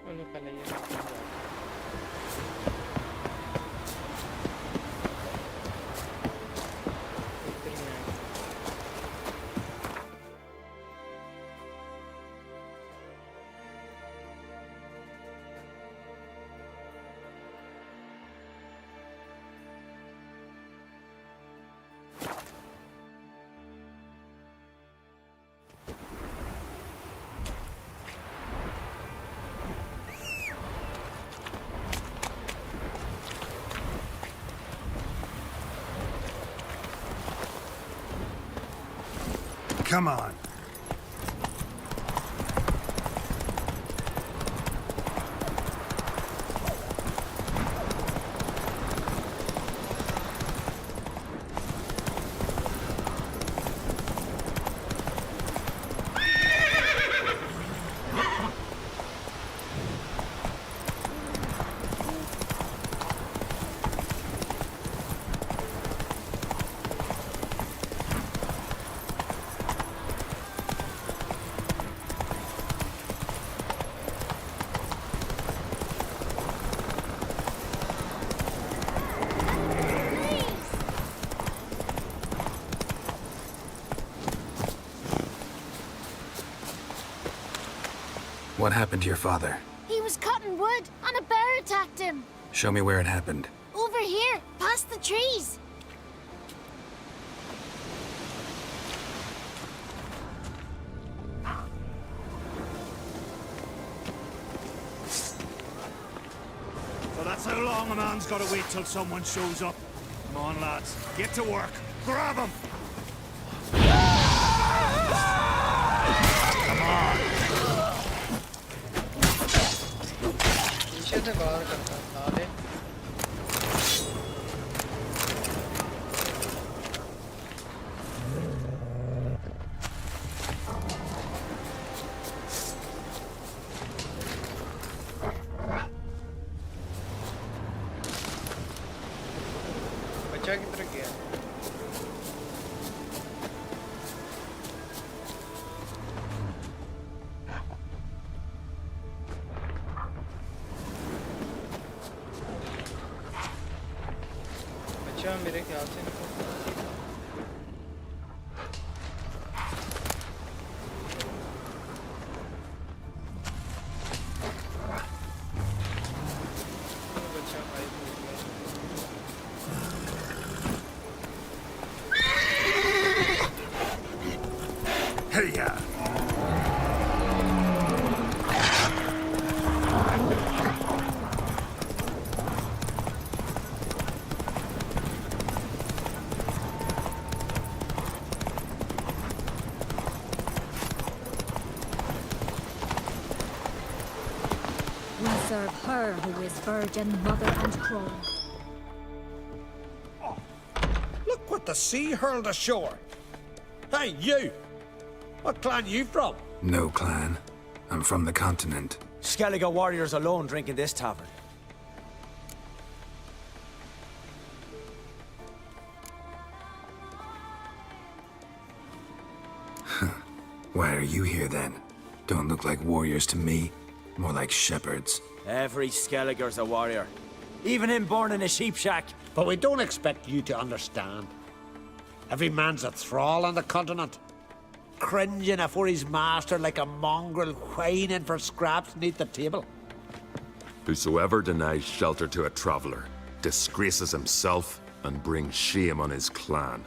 Ano pala yun? Come on. What happened to your father? He was cutting wood, and a bear attacked him. Show me where it happened. Over here, past the trees. So that's how long a man's got to wait till someone shows up. Come on, lads. Get to work. Grab him! Come on! पीछे से बाहर करता साले बच्चा किधर गया अच्छा मेरे ख्याल से Hey, yeah. We serve her who is virgin, mother, and crone. Look what the sea hurled ashore. Hey, you! What clan you from? No clan. I'm from the continent. Skellige warriors alone drink in this tavern. Why are you here then? Don't look like warriors to me. More like shepherds. Every Skellige's a warrior. Even him born in a sheep shack. But we don't expect you to understand. Every man's a thrall on the continent. Cringing afore his master like a mongrel whining for scraps beneath the table. Whosoever denies shelter to a traveller disgraces himself and brings shame on his clan.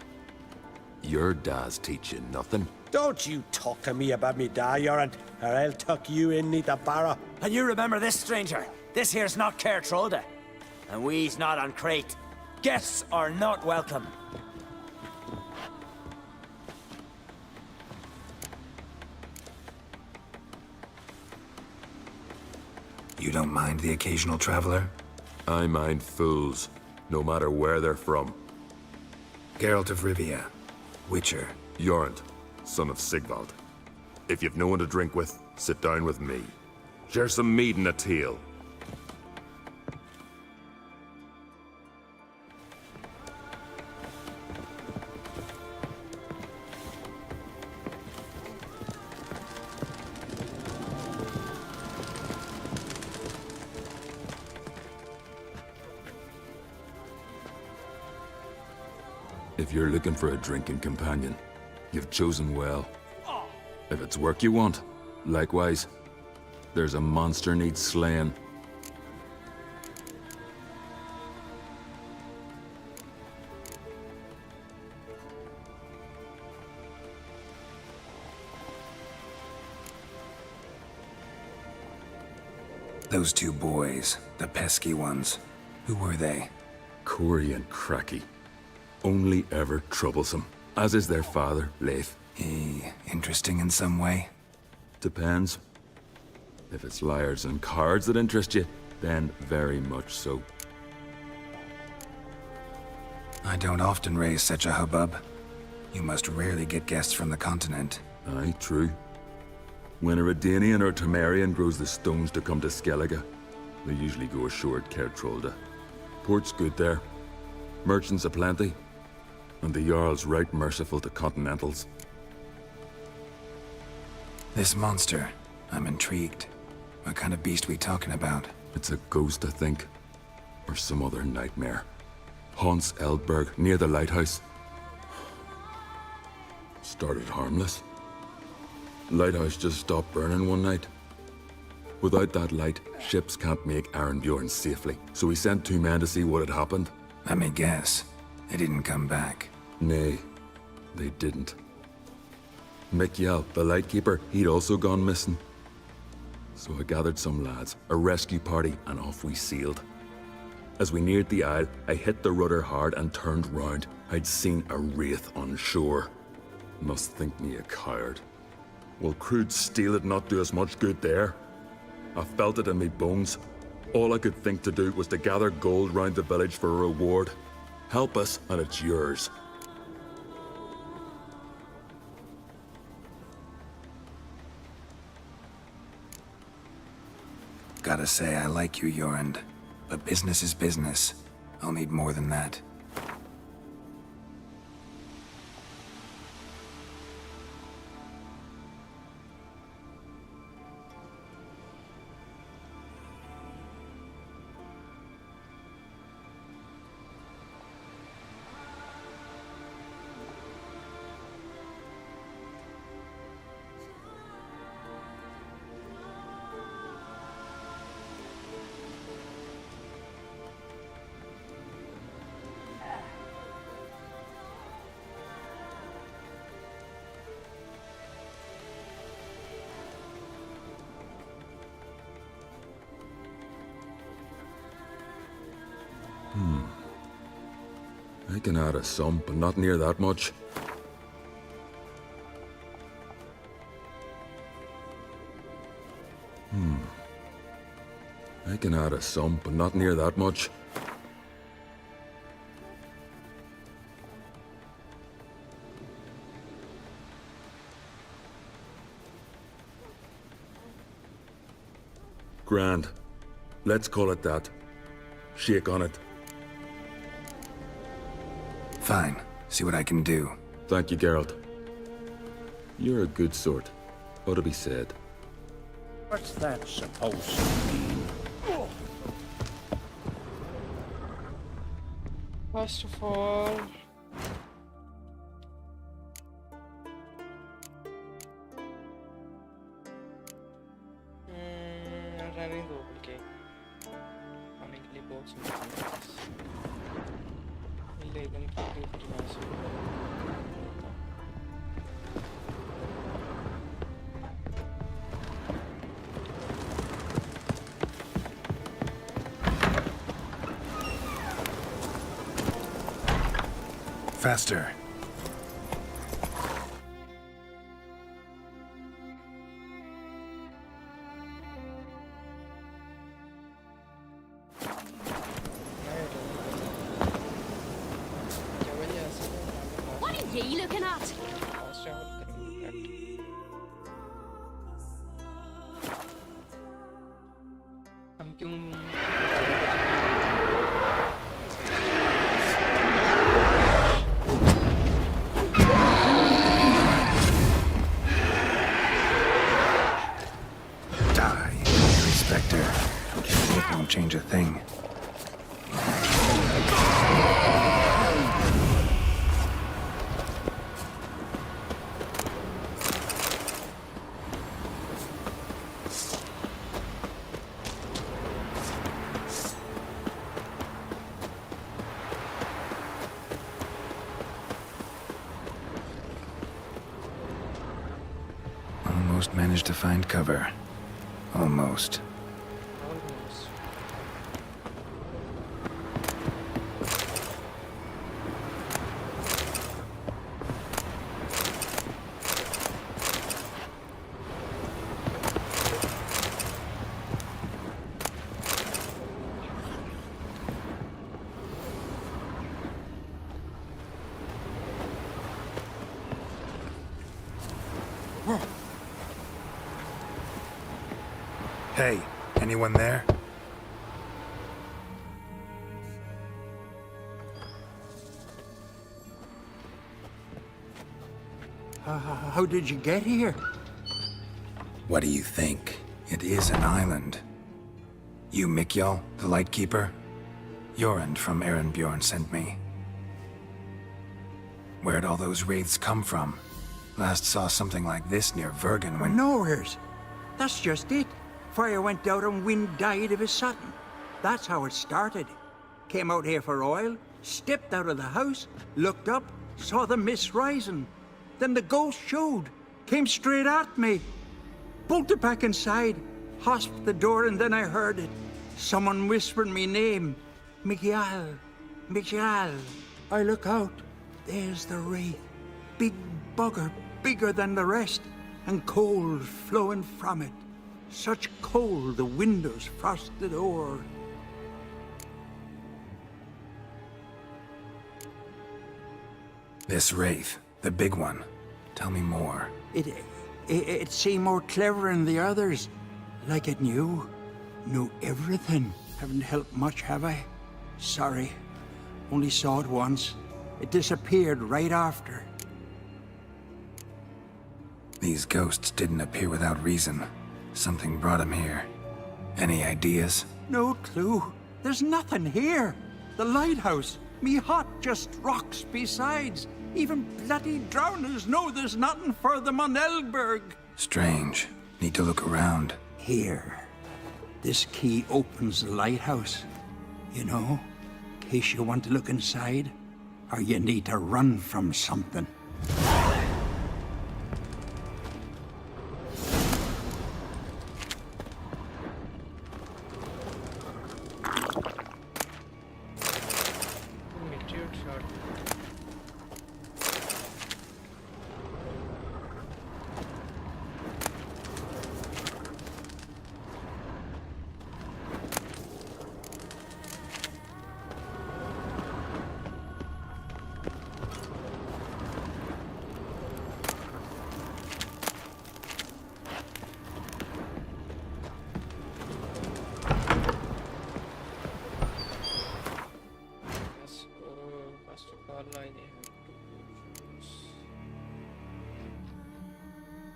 Your dads teach you nothing. Don't you talk to me about me da, Yoran, or I'll tuck you in neath the barrow. And you remember this, stranger. This here's not Caer Trolde. And we's not on Crete. Guests are not welcome. You don't mind the occasional traveler? I mind fools, no matter where they're from. Geralt of Rivia, Witcher. Jorund, son of Sigvald. If you've no one to drink with, sit down with me. Share some mead and a teal. If you're looking for a drinking companion, you've chosen well. If it's work you want, likewise, there's a monster needs slaying. Those two boys, the pesky ones, who were they? Corey and Cracky. Only ever troublesome, as is their father, Leif. He interesting in some way? Depends. If it's liars and cards that interest you, then very much so. I don't often raise such a hubbub. You must rarely get guests from the continent. Aye, true. When a Redanian or Temerian grows the stones to come to Skellige, they usually go ashore at Kertrolde. Port's good there. Merchants aplenty. And the Jarl's right merciful to continentals. This monster, I'm intrigued. What kind of beast we talking about? It's a ghost, I think. Or some other nightmare. Haunts Eldberg, near the lighthouse. Started harmless. Lighthouse just stopped burning one night. Without that light, ships can't make Arenbjorn safely. So we sent 2 men to see what had happened. Let me guess. They didn't come back. Nay, they didn't. Mikjal, the lightkeeper, he'd also gone missing. So I gathered some lads, a rescue party, and off we sailed. As we neared the isle, I hit the rudder hard and turned round. I'd seen a wraith on shore. Must think me a coward. Will crude steel it not do us much good there? I felt it in me bones. All I could think to do was to gather gold round the village for a reward. Help us, and it's yours. Gotta say, I like you, Jorund. But business is business. I'll need more than that. I can add a sum, but not near that much. I can add a sum, but not near that much. Grand. Let's call it that. Shake on it. Fine. See what I can do. Thank you, Geralt. You're a good sort. Ought to be said. What's that supposed to mean? First of all, रहने दो बल्कि खाने के लिए बहुत लेकिन Faster. ye looking at? Fast travel करेंगे हम क्यों Spectre. It won't change a thing. Almost managed to find cover. Almost. Hey, anyone there? How did you get here? What do you think? It is an island. You Mikjal, the Lightkeeper? Jorund from Bjorn sent me. Where'd all those wraiths come from? Last saw something like this near Vergen when... Nowheres. That's just it. Fire went out and wind died of a sudden. That's how it started. Came out here for oil, stepped out of the house, looked up, saw the mist rising. Then the ghost showed, came straight at me. Bolted back inside, hosped the door, and then I heard it. Someone whispered me name. Mikjal. Mikjal. I look out. There's the wraith. Big bugger, bigger than the rest, and cold flowing from it. Such cold the windows frosted o'er. This wraith, the big one. Tell me more. It seemed more clever than the others. Like it knew everything. Haven't helped much, have I? Sorry. Only saw it once. It disappeared right after. These ghosts didn't appear without reason. Something brought them here. Any ideas? No clue. There's nothing here. The lighthouse, me hut, just rocks besides. Even bloody drowners know there's nothing for them on Elberg. Strange. Need to look around. Here. This key opens the lighthouse. You know, in case you want to look inside, or you need to run from something.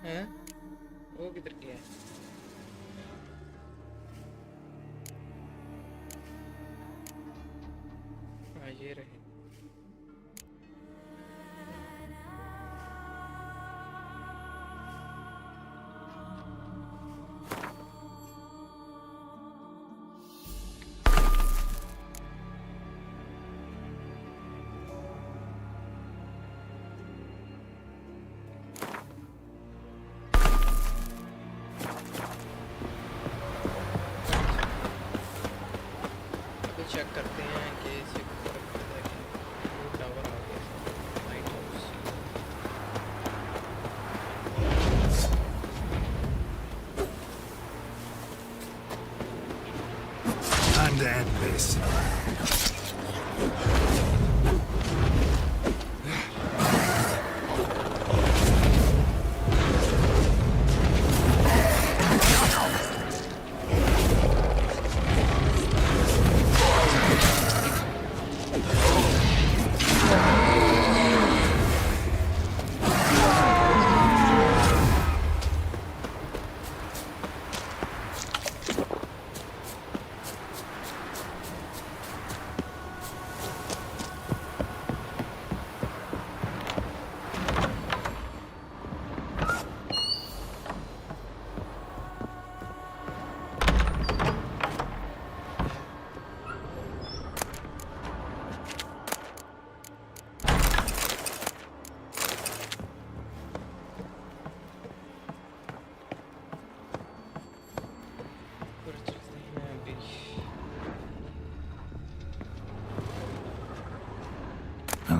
हैं? वो किधर गया? हाँ ये रहे. Check करते हैं कि इसे टावर आ गया light house. Time to end this.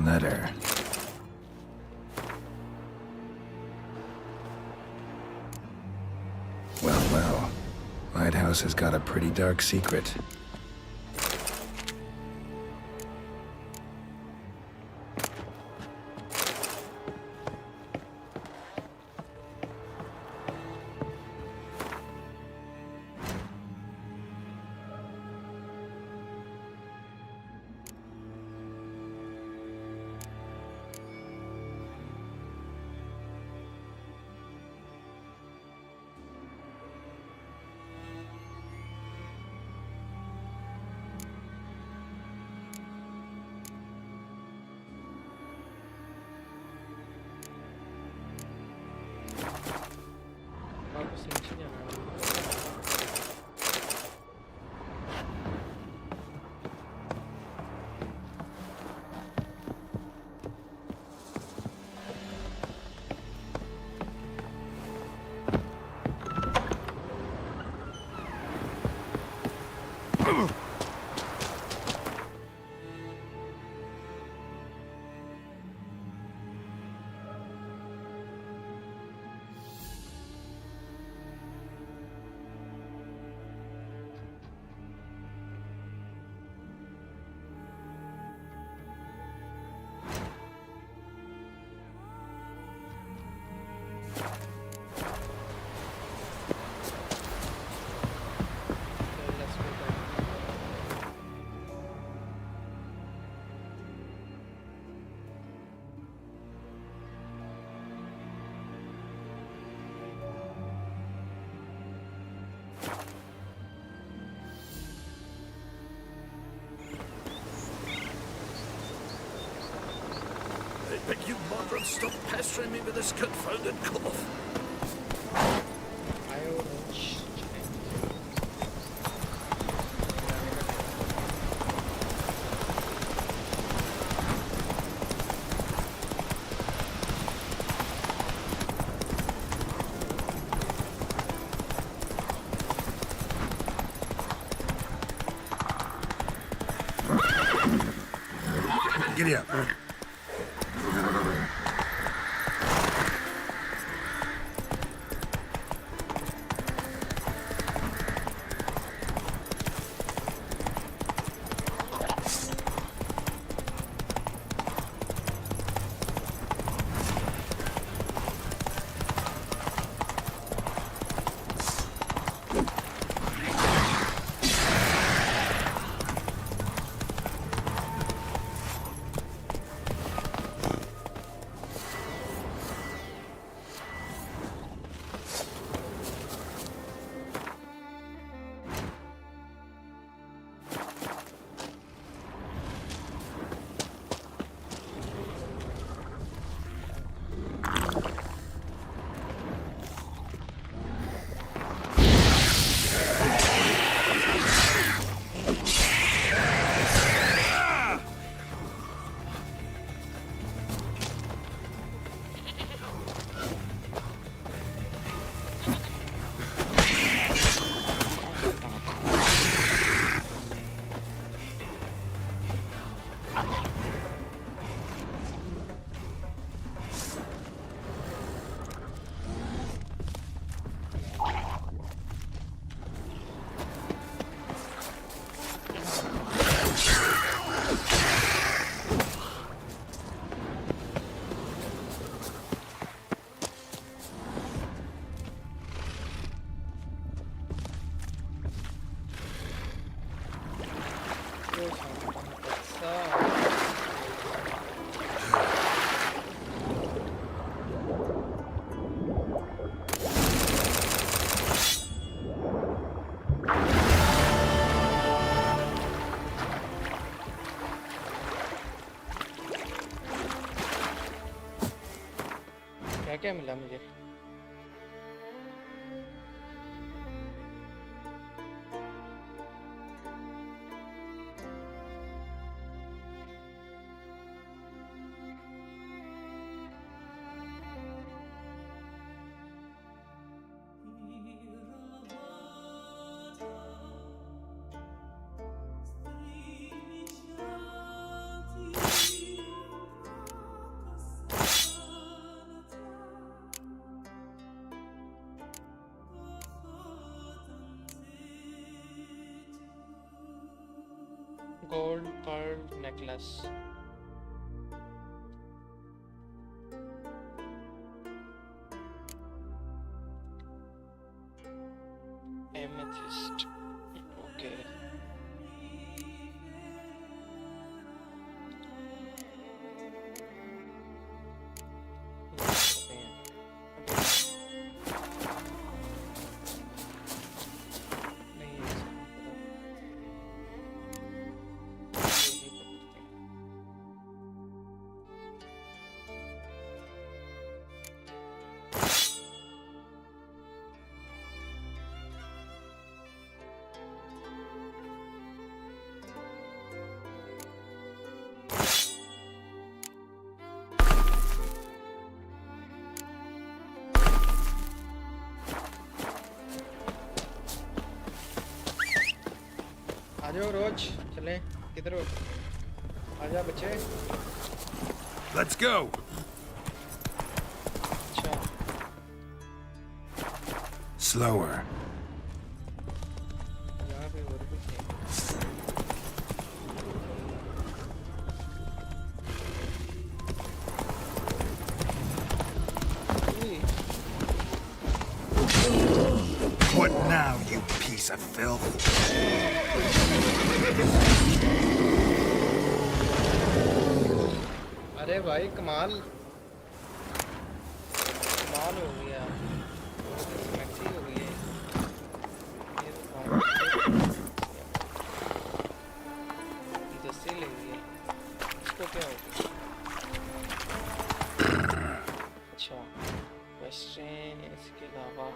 letter. Well, well. Lighthouse has got a pretty dark secret. I beg you, Margaret, stop pestering me with this confounded cough. Giddy up. क्या मिला मुझे? gold pearl necklace. Amethyst. Okay. आजाओ रोज चलें किधर हो आजा बच्चे Let's go. अच्छा Slower. यहाँ पे और भी थे What now, you piece of filth? अरे भाई कमाल कमाल हो गया मैक्सी हो गई है ये तो दस्ती ले गई है इसको क्या हो गया अच्छा वेस्टर्न इसके अलावा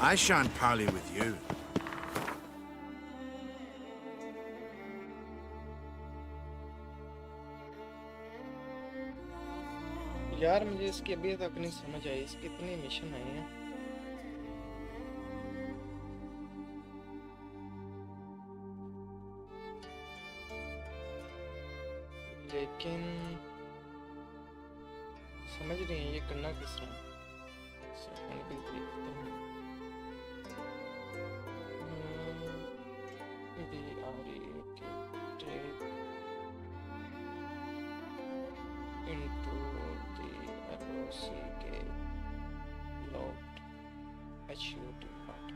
I shan't parley with you. यार मुझे इसकी अभी तक नहीं समझ आई इसके कितने मिशन आए हैं लेकिन समझ नहीं है ये करना किस तरह into the ROCK logged HUD part.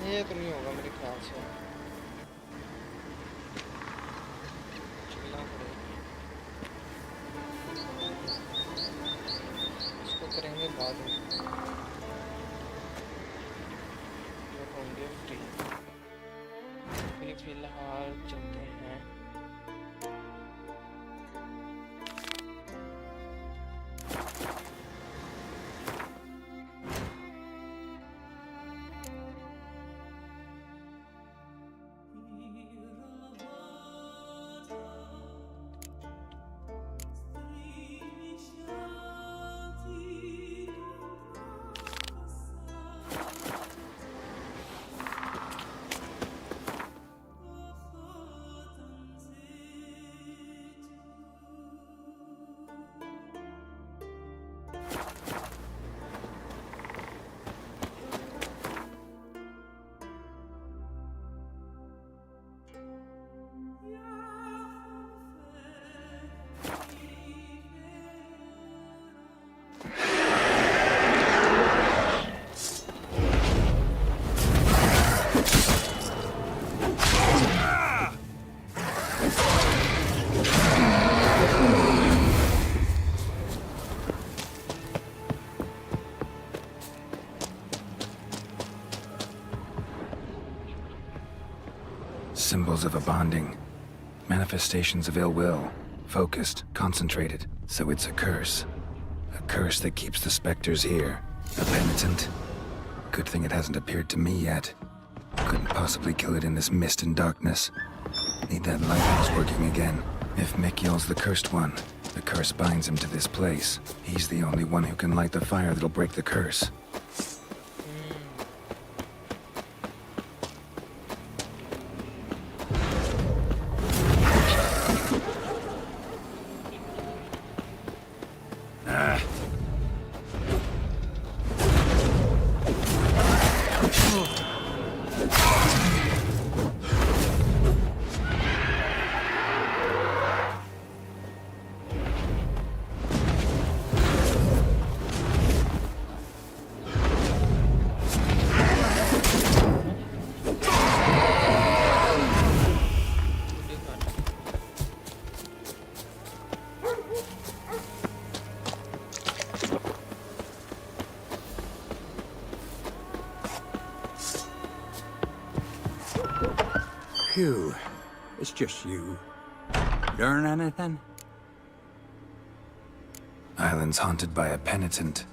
ये तो नहीं होगा मेरे ख्याल से चलना पड़ेगा इसको करेंगे बाद में जब होंगे फ्री फिलहाल चलते हैं Symbols of a bonding. Manifestations of ill will. Focused, concentrated. So it's a curse. A curse that keeps the specters here. A penitent. Good thing it hasn't appeared to me yet. Couldn't possibly kill it in this mist and darkness. Need that lighthouse working again. If Mikyol's the cursed one, the curse binds him to this place. He's the only one who can light the fire that'll break the curse. Phew. It's just you. Learn anything? Island's haunted by a penitent.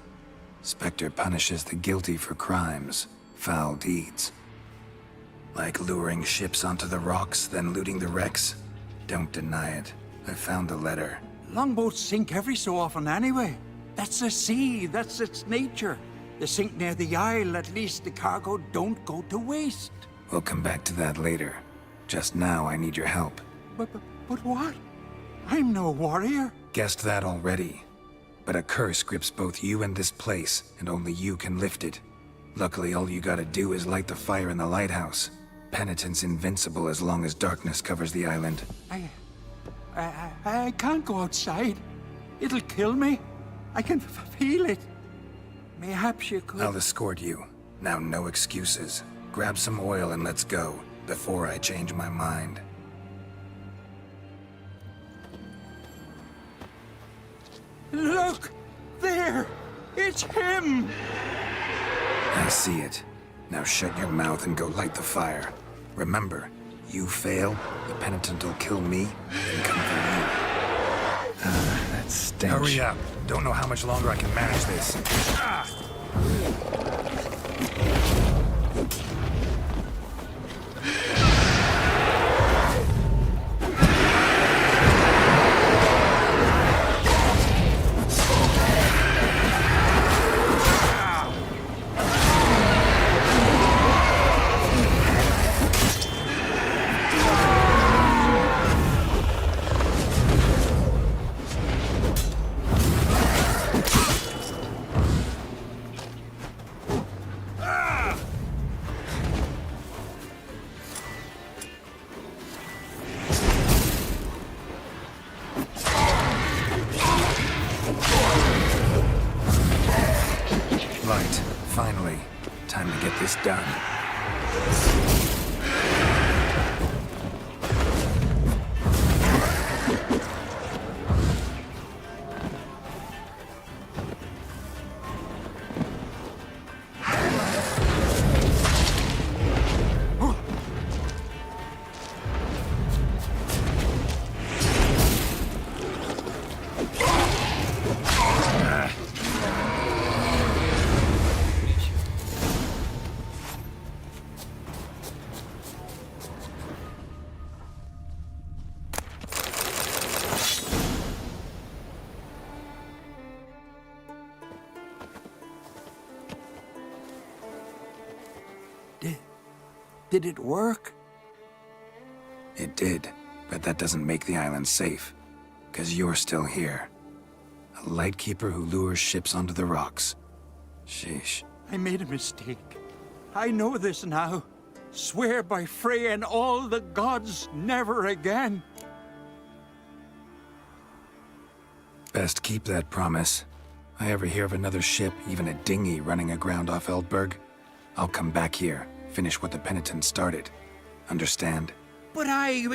Spectre punishes the guilty for crimes, foul deeds. Like luring ships onto the rocks, then looting the wrecks. Don't deny it. I found the letter. Longboats sink every so often anyway. That's the sea, that's its nature. They sink near the isle, at least the cargo don't go to waste. We'll come back to that later. Just now, I need your help. But what? I'm no warrior. Guessed that already. But a curse grips both you and this place, and only you can lift it. Luckily, all you gotta do is light the fire in the lighthouse. Penitent's invincible as long as darkness covers the island. I can't go outside. It'll kill me. I can feel it. Mayhaps you could... I'll escort you. Now, no excuses. Grab some oil and let's go, before I change my mind. Look! There! It's him! I see it. Now shut your mouth and go light the fire. Remember, you fail, the penitent will kill me and come for you. That stench. Hurry up. Don't know how much longer I can manage this. Finally, time to get this done. Did it work? It did, but that doesn't make the island safe. 'Cause you're still here. A lightkeeper who lures ships onto the rocks. Sheesh. I made a mistake. I know this now. Swear by Freya and all the gods, never again. Best keep that promise. I ever hear of another ship, even a dinghy, running aground off Eldberg, I'll come back here, finish what the penitent started. Understand? But I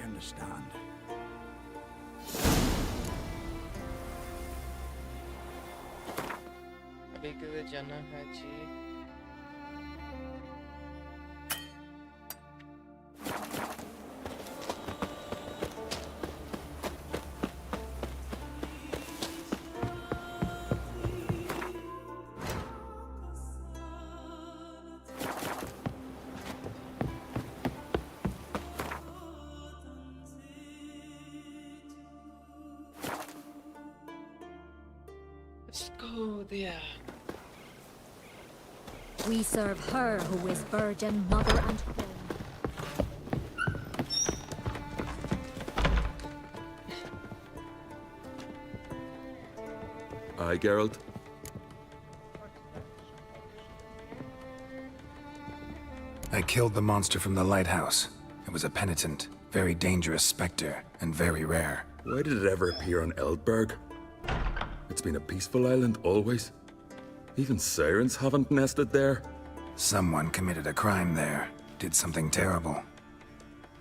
understand. अभी किधर जाना है जी? Let's go there. We serve her who is virgin, mother, and home. Aye, Geralt. I killed the monster from the lighthouse. It was a penitent, very dangerous specter, and very rare. Why did it ever appear on Eldberg? It's been a peaceful island always. Even sirens haven't nested there. Someone committed a crime there. Did something terrible.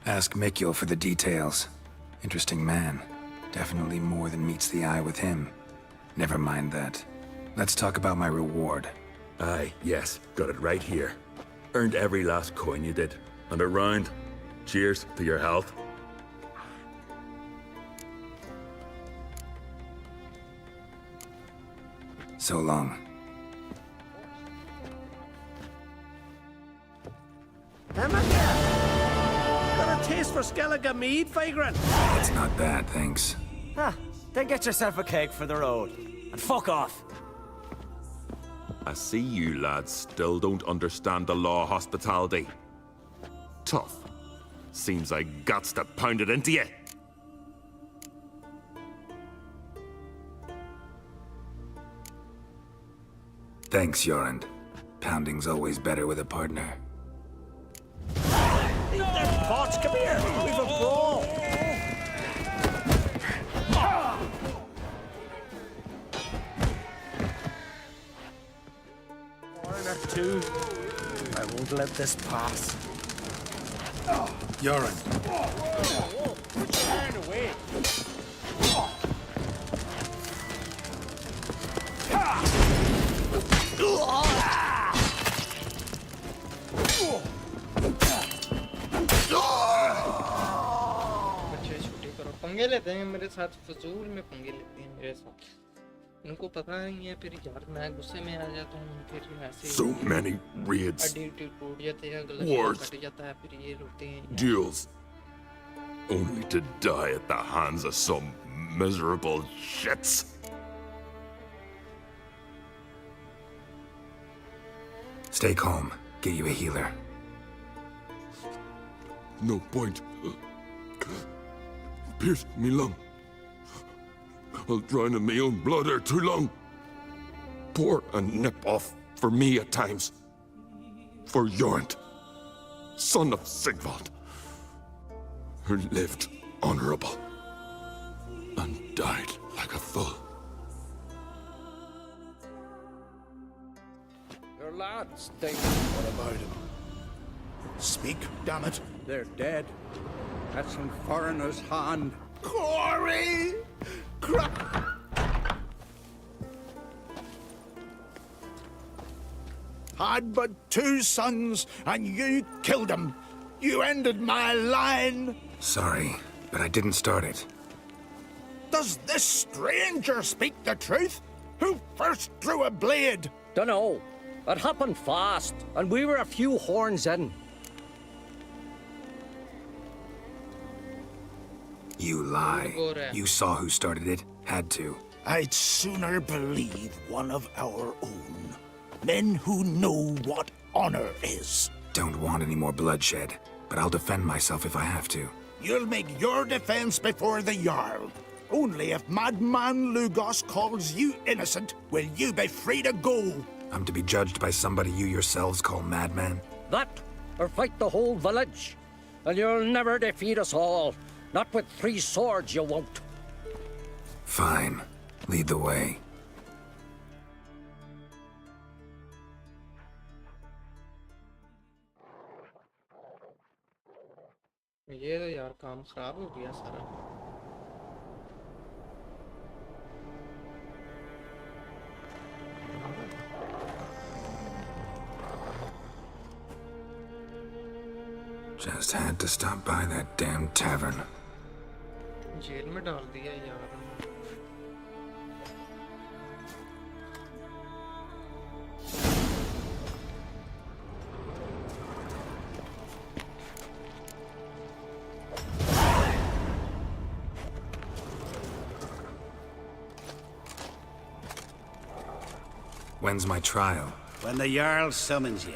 Ask Mikkel for the details. Interesting man. Definitely more than meets the eye with him. Never mind that. Let's talk about my reward. Aye, yes. Got it right here. Earned every last coin you did. And a round. Cheers to your health. So long. Got a taste for Skellige mead, vagrant? It's not bad, thanks. Ah, then get yourself a cake for the road. And fuck off. I see you lads still don't understand the law of hospitality. Tough. Seems I gots to pound it into you. Thanks, Jorund. Pounding's always better with a partner. Eat them pots, come here! We've a brawl! One or two. I won't let this pass. Jorund. Put your hand away. बच्चे छुट्टी करो पंगे लेते हैं मेरे साथ फजूल में पंगे लेते हैं मेरे साथ इनको पता नहीं है फिर यार मैं गुस्से में आ जाता हूँ फिर ऐसे So many raids, एडिट टूट जाते हैं गलत wars, कट जाता है फिर ये रोते हैं duels, only to die at the hands of some miserable shits. Stay calm. Get you a healer. No point. Pierced me lung. I'll drown in my own blood ere too long. Pour a nip off for me at times. For Jorund, son of Sigvald, who lived honorable and died like a fool. Your lads think. What about him? Speak, damn it. They're dead. That's some foreigner's hand. Corey! Had but 2 sons, and you killed them. You ended my line. Sorry, but I didn't start it. Does this stranger speak the truth? Who first drew a blade? Dunno. It happened fast, and we were a few horns in. You lie. You saw who started it. Had to. I'd sooner believe one of our own. Men who know what honor is. Don't want any more bloodshed, but I'll defend myself if I have to. You'll make your defense before the Jarl. Only if Madman Lugos calls you innocent will you be free to go. I'm to be judged by somebody you yourselves call madman? That, or fight the whole village. And you'll never defeat us all. Not with 3 swords, you won't. Fine. Lead the way. ये तो यार काम खराब हो गया सारा. Just had to stop by that damn tavern. Jail में डाल दिया यार. When's my trial? When the Jarl summons you.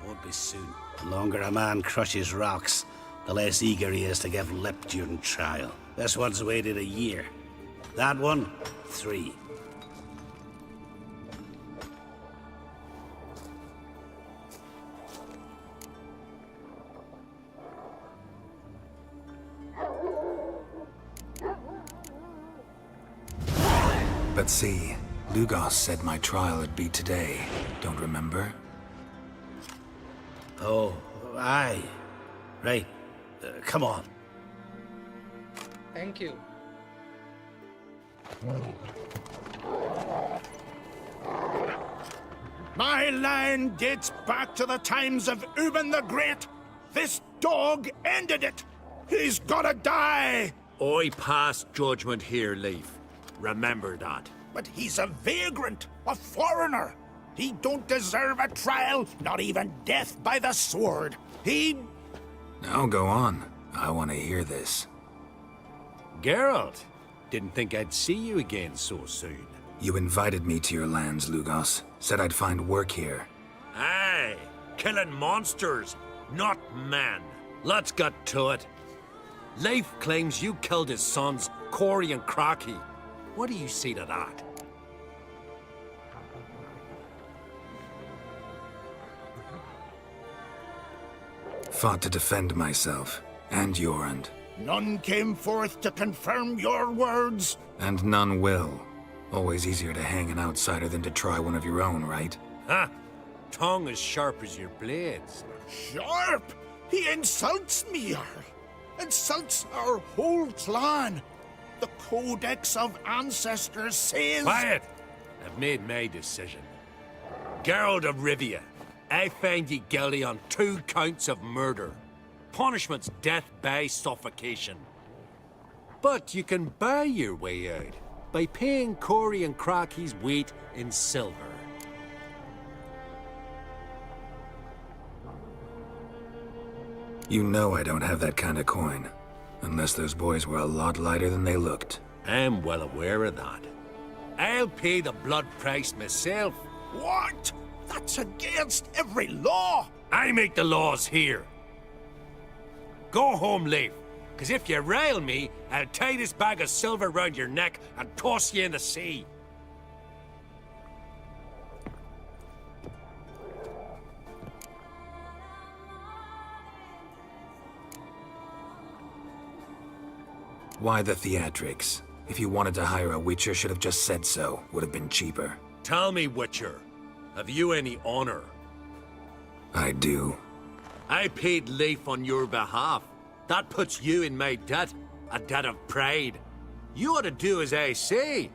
Won't be soon. The longer a man crushes rocks, the less eager he is to give lip during trial. This one's waited a year. That one, 3. But see, Lugos said my trial would be today. Don't remember? Oh, aye. Right. Come on. Thank you. My line dates back to the times of Ubin the Great. This dog ended it. He's gotta die. I pass judgment here, Leif. Remember that. But he's a vagrant, a foreigner. He don't deserve a trial, not even death by the sword. He... Now go on. I want to hear this. Geralt, didn't think I'd see you again so soon. You invited me to your lands, Lugos. Said I'd find work here. Aye, killing monsters, not men. Let's get to it. Leif claims you killed his sons, Corey and Crocky. What do you see to that? Fought to defend myself, and Jorund. None came forth to confirm your words. And none will. Always easier to hang an outsider than to try one of your own, right? Ha! Tongue as sharp as your blades. Sharp? He insults me, Jarl. Insults our whole clan. The Codex of Ancestors says... Quiet! I've made my decision. Geralt of Rivia, I find ye guilty on 2 counts of murder. Punishment's death by suffocation. But you can buy your way out by paying Corey and Crocky's weight in silver. You know I don't have that kind of coin. Unless those boys were a lot lighter than they looked. I'm well aware of that. I'll pay the blood price myself. What? That's against every law. I make the laws here. Go home, Leif. Because if you rile me, I'll tie this bag of silver round your neck and toss you in the sea. Why the theatrics? If you wanted to hire a Witcher, should have just said so. Would have been cheaper. Tell me, Witcher, have you any honor? I do. I paid Leif on your behalf. That puts you in my debt, a debt of pride. You ought to do as I say.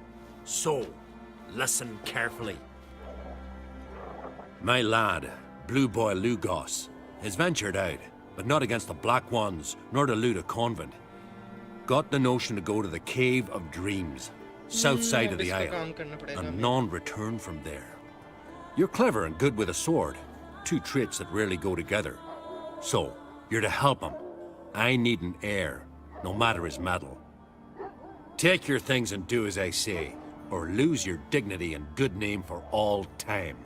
So, listen carefully. My lad, Blue Boy Lugos, has ventured out, but not against the Black Ones, nor to loot a convent. Got the notion to go to the Cave of Dreams, south side of the Isle, and non-return from there. You're clever and good with a sword, 2 traits that rarely go together. So, you're to help him. I need an heir, no matter his mettle. Take your things and do as I say, or lose your dignity and good name for all time.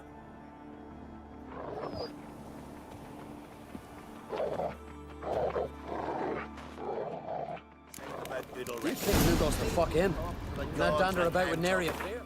You kick Lugos the fuck in. Not dander about with nary a fear.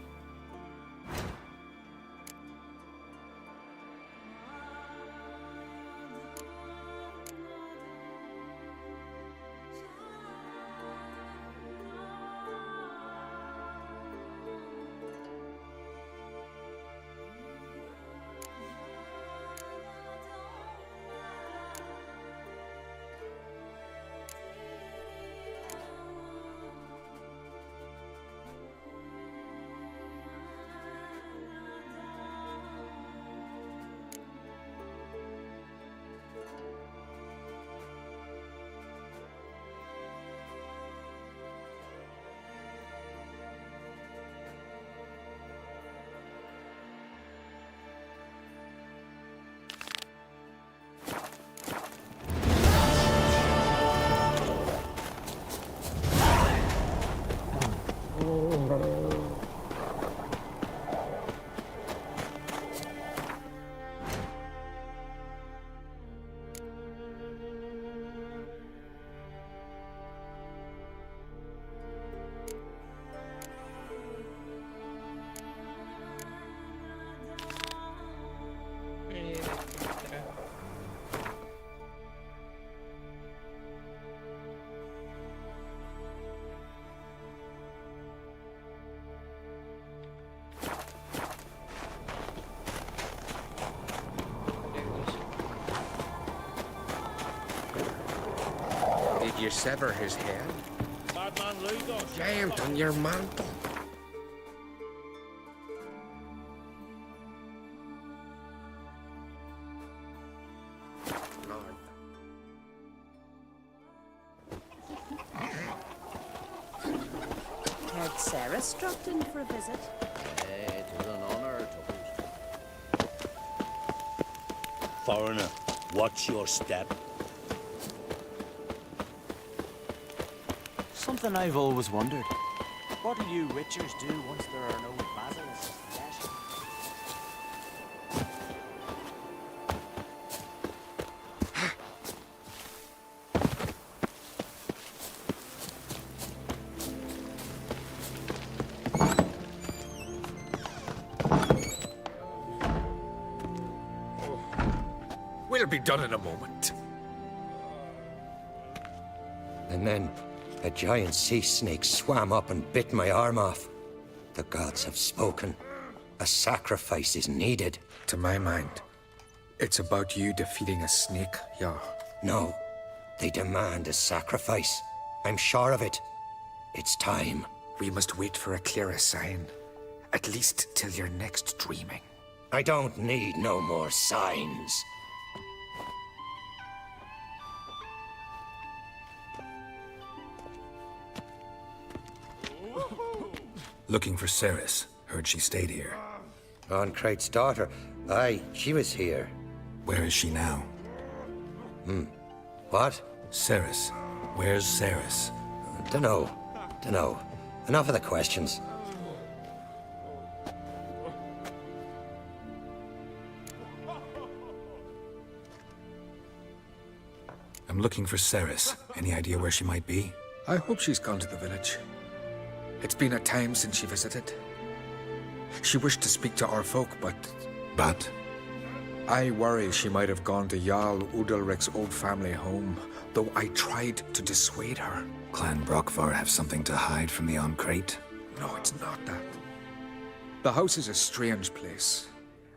Did you sever his head? Badman Lugos. Giant on your mantle. Heard Sarah's dropped in for a visit. It was an honor to host. Foreigner, watch your step. Something I've always wondered. What do you witchers do once there are no basilisks left? We'll be done in a moment. And then a giant sea snake swam up and bit my arm off. The gods have spoken. A sacrifice is needed. To my mind, it's about you defeating a snake, yeah. No, they demand a sacrifice. I'm sure of it. It's time. We must wait for a clearer sign. At least till your next dreaming. I don't need no more signs. Looking for Ceres. Heard she stayed here. Oncrate's daughter. Aye, she was here. Where is she now? What? Ceres. Where's Ceres? Dunno. Enough of the questions. I'm looking for Ceres. Any idea where she might be? I hope she's gone to the village. It's been a time since she visited. She wished to speak to our folk, but... But? I worry she might have gone to Jarl Udalric's old family home, though I tried to dissuade her. Clan Brockvar have something to hide from the Oncrate? No, it's not that. The house is a strange place.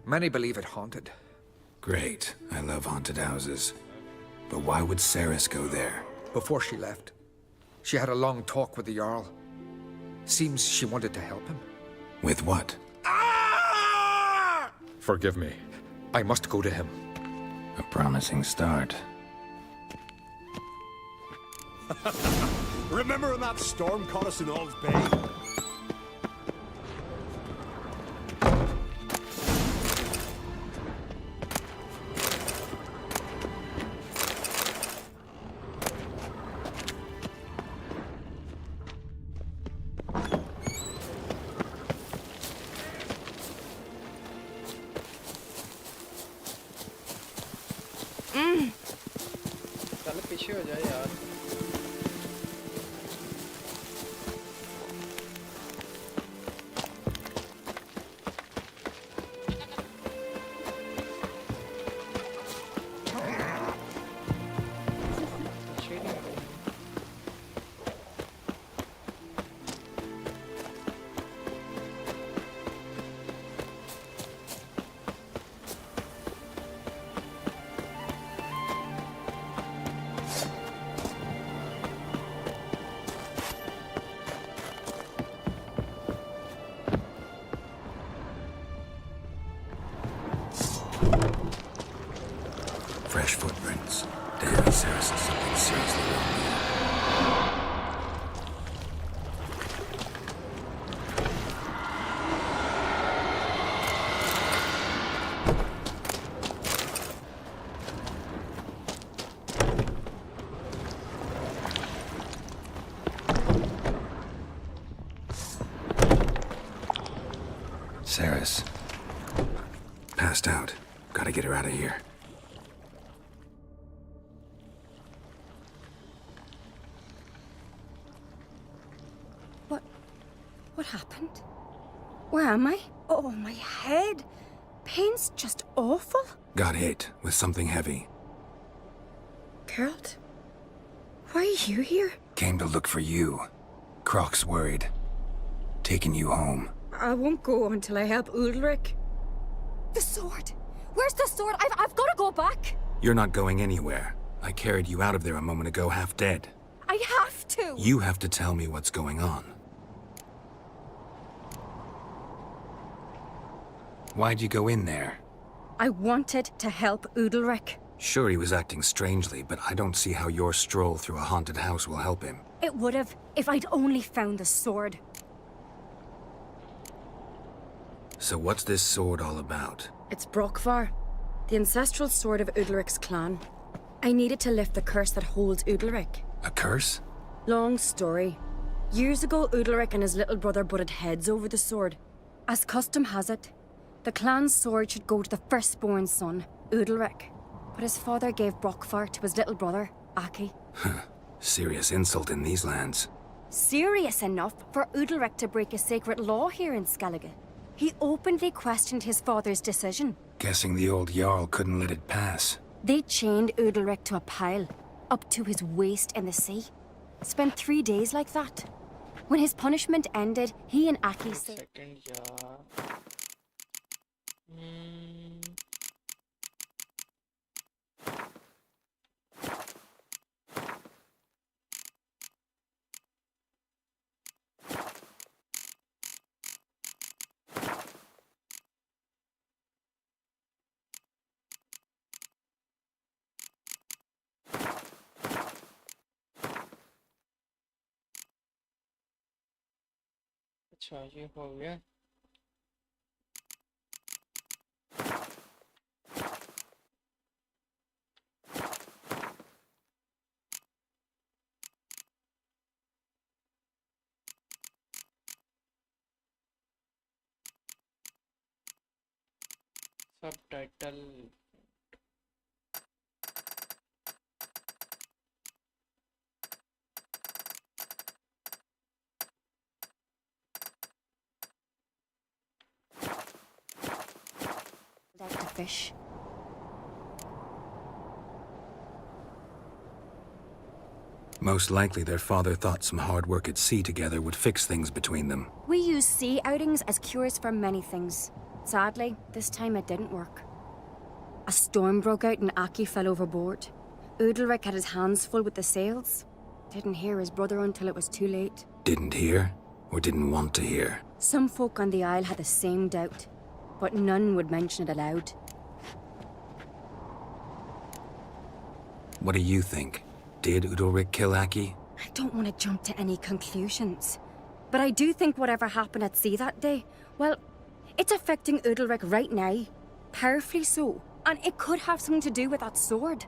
Many believe it haunted. Great. I love haunted houses. But why would Ceres go there? Before she left, she had a long talk with the Jarl. Seems she wanted to help him. With what? Forgive me. I must go to him. A promising start. Remember when that storm caught us in All's Bay? पीछे हो जाए यार। Fresh footprints. Damn, Sarah said something seriously wrong here. Sarah's passed out. Gotta get her out of here. What happened? Where am I? Oh, my head. Pain's just awful. Got hit with something heavy. Geralt? Why are you here? Came to look for you. Croc's worried. Taking you home. I won't go until I help Ulrich. The sword! Where's the sword? I've got to go back! You're not going anywhere. I carried you out of there a moment ago, half dead. I have to! You have to tell me what's going on. Why'd you go in there? I wanted to help Ulrich. Sure, he was acting strangely, but I don't see how your stroll through a haunted house will help him. It would have, if I'd only found the sword. So what's this sword all about? It's Brokvar, the ancestral sword of Udalric's clan. I needed to lift the curse that holds Udalric. A curse? Long story. Years ago, Udalric and his little brother butted heads over the sword. As custom has it, the clan's sword should go to the firstborn son, Udalric. But his father gave Brokvar to his little brother, Aki. Serious insult in these lands. Serious enough for Udalric to break a sacred law here in Skellige. He openly questioned his father's decision. Guessing the old Jarl couldn't let it pass. They chained Udalric to a pile, up to his waist in the sea. Spent 3 days like that. When his punishment ended, he and Aki said... अच्छा ये हो गया subtitle like the fish. Most likely their father thought some hard work at sea together would fix things between them. We use sea outings as cures for many things. Sadly, this time it didn't work. A storm broke out and Aki fell overboard. Udalric had his hands full with the sails. Didn't hear his brother until it was too late. Didn't hear, or didn't want to hear? Some folk on the Isle had the same doubt, but none would mention it aloud. What do you think? Did Udalric kill Aki? I don't want to jump to any conclusions, but I do think whatever happened at sea that day, well, it's affecting Udalric right now. Powerfully so. And it could have something to do with that sword.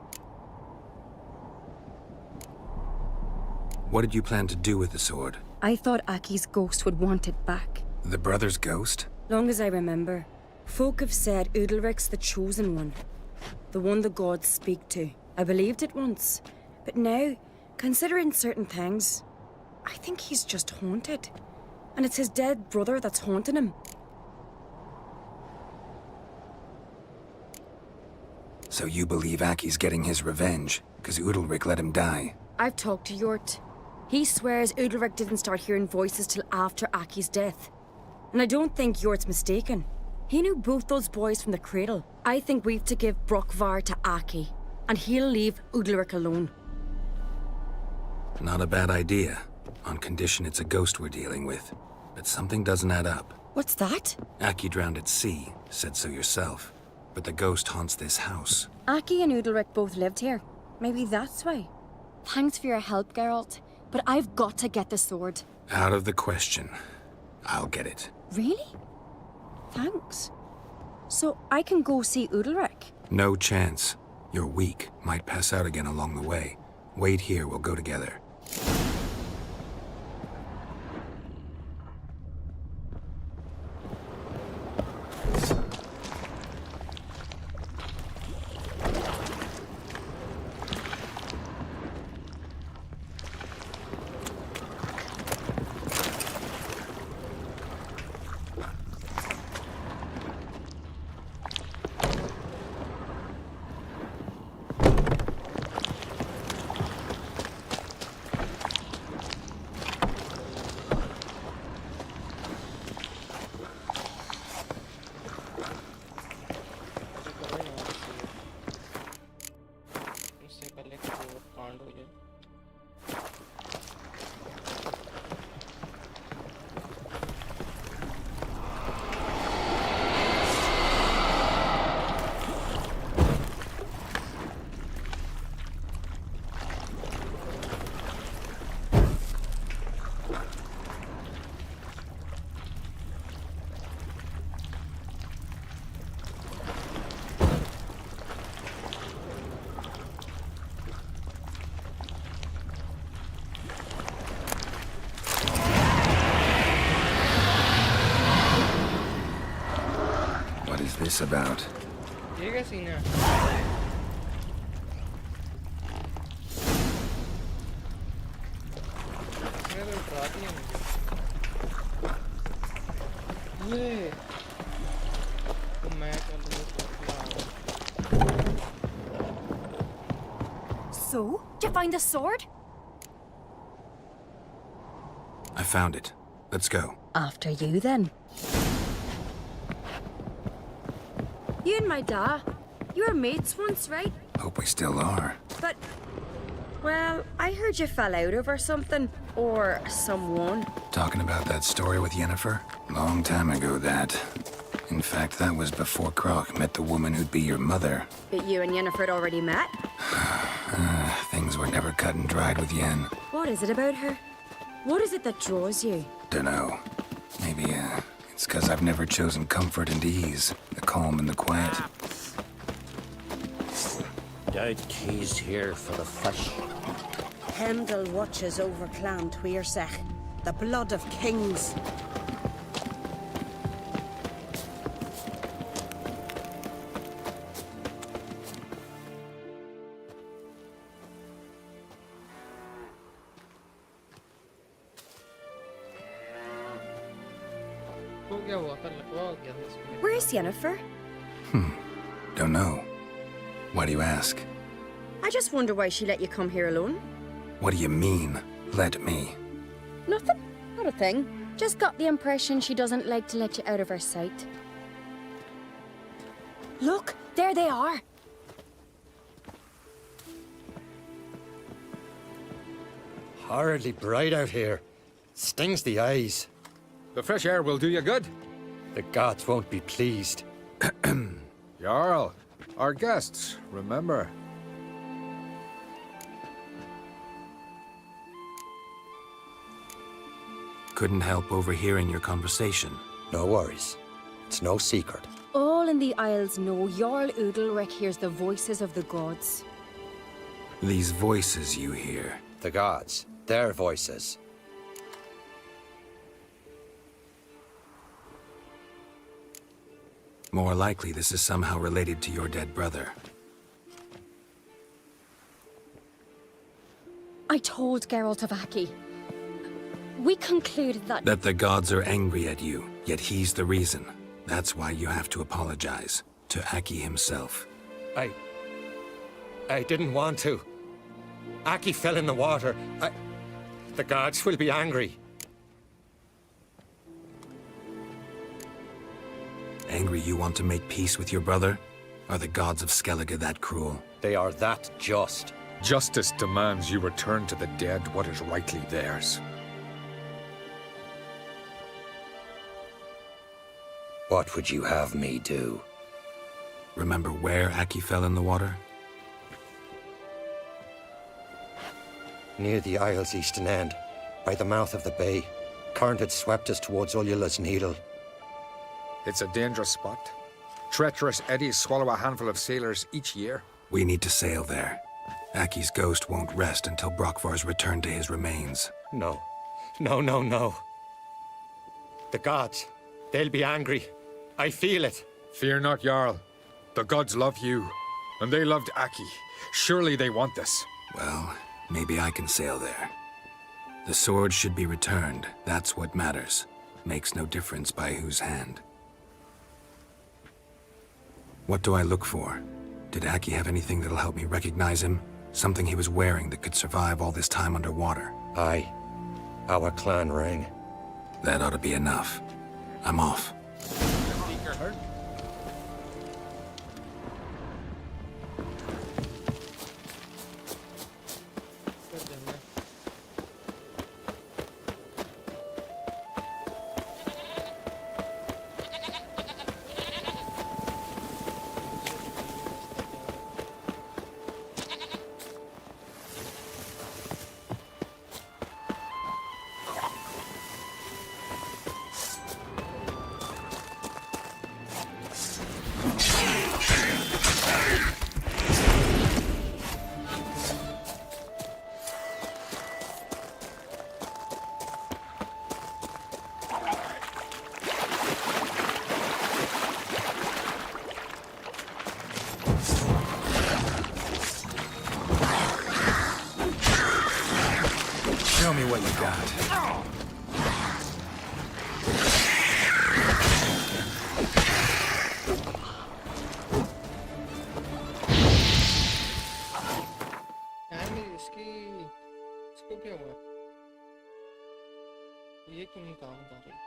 What did you plan to do with the sword? I thought Aki's ghost would want it back. The brother's ghost? Long as I remember, folk have said Udalric's the chosen one. The one the gods speak to. I believed it once. But now, considering certain things, I think he's just haunted. And it's his dead brother that's haunting him. So you believe Aki's getting his revenge, because Udalric let him die? I've talked to Yort. He swears Udalric didn't start hearing voices till after Aki's death. And I don't think Yort's mistaken. He knew both those boys from the cradle. I think we've to give Brokvar to Aki, and he'll leave Udalric alone. Not a bad idea, on condition it's a ghost we're dealing with. But something doesn't add up. What's that? Aki drowned at sea, said so yourself. But the ghost haunts this house. Aki and Udalric both lived here. Maybe that's why. Thanks for your help, Geralt. But I've got to get the sword. Out of the question. I'll get it. Really? Thanks. So I can go see Udalric? No chance. You're weak. Might pass out again along the way. Wait here, we'll go together. This about? ये क्या scene है? इसने तो उठा दिया मुझे। ये मैं So, did you find the sword? I found it. Let's go. After you, then. You and my da, you were mates once, right? Hope we still are. But, well, I heard you fell out over something. Or someone. Talking about that story with Yennefer? Long time ago, that. In fact, that was before Croc met the woman who'd be your mother. But you and Yennefer had already met? Things were never cut and dried with Yen. What is it about her? What is it that draws you? Dunno. Maybe, it's because I've never chosen comfort and ease. The calm and the quiet. Doubt he's here for the fish. Heimdall watches over Clan Tuirsech, the blood of kings. Where is Yennefer? Don't know. Why do you ask? I just wonder why she let you come here alone. What do you mean, let me? Nothing. Not a thing. Just got the impression she doesn't like to let you out of her sight. Look, there they are. Horridly bright out here. Stings the eyes. The fresh air will do you good. The gods won't be pleased. Jarl, our guests, remember. Couldn't help overhearing your conversation. No worries. It's no secret. All in the Isles know Jarl Udalric hears the voices of the gods. These voices you hear. The gods. Their voices. More likely this is somehow related to your dead brother. I told Geralt of Aki. We concluded that... That the gods are angry at you, yet he's the reason. That's why you have to apologize. To Aki himself. I didn't want to. Aki fell in the water. The gods will be angry. Angry you want to make peace with your brother? Are the gods of Skellige that cruel? They are that just. Justice demands you return to the dead what is rightly theirs. What would you have me do? Remember where Aki fell in the water? Near the Isle's eastern end, by the mouth of the bay. Current had swept us towards Ullula's Needle. It's a dangerous spot. Treacherous eddies swallow a handful of sailors each year. We need to sail there. Aki's ghost won't rest until Brokvar's returned to his remains. No. No. The gods, they'll be angry. I feel it. Fear not, Jarl. The gods love you, and they loved Aki. Surely they want this. Well, maybe I can sail there. The sword should be returned. That's what matters. Makes no difference by whose hand. What do I look for? Did Aki have anything that'll help me recognize him? Something he was wearing that could survive all this time underwater? Aye. Our clan ring. That ought to be enough. I'm off. Show me what you got. इसको क्या हुआ? ये क्यों नहीं काम कर रही?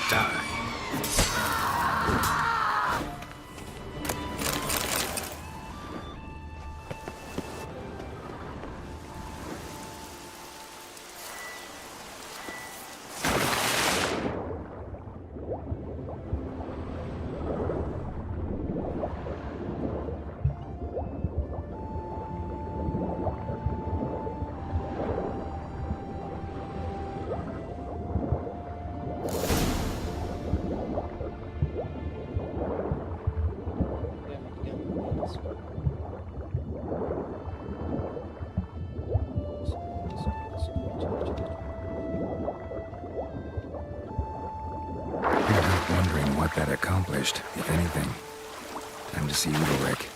Die. Wondering what that accomplished, if anything. Time to see Ulrich.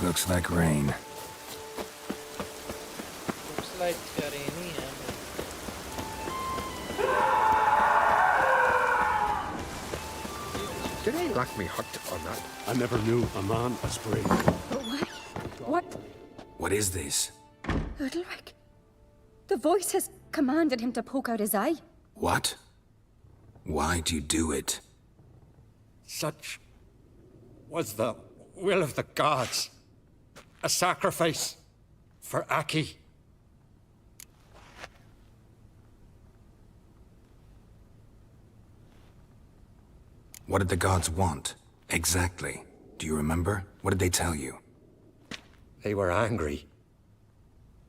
Looks like rain. Looks like rainy. Did I lack me heart on that? I never knew a man as brave. What? What is this? Ulrich? The voice has commanded him to poke out his eye. What? Why do you do it? Such was the will of the gods. A sacrifice for Aki. What did the gods want? Exactly. Do you remember? What did they tell you? They were angry.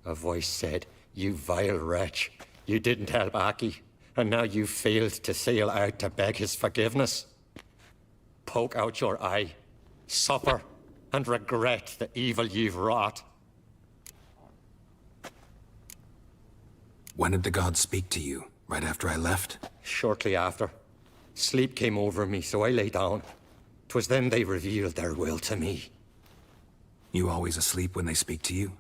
A voice said, "You vile wretch. You didn't help Aki, and now you failed to sail out to beg his forgiveness. Poke out your eye, suffer, and regret the evil you've wrought." When did the gods speak to you? Right after I left? Shortly after. Sleep came over me, so I lay down. 'Twas then they revealed their will to me. You always asleep when they speak to you?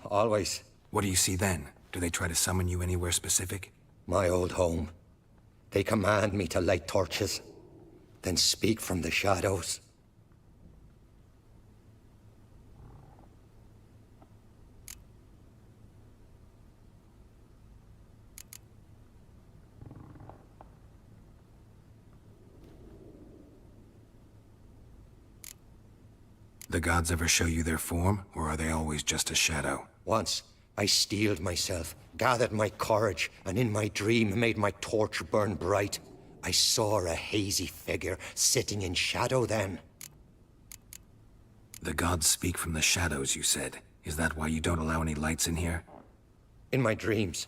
Always. What do you see then? Do they try to summon you anywhere specific? My old home. They command me to light torches, then speak from the shadows. The gods ever show you their form, or are they always just a shadow? Once, I steeled myself, gathered my courage, and in my dream made my torch burn bright. I saw a hazy figure sitting in shadow then. The gods speak from the shadows, you said. Is that why you don't allow any lights in here? In my dreams.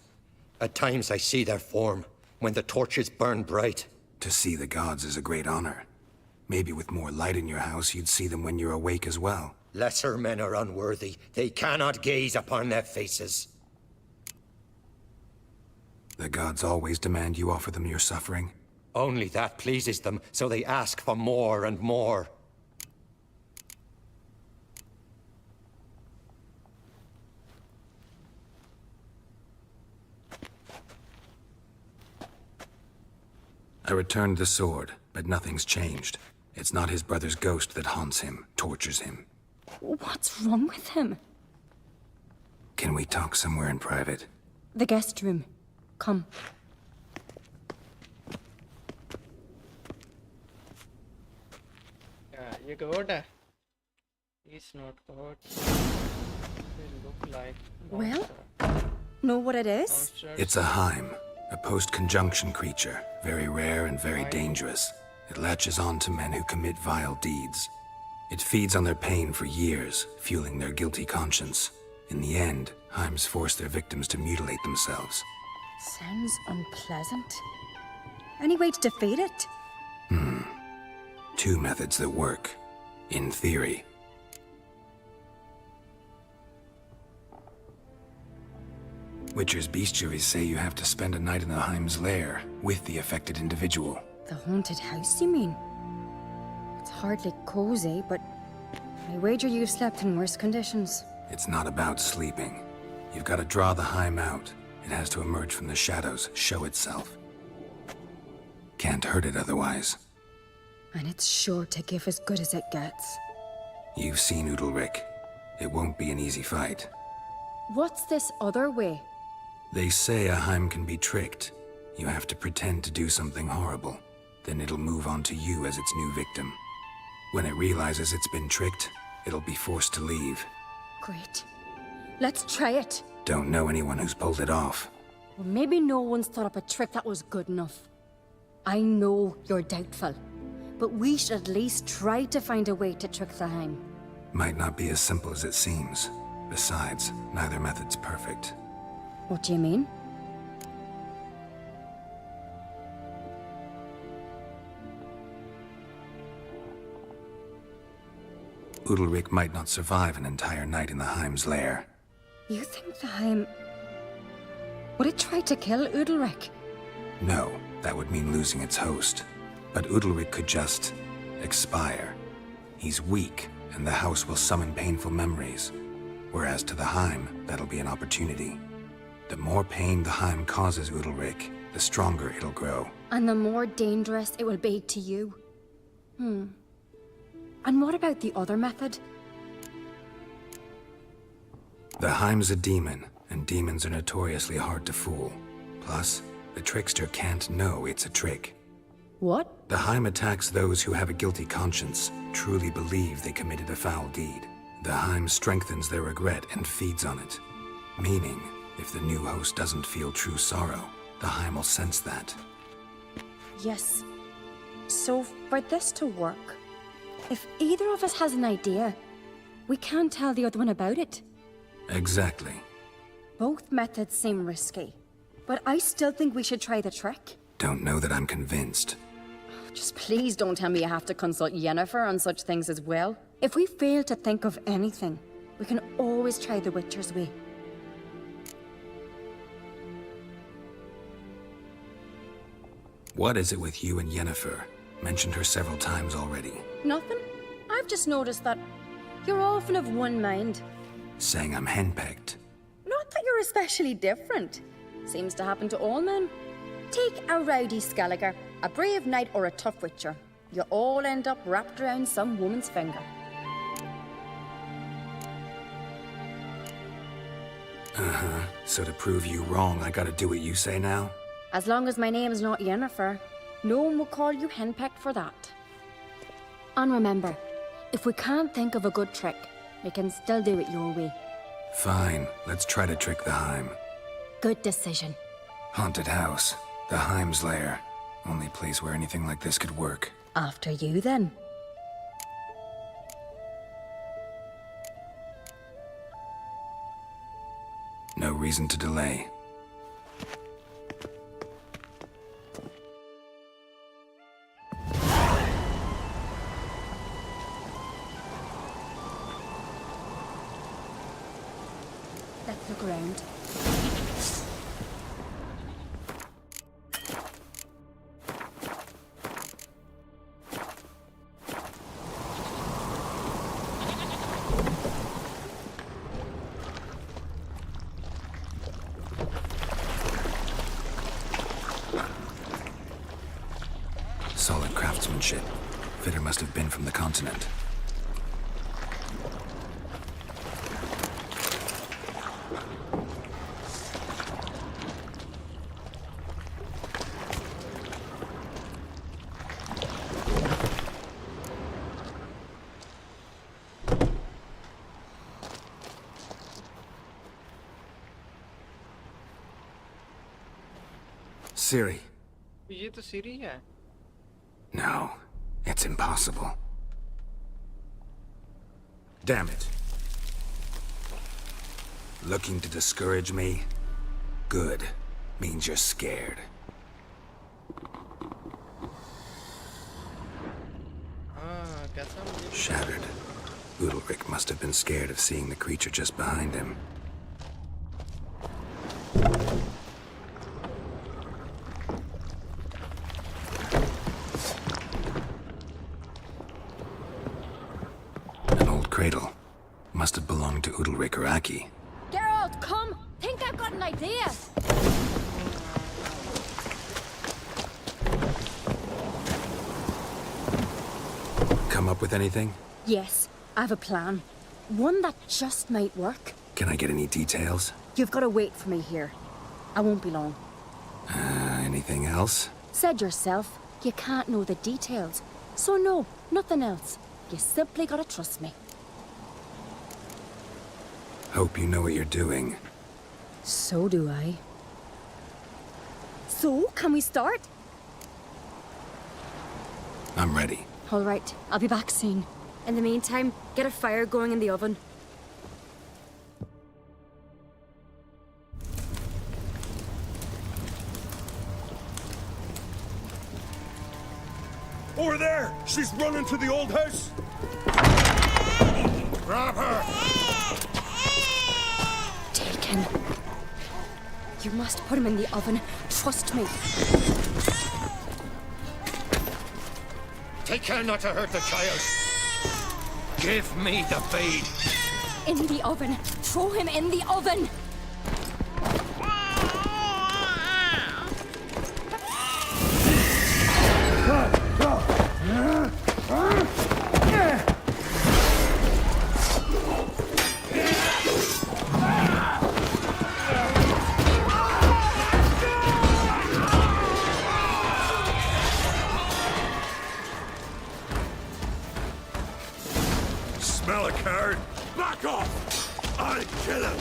At times I see their form, when the torches burn bright. To see the gods is a great honor. Maybe with more light in your house, you'd see them when you're awake as well. Lesser men are unworthy. They cannot gaze upon their faces. The gods always demand you offer them your suffering? Only that pleases them, so they ask for more and more. I returned the sword, but nothing's changed. It's not his brother's ghost that haunts him, tortures him. What's wrong with him? Can we talk somewhere in private? The guest room. Come. Yeah, you good? He's not good. They look like Well, know what it is? It's a Heim, a post-conjunction creature, very rare and very dangerous. It latches on to men who commit vile deeds. It feeds on their pain for years, fueling their guilty conscience. In the end, Heims force their victims to mutilate themselves. Sounds unpleasant. Any way to defeat it? Two methods that work, in theory. Witcher's bestiaries say you have to spend a night in the Heim's lair with the affected individual. The haunted house, you mean? It's hardly cozy, but I wager you've slept in worse conditions. It's not about sleeping. You've got to draw the Heim out. It has to emerge from the shadows, show itself. Can't hurt it otherwise. And it's sure to give as good as it gets. You've seen Udalric. It won't be an easy fight. What's this other way? They say a Heim can be tricked. You have to pretend to do something horrible. Then it'll move on to you as its new victim. When it realizes it's been tricked, it'll be forced to leave. Great. Let's try it. Don't know anyone who's pulled it off. Well, maybe no one's thought up a trick that was good enough. I know you're doubtful, but we should at least try to find a way to trick the Heim. Might not be as simple as it seems. Besides, neither method's perfect. What do you mean? Udalric might not survive an entire night in the Heim's lair. You think the Heim... Would it try to kill Udalric? No, that would mean losing its host. But Udalric could just... expire. He's weak, and the house will summon painful memories. Whereas to the Heim, that'll be an opportunity. The more pain the Heim causes Udalric, the stronger it'll grow. And the more dangerous it will be to you. And what about the other method? The Heim's a demon, and demons are notoriously hard to fool. Plus, the trickster can't know it's a trick. What? The Heim attacks those who have a guilty conscience, truly believe they committed a foul deed. The Heim strengthens their regret and feeds on it. Meaning, if the new host doesn't feel true sorrow, the Heim will sense that. Yes. So, for this to work, if either of us has an idea, we can't tell the other one about it. Exactly. Both methods seem risky, but I still think we should try the trick. Don't know that I'm convinced. Just please don't tell me you have to consult Yennefer on such things as well. If we fail to think of anything, we can always try the Witcher's way. What is it with you and Yennefer? Mentioned her several times already. Nothing. I've just noticed that you're often of one mind. Saying I'm henpecked. Not that you're especially different. Seems to happen to all men. Take a rowdy Skelliger, a brave knight or a tough witcher. You all end up wrapped around some woman's finger. Uh-huh. So to prove you wrong, I gotta do what you say now? As long as my name is not Yennefer, no one will call you henpecked for that. And remember, if we can't think of a good trick, we can still do it your way. Fine, let's try to trick the Heim. Good decision. Haunted house, the Heim's lair. Only place where anything like this could work. After you, then. No reason to delay. Let's look around. Solid craftsmanship. Fitter must have been from the continent. Siri. ये तो सीरी है. No, it's impossible. Damn it. Looking to discourage me? Good. means you're scared. Shattered. Udalric must have been scared of seeing the creature just behind him. An old cradle. Must have belonged to Udalric or Aki. Geralt, come! Think I've got an idea! Come up with anything? Yes, I have a plan. One that just might work. Can I get any details? You've got to wait for me here. I won't be long. Anything else? Said yourself, you can't know the details. So no, nothing else. You simply gotta trust me. Hope you know what you're doing. So do I. So, can we start? I'm ready. All right, I'll be back soon. In the meantime, get a fire going in the oven. Over there! She's running to the old house! Grab her! Taken. You must put him in the oven. Trust me. Take care not to hurt the child. Give me the babe. In the oven. Throw him in the oven. Smell a card? Back off! I'll kill him!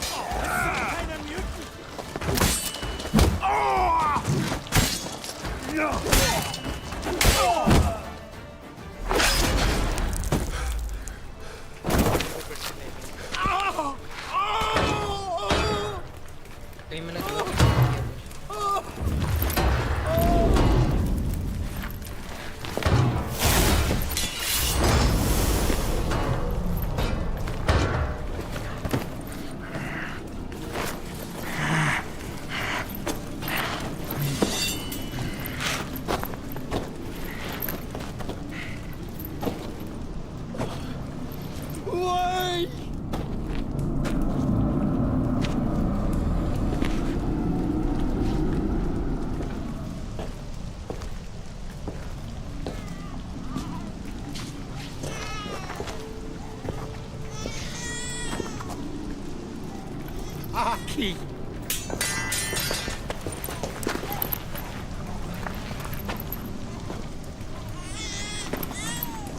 Aki!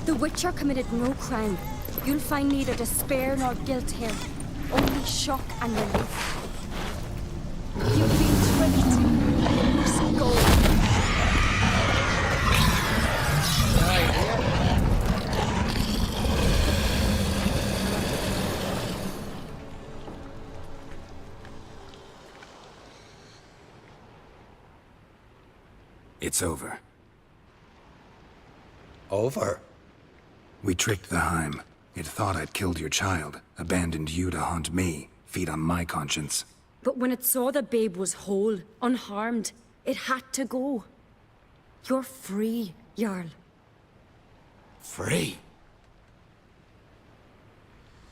The Witcher committed no crime. You'll find neither despair nor guilt here. Only shock and relief. You've been tricked. You must go. It's over. Over? We tricked the Heim. It thought I'd killed your child, abandoned you to haunt me, feed on my conscience. But when it saw the babe was whole, unharmed, it had to go. You're free, Jarl. Free?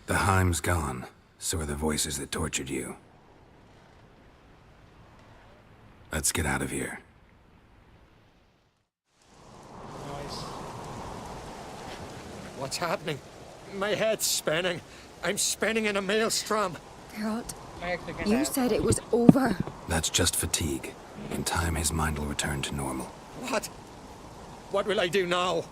The Heim's gone, so are the voices that tortured you. Let's get out of here. What's happening? My head's spinning. I'm spinning in a maelstrom. Geralt, you said it was over. That's just fatigue. In time, his mind will return to normal. What? What will I do now?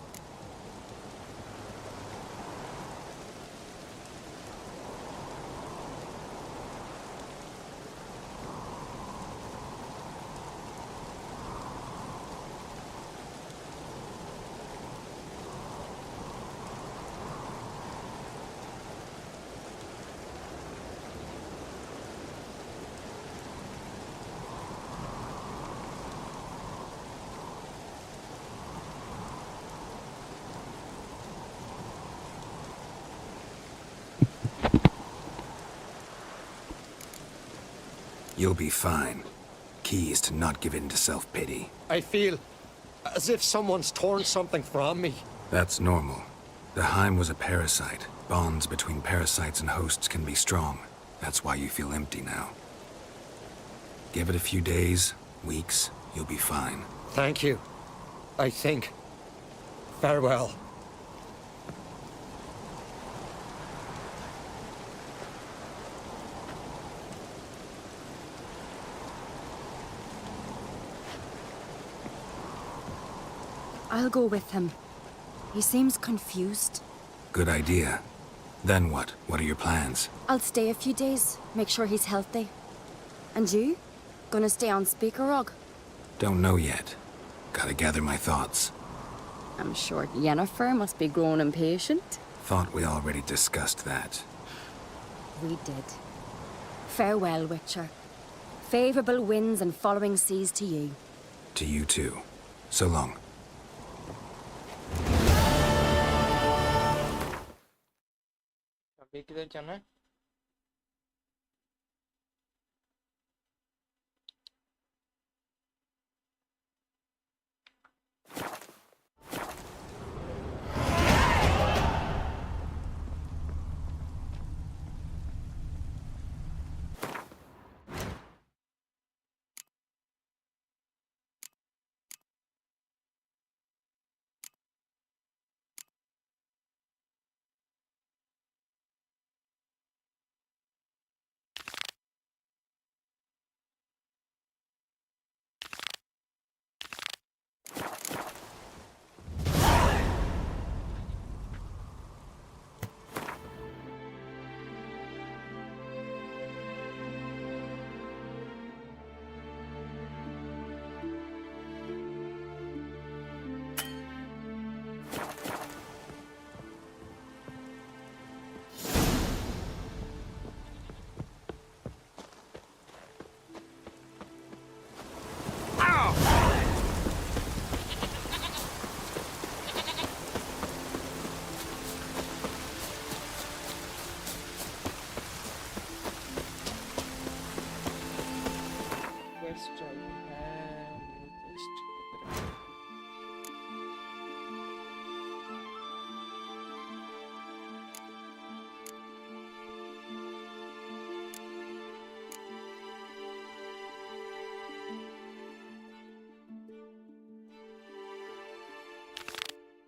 You'll be fine. Key is to not give in to self-pity. I feel as if someone's torn something from me. That's normal. The Heim was a parasite. Bonds between parasites and hosts can be strong. That's why you feel empty now. Give it a few days, weeks, you'll be fine. Thank you. I think. Farewell. I'll go with him. He seems confused. Good idea. Then what? What are your plans? I'll stay a few days, make sure he's healthy. And you? Gonna stay on Speaker Rog? Don't know yet. Gotta gather my thoughts. I'm sure Yennefer must be growing impatient. Thought we already discussed that. We did. Farewell, Witcher. Favorable winds and following seas to you. To you too. So long. अभी किधर जाना है?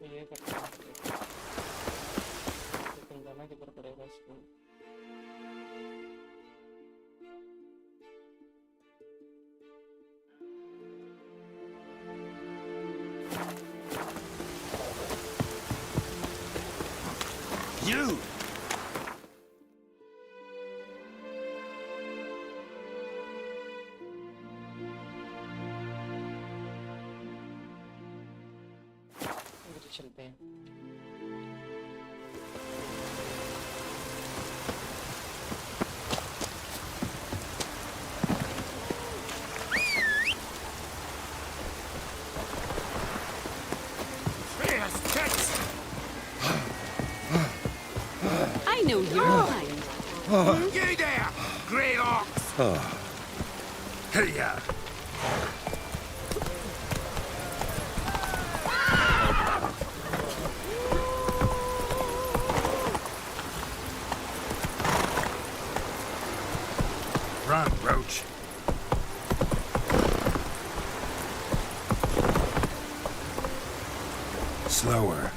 ये करना पड़ेगा, लेकिन जाना किधर पड़ेगा इसको? You! चलते हैं। I know your kind. You there, grey ox! Hey-ya! Run, Roach. Slower.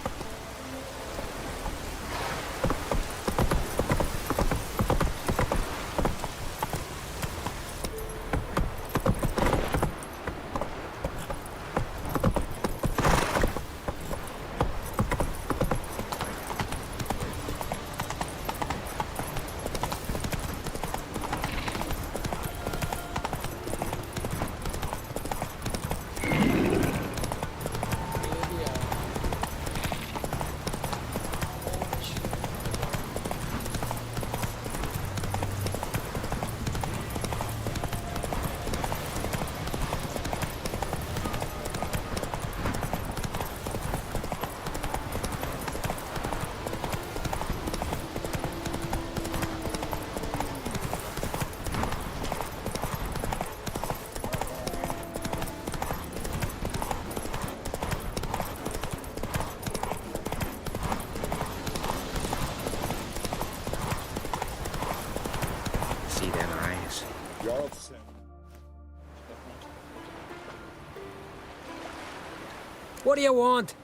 What do you want?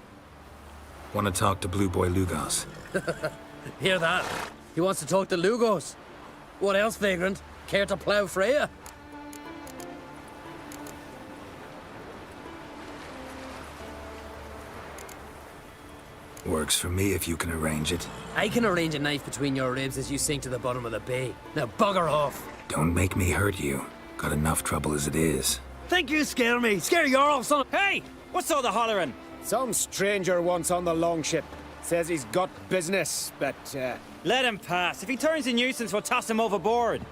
Want to talk to Blue Boy Lugos. Hear that? He wants to talk to Lugos. What else, vagrant? Care to plough Freya? Works for me if you can arrange it. I can arrange a knife between your ribs as you sink to the bottom of the bay. Now bugger off. Don't make me hurt you. Got enough trouble as it is. Think you scare me? Scare your off, son. Hey! What's all the hollering? Some stranger once on the longship. Says he's got business, but, Let him pass. If he turns a nuisance, we'll toss him overboard.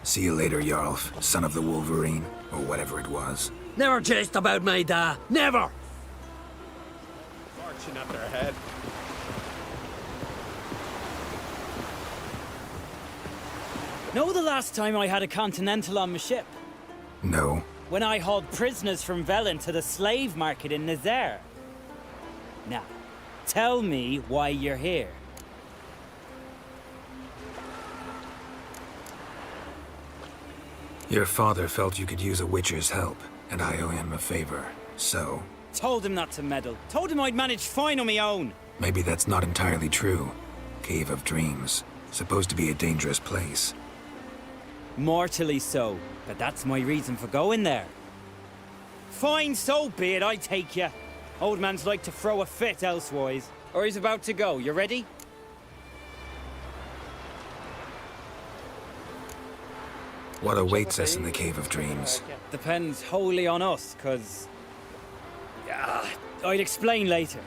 See you later, Jarlf, son of the Wolverine, or whatever it was. Never jest about my da. Never! marching at their head. Know the last time I had a Continental on my ship? No. When I hauled prisoners from Velen to the slave market in Nazaire. Now, tell me why you're here. Your father felt you could use a Witcher's help, and I owe him a favor, so... Told him not to meddle. Told him I'd manage fine on my own. Maybe that's not entirely true. Cave of Dreams. Supposed to be a dangerous place. Mortally so, but that's my reason for going there. Fine, so be it, I take you. Old man's like to throw a fit elsewise. Or he's about to go, you ready? What awaits us in the Cave of Dreams? Depends wholly on us, cause... I'd explain later.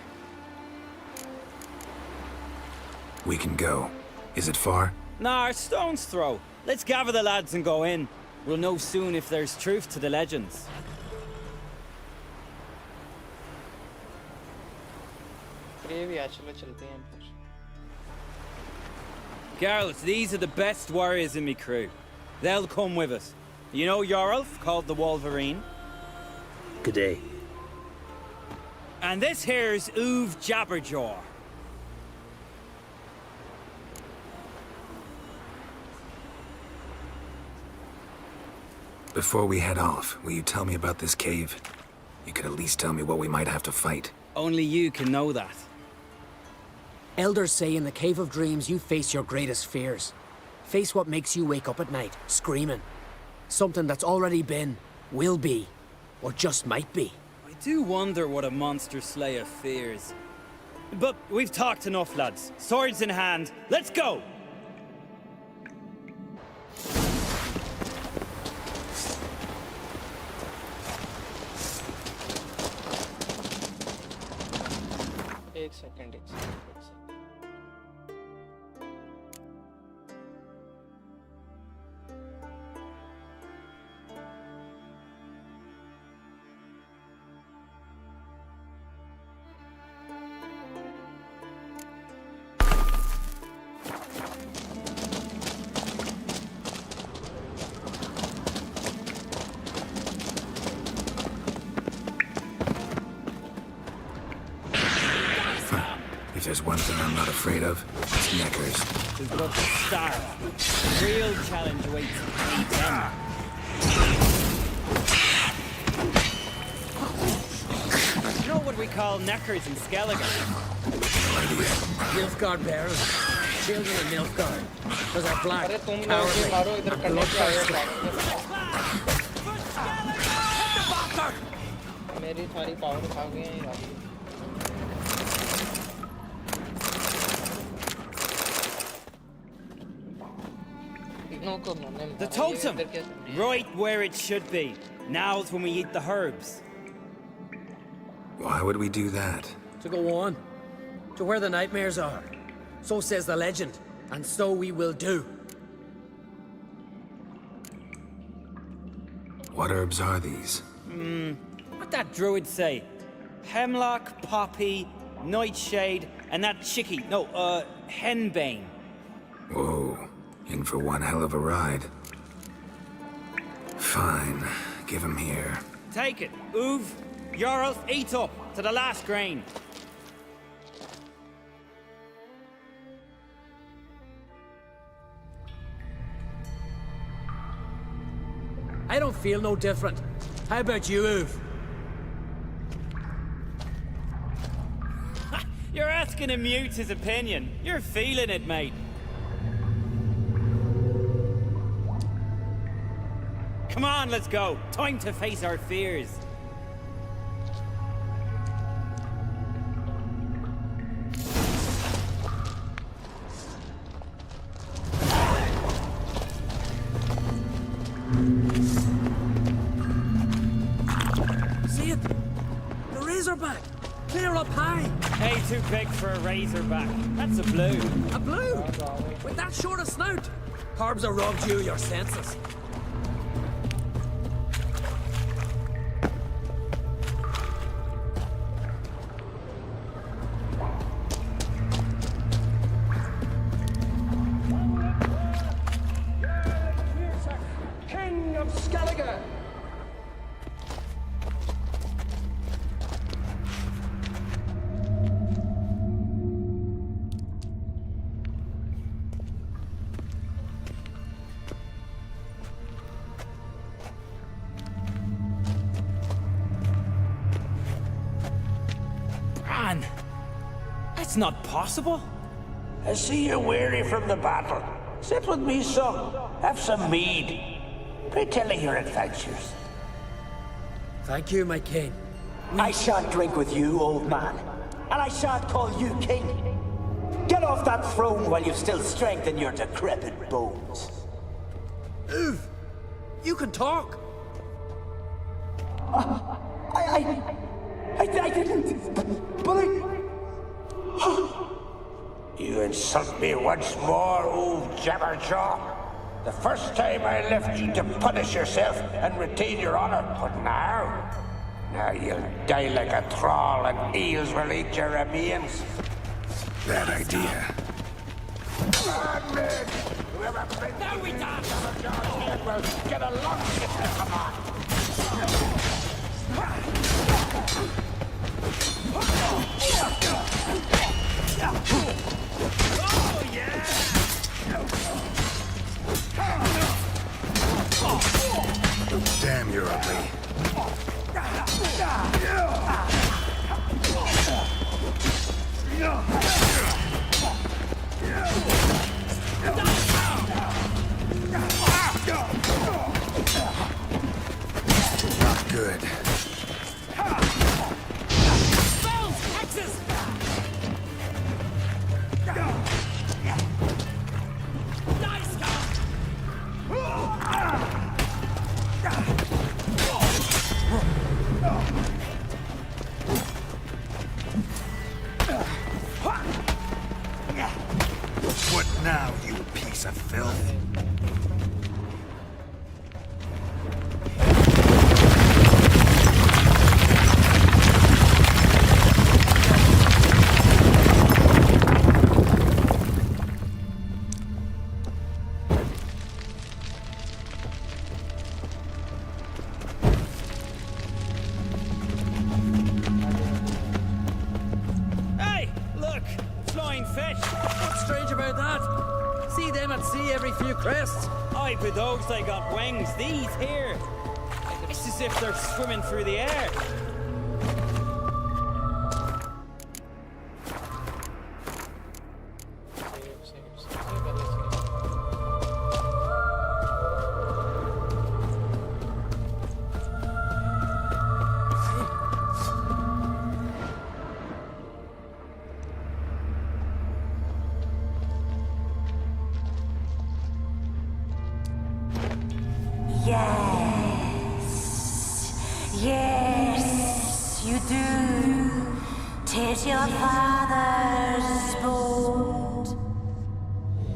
We can go. Is it far? Nah, stone's throw. Let's gather the lads and go in. We'll know soon if there's truth to the legends. Girls, these are the best warriors in me crew. They'll come with us. You know Jarlf, called the Wolverine? Good day. And this here's Uv Jabberjaw. Before we head off, will you tell me about this cave? You could at least tell me what we might have to fight. Only you can know that. Elders say in the Cave of Dreams you face your greatest fears. Face what makes you wake up at night, screaming. Something that's already been, will be, or just might be. I do wonder what a monster slayer fears. But we've talked enough, lads. Swords in hand, let's go! एक second If there's one thing I'm not afraid of, it's neckers. We've got to start. A real challenge awaits A10. You know what we call neckers in Skellige? Nilfgaard bearers. Children of Nilfgaard. Because are black, अरे तुम लोग भी मारो इधर करने के आए हो मेरी सारी पावर खा गए हैं यार The totem! Right where it should be. Now's when we eat the herbs. Why would we do that? To go on. To where the nightmares are. So says the legend. And so we will do. What herbs are these? What'd that druid say? Hemlock, poppy, nightshade, and that chickie. No, henbane. Whoa. In for one hell of a ride. Fine. Give him here. Take it. Uv, Jarlf, eat up to the last grain. I don't feel no different. How about you, Uv? That's gonna mute his opinion. You're feeling it, mate. Come on, let's go. Time to face our fears. See it? The Razorback! Clear up high! Hey, too big for a Razorback. That's a blue. A blue? With that short a snout? Harbs have robbed you your senses. King of Skellige! Bran! That's not possible. I see you're weary from the battle. Sit with me, son. Have some mead. Pray tell of your adventures. Thank you, my king. I shan't drink with you, old man. And I shan't call you king. Get off that throne while you've still strength in your decrepit bones. Uv, you can talk. I didn't. But You insult me once more, old Jabberjaw. The first time I left you to punish yourself and retain your honor, but now you'll die like a thrall and eels will eat your remains. Bad idea. Whoever brings now we Jabberjaw's head will get a lump in their command. Oh, yeah! Damn, you're ugly. Not good. What now, you piece of filth? Hey, look! Flying fish! What's strange about that? See them at sea every few crests. Aye, but those they got wings. These here. It's as if they're swimming through the air. Yes, you do. 'Tis your father's boat.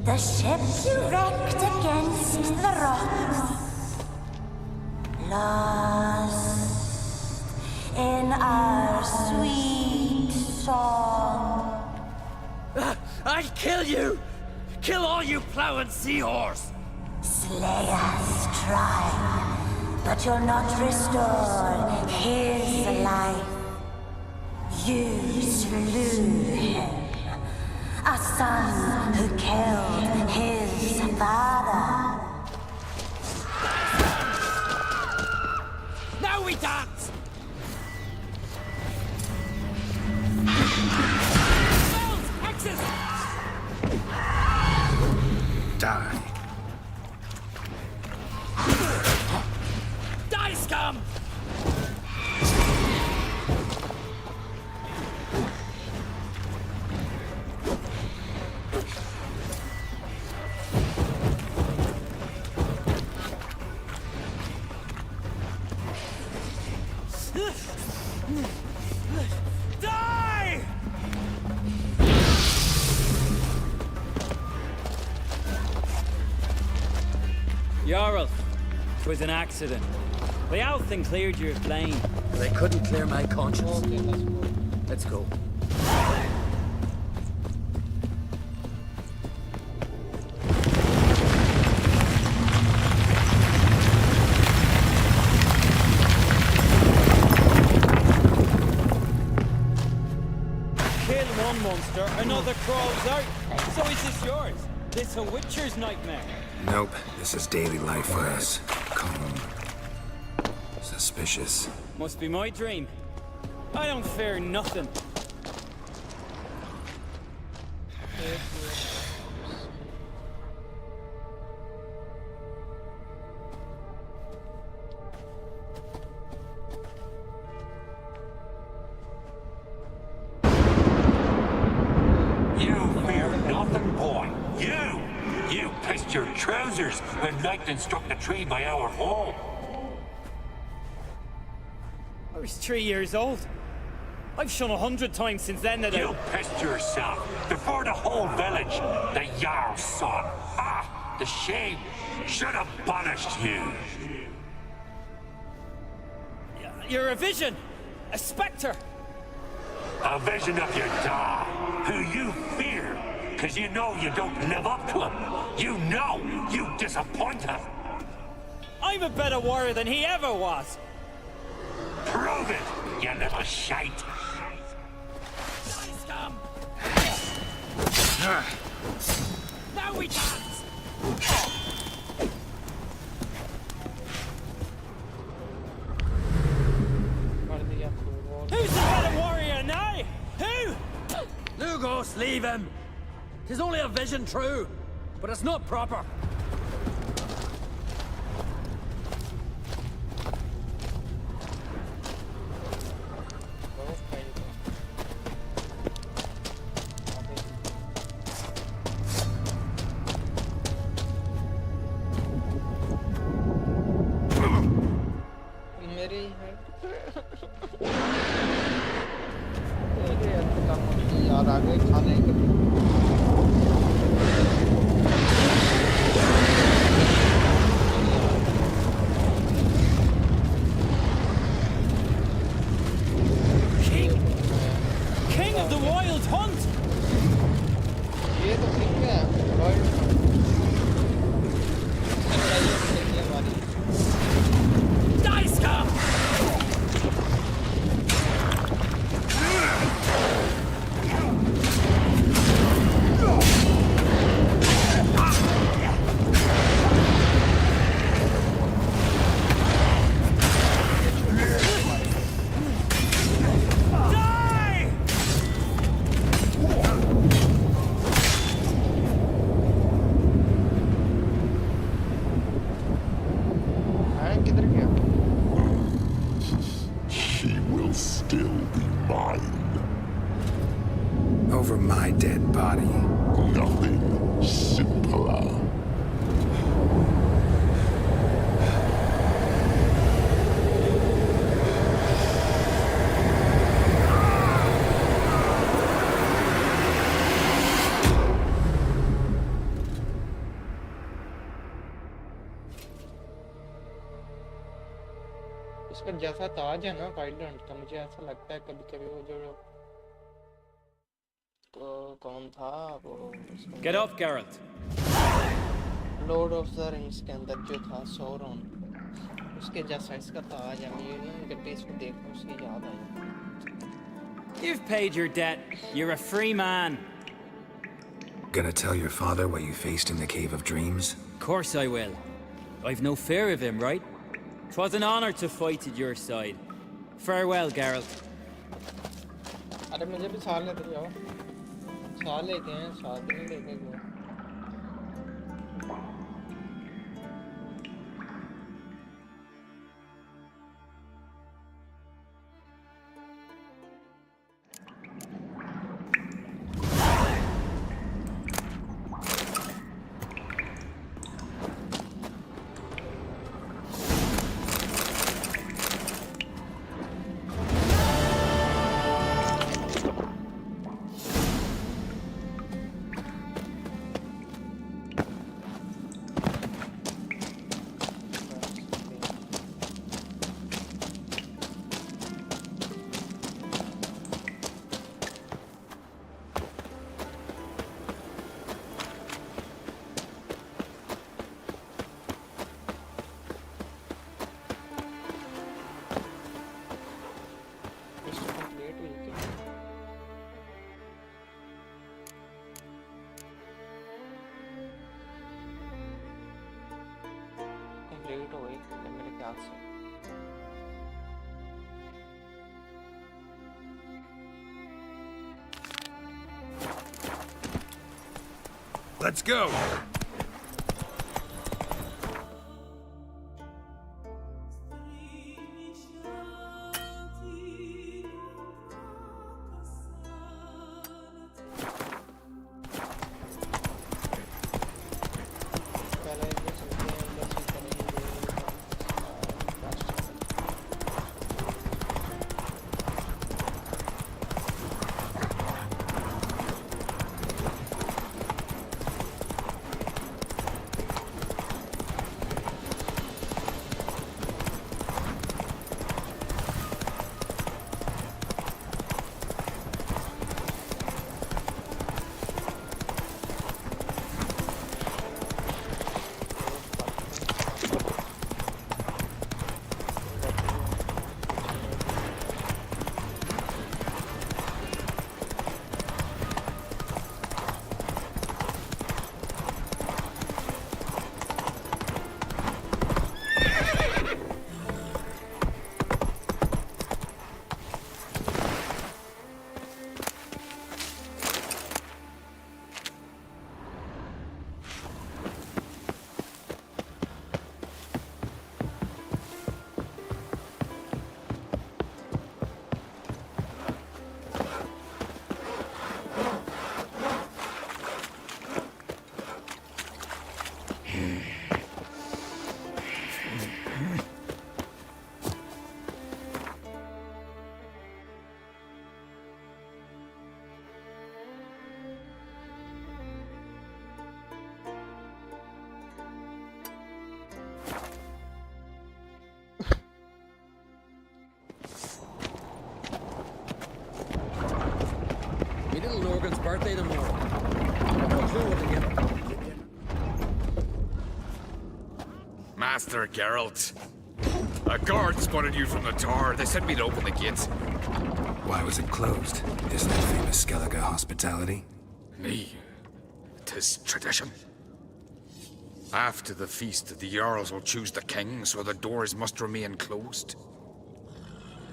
The ship you wrecked against the rocks. Lost in our sweet song. I'll kill you! Kill all you plowing seahorse! Slay us, try, but you'll not restore his life. You slew him, a son who killed his father. Now we dance! Die! Jarl, 'twas an accident. The Althing cleared your plane. They couldn't clear my conscience. Let's go. Kill one monster, another crawls out. So is this yours? This a Witcher's nightmare? Nope, this is daily life for us. Calm. Suspicious. Must be my dream. I don't fear nothing. You fear nothing, boy. You pissed your trousers when lightning struck the tree by our home. I was 3 years old. I've shone 100 times since then that You pissed yourself before the whole village. The Jarl's son. Ah, the shame should have punished you. You're a vision! A spectre! A vision of your dad, who you fear, because you know you don't live up to him. You know you disappoint him. I'm a better warrior than he ever was! Prove it, you little shite! Now we dance! Who's the better warrior now? Who? Lugos, leave him! 'Tis only a vision, true, but it's not proper. King of the Wild Hunt! ये तो king है world हमारी Dice come! She will still be mine. Over my dead body. Nothing simpler. उसका जैसा ताज है ना wild का, मुझे ऐसा लगता है कभी कभी वो जो कौन था वो Get up, Geralt. Lord of the rings के अंदर जो था सौरन, उसके जैसा इसका ताज है। मुझे ना गड्ढे इसको देख कर उसकी याद आई। You've paid your debt. You're a free man. Gonna tell your father what you faced in the Cave of Dreams? Of course I will. I've no fear of him, right? 'Twas an honor to fight at your side. Farewell, Geralt. अरे मुझे भी साथ लेते जाओ, साथ लेते हैं, साथ नहीं लेते क्यों? Let's go! Logan's birthday tomorrow. I've no clue what to get him. Master Geralt. A guard spotted you from the tower. They sent me to open the gates. Why was it closed? Isn't it famous Skellige hospitality? Me. 'Tis tradition. After the feast, the Jarls will choose the king, so the doors must remain closed.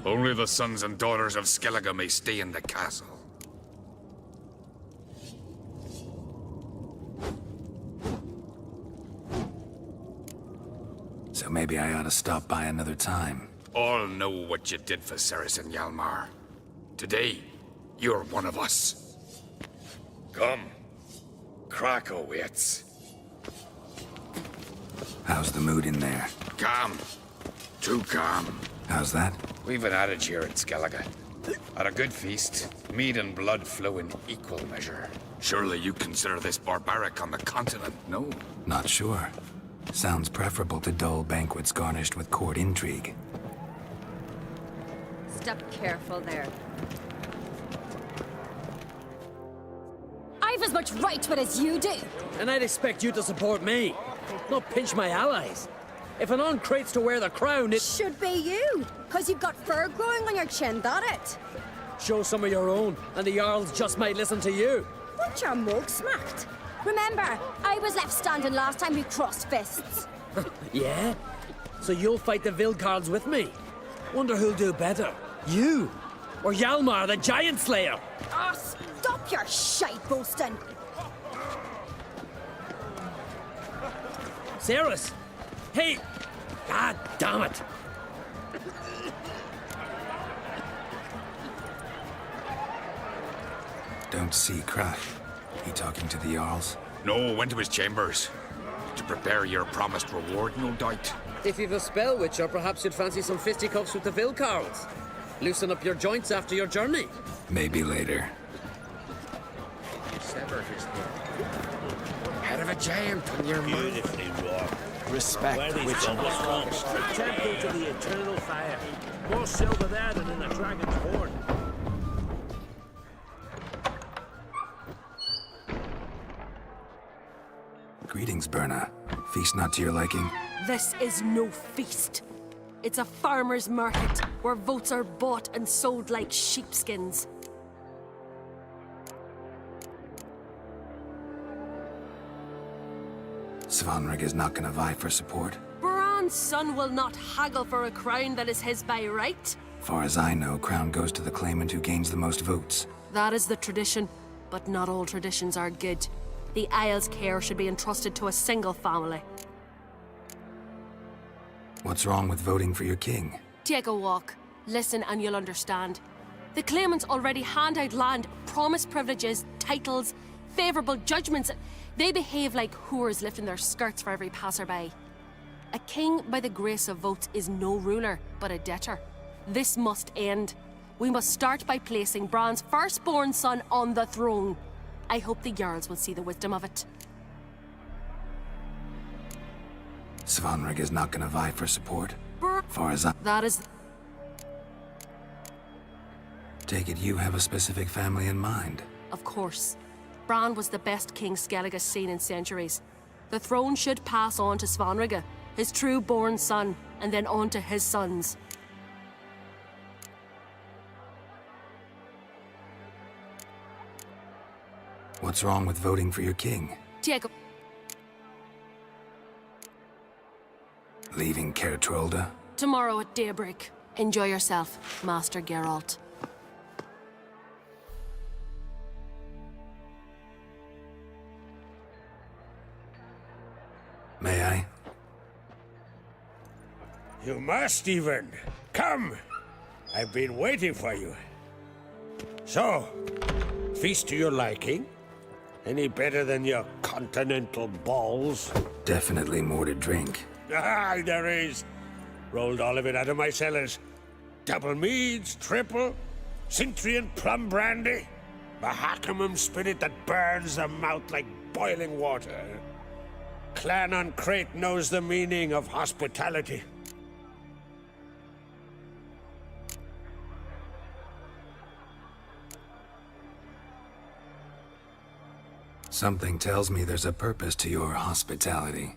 Only the sons and daughters of Skellige may stay in the castle. So maybe I ought to stop by another time. All know what you did for Saracen Hjalmar. Today, you're one of us. Come. Krakow waits. How's the mood in there? Calm. Too calm. How's that? We've an adage here in Skellige. At a good feast, mead and blood flow in equal measure. Surely you consider this barbaric on the continent, no? Not sure. Sounds preferable to dull banquets garnished with court intrigue. Step careful there. I've as much right to it as you do. And I'd expect you to support me, not pinch my allies. If an on crates to wear the crown, it should be you, because you've got fur growing on your chin, that it? Show some of your own, and the Jarls just might listen to you. But your mug smacked. Remember, I was left standing last time we crossed fists. Yeah? So you'll fight the Vilcards with me? Wonder who'll do better, you or Hjalmar the Giant Slayer? Ah, stop your shite boasting. Sarus! Hey! God damn it! Don't see Krak. He talking to the Jarls? No, went to his chambers. To prepare your promised reward, no doubt. If you've a spell witch, or perhaps you'd fancy some fisticuffs with the Vilcards. Loosen up your joints after your journey. Maybe later. Sever his head. Head of a giant on your mind. Beautifully wrought. Respect witch and A temple to the eternal fire. More silver there than in a dragon's horn. Greetings, Berna. Feast not to your liking? This is no feast. It's a farmer's market where votes are bought and sold like sheepskins. Svanrig is not gonna vie for support? Bran's son will not haggle for a crown that is his by right. Far as I know, crown goes to the claimant who gains the most votes. That is the tradition, but not all traditions are good. The Isle's care should be entrusted to a single family. What's wrong with voting for your king? Take a walk. Listen and you'll understand. The claimants already hand out land, promise privileges, titles, favourable judgments. They behave like whores lifting their skirts for every passerby. A king by the grace of votes is no ruler, but a debtor. This must end. We must start by placing Bran's firstborn son on the throne. I hope the Jarls will see the wisdom of it. Svanrig is not going to vie for support. Far as I... That is... Take it you have a specific family in mind. Of course. Bran was the best king Skellig has seen in centuries. The throne should pass on to Svanrig, his true-born son, and then on to his sons. What's wrong with voting for your king? Take a... Leaving Caer Trolda? Tomorrow at daybreak. Enjoy yourself, Master Geralt. May I? You must, even. Come. I've been waiting for you. So, feast to your liking? Any better than your continental balls? Definitely more to drink. Ah, there is. Rolled all of it out of my cellars. Double meads, triple, Cintrian plum brandy, Mahakimum spirit that burns the mouth like boiling water. Clan on Crate knows the meaning of hospitality. Something tells me there's a purpose to your hospitality.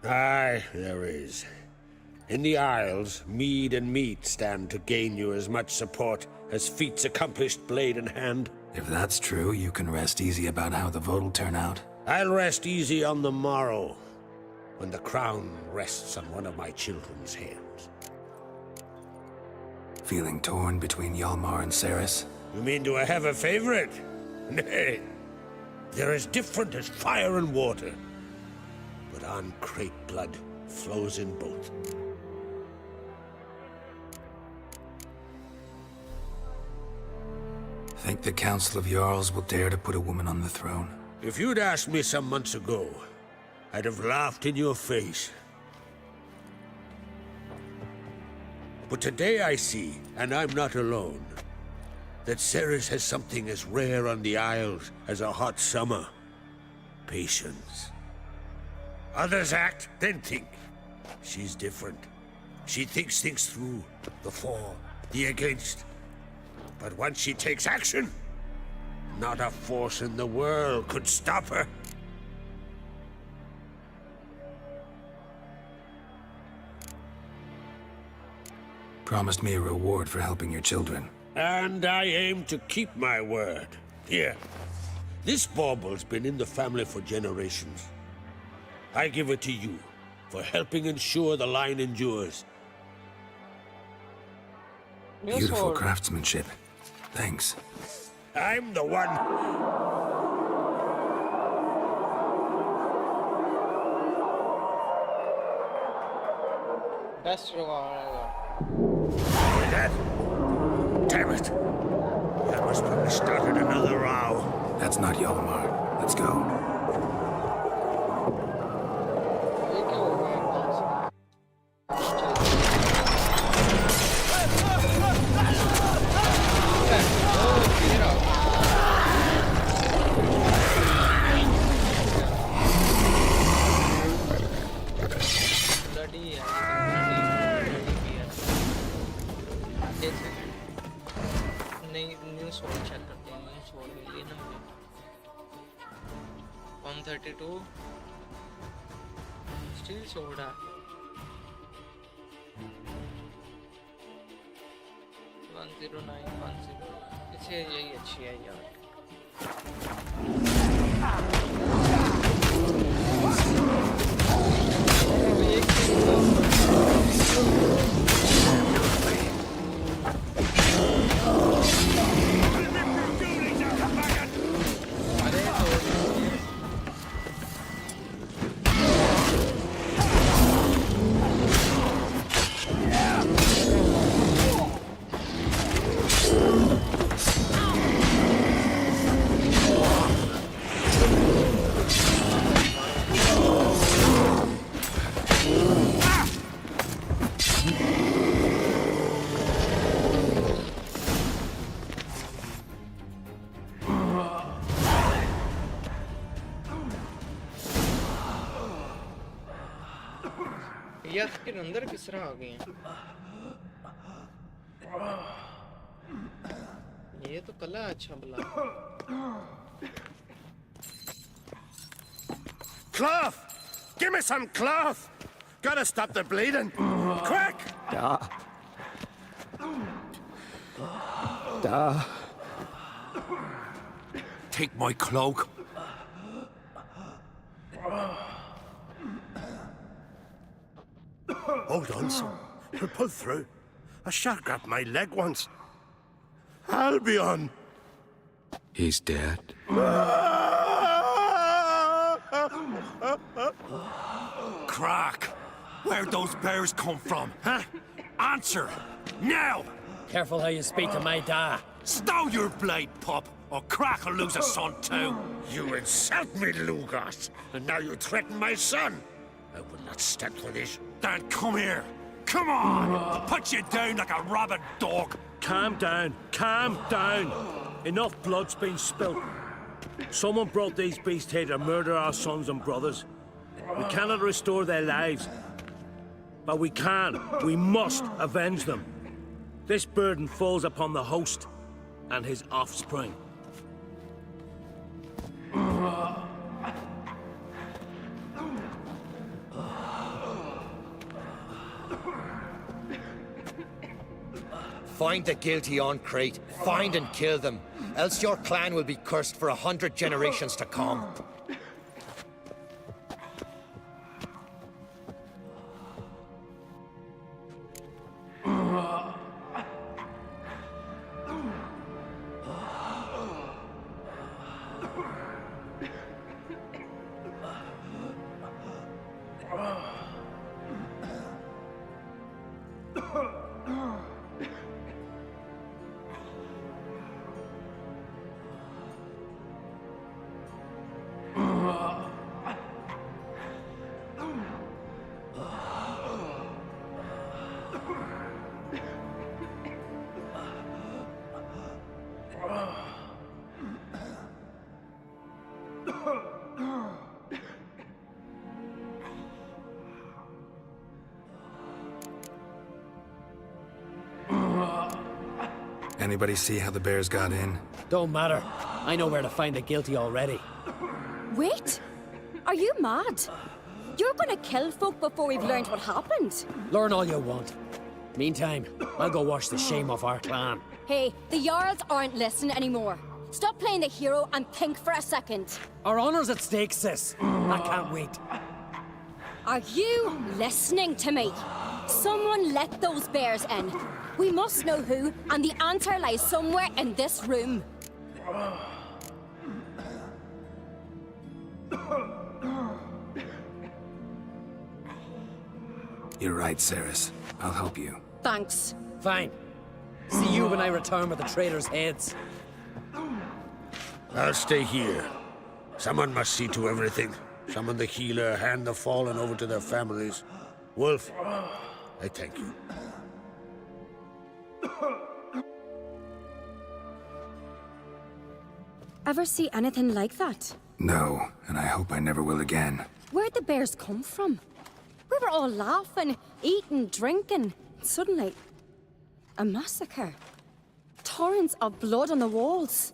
Aye, there is. In the Isles, mead and meat stand to gain you as much support as feats accomplished blade in hand. If that's true, you can rest easy about how the vote will turn out. I'll rest easy on the morrow, when the crown rests on one of my children's hands. Feeling torn between Hjalmar and Cerys? You mean do I have a favorite? Nay. They're as different as fire and water. But on Crate blood flows in both. Think the Council of Jarls will dare to put a woman on the throne? If you'd asked me some months ago, I'd have laughed in your face. But today I see, and I'm not alone, that Cerys has something as rare on the Isles as a hot summer. Patience. Others act, then think. She's different. She thinks things through, the for, the against. But once she takes action, not a force in the world could stop her. Promised me a reward for helping your children. And I aim to keep my word. Here. This bauble's been in the family for generations. I give it to you, for helping ensure the line endures. Beautiful craftsmanship. Thanks. I'm the one. Best reward ever. With that? Damn it. That must probably started another row. That's not Hjalmar. Let's go. New सोड check करते हैं new सोड मिल गई ना मुझे 132 steel सोड है 10910 इसे यही अच्छी है यार अंदर किस तरह आ गए हैं? ये तो कला अच्छा बला। Cloth! Give me some cloth! Gotta stop the bleeding! Quick! Da. Da. Take my cloak. Hold on, son. We'll pull through. A shark grabbed my leg once. Albion! He's dead. Crack! Where'd those bears come from, huh? Answer! Now! Careful how you speak to my dad. Stow your blade, pup, or Crack will lose a son too. You insult me, Lugos, and now you threaten my son. I will not stand for this. Dan, come here. Come on! Put you down like a rabid dog. Calm down. Calm down. Enough blood's been spilt. Someone brought these beasts here to murder our sons and brothers. We cannot restore their lives. But we can, we must avenge them. This burden falls upon the host and his offspring. Find the guilty on Crate. Find and kill them. Else your clan will be cursed for 100 generations to come. Anybody see how the bears got in? Don't matter. I know where to find the guilty already. Wait! Are you mad? You're gonna kill folk before we've learned what happened. Learn all you want. Meantime, I'll go wash the shame off our clan. Hey, the Jarls aren't listening anymore. Stop playing the hero and think for a second. Our honor's at stake, sis. I can't wait. Are you listening to me? Someone let those bears in. We must know who, and the answer lies somewhere in this room. You're right, Ceres. I'll help you. Thanks. Fine. See you when I return with the traitors' heads. I'll stay here. Someone must see to everything. Summon the healer, hand the fallen over to their families. Wolf, I thank you. Ever see anything like that? No, and I hope I never will again. Where'd the bears come from? We were all laughing, eating, drinking. Suddenly, a massacre. Torrents of blood on the walls.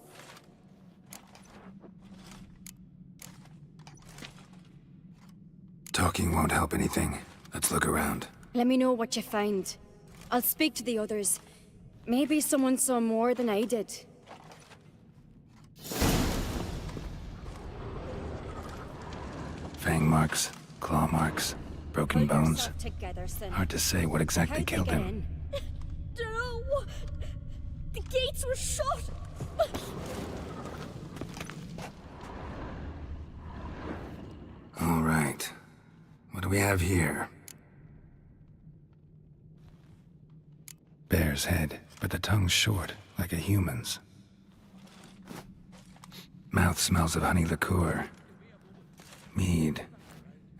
Talking won't help anything. Let's look around. Let me know what you find. I'll speak to the others. Maybe someone saw more than I did. Fang marks, claw marks, broken Pull bones. yourself together, son. Hard to say what exactly How'd they killed get him. in? No! The gates were shut! All right. What do we have here? Bear's head, but the tongue's short, like a human's. Mouth smells of honey liqueur. Mead.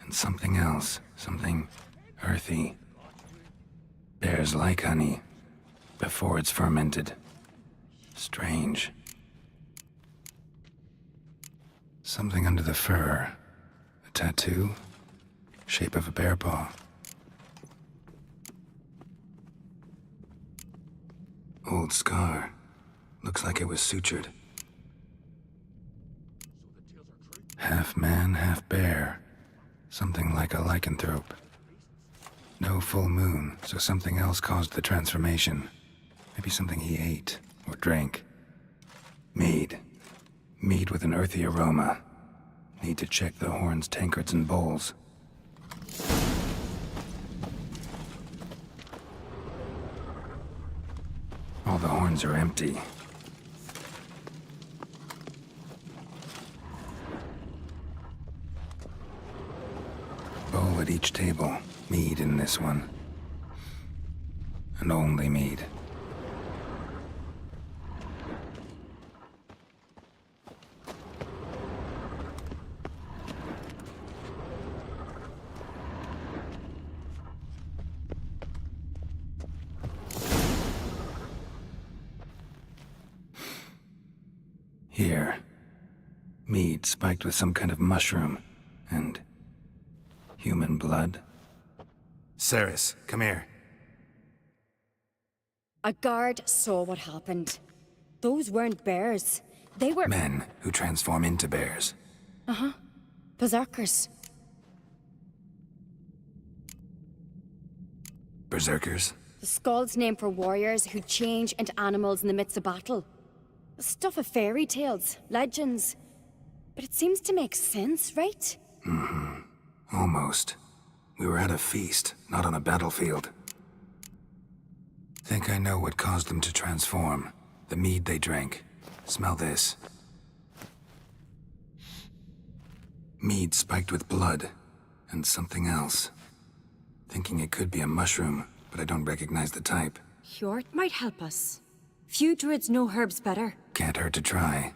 And something else. Something earthy. Bears like honey. Before it's fermented. Strange. Something under the fur. A tattoo? Shape of a bear paw. Old scar. Looks like it was sutured. Half man, half bear. Something like a lycanthrope. No full moon, so something else caused the transformation. Maybe something he ate or drank. Mead. Mead with an earthy aroma. Need to check the horns, tankards, and bowls. All the horns are empty. Bowl at each table. Mead in this one. And only mead. Here. Mead spiked with some kind of mushroom. And human blood. Ceres, come here. A guard saw what happened. Those weren't bears. They were... Men who transform into bears. Uh-huh. Berserkers. Berserkers? The Skald's name for warriors who change into animals in the midst of battle. Stuff of fairy tales, legends. But it seems to make sense, right? Mm-hmm. Almost. We were at a feast, not on a battlefield. Think I know what caused them to transform. The mead they drank. Smell this. Mead spiked with blood. And something else. Thinking it could be a mushroom, but I don't recognize the type. Hjort might help us. Few druids know herbs better. Can't hurt to try.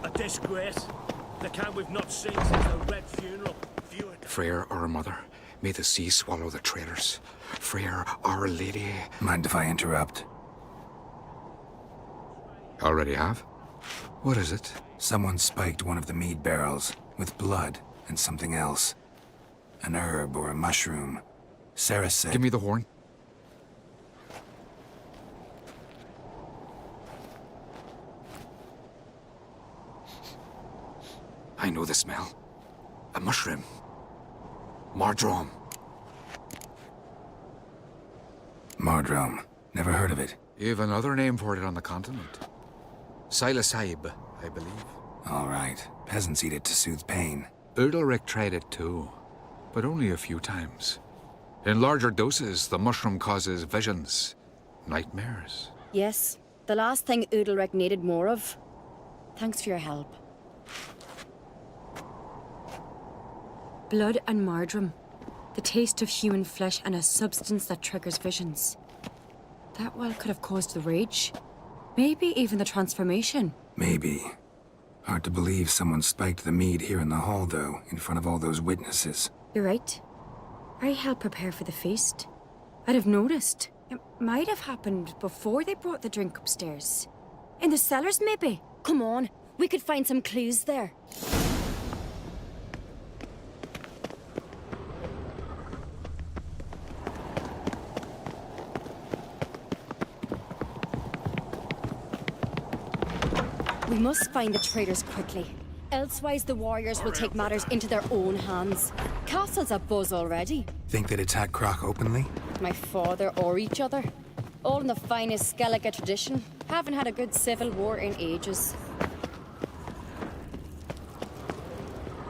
A disgrace. The kind we've not seen since the Red Funeral. Freyr, our mother, may the sea swallow the traitors. Freyr, our lady. Mind if I interrupt? Already have? What is it? Someone spiked one of the mead barrels with blood and something else. An herb or a mushroom. Sarah said... Give me the horn. I know the smell. A mushroom. Mardrome. Mardrome. Never heard of it. You've another name for it on the continent. Psilocybe, I believe. All right. Peasants eat it to soothe pain. Udalric tried it too, but only a few times. In larger doses, the mushroom causes visions, nightmares. Yes, the last thing Udalric needed more of. Thanks for your help. Blood and mardrome. The taste of human flesh and a substance that triggers visions. That well could have caused the rage. Maybe even the transformation. Maybe. Hard to believe someone spiked the mead here in the hall, though, in front of all those witnesses. You're right. I helped prepare for the feast. I'd have noticed. It might have happened before they brought the drink upstairs. In the cellars, maybe. Come on, we could find some clues there. We must find the traitors quickly. Elsewise, the warriors will take matters into their own hands. Castle's abuzz already. Think they'd attack Croc openly? My father or each other. All in the finest Skellige tradition. Haven't had a good civil war in ages.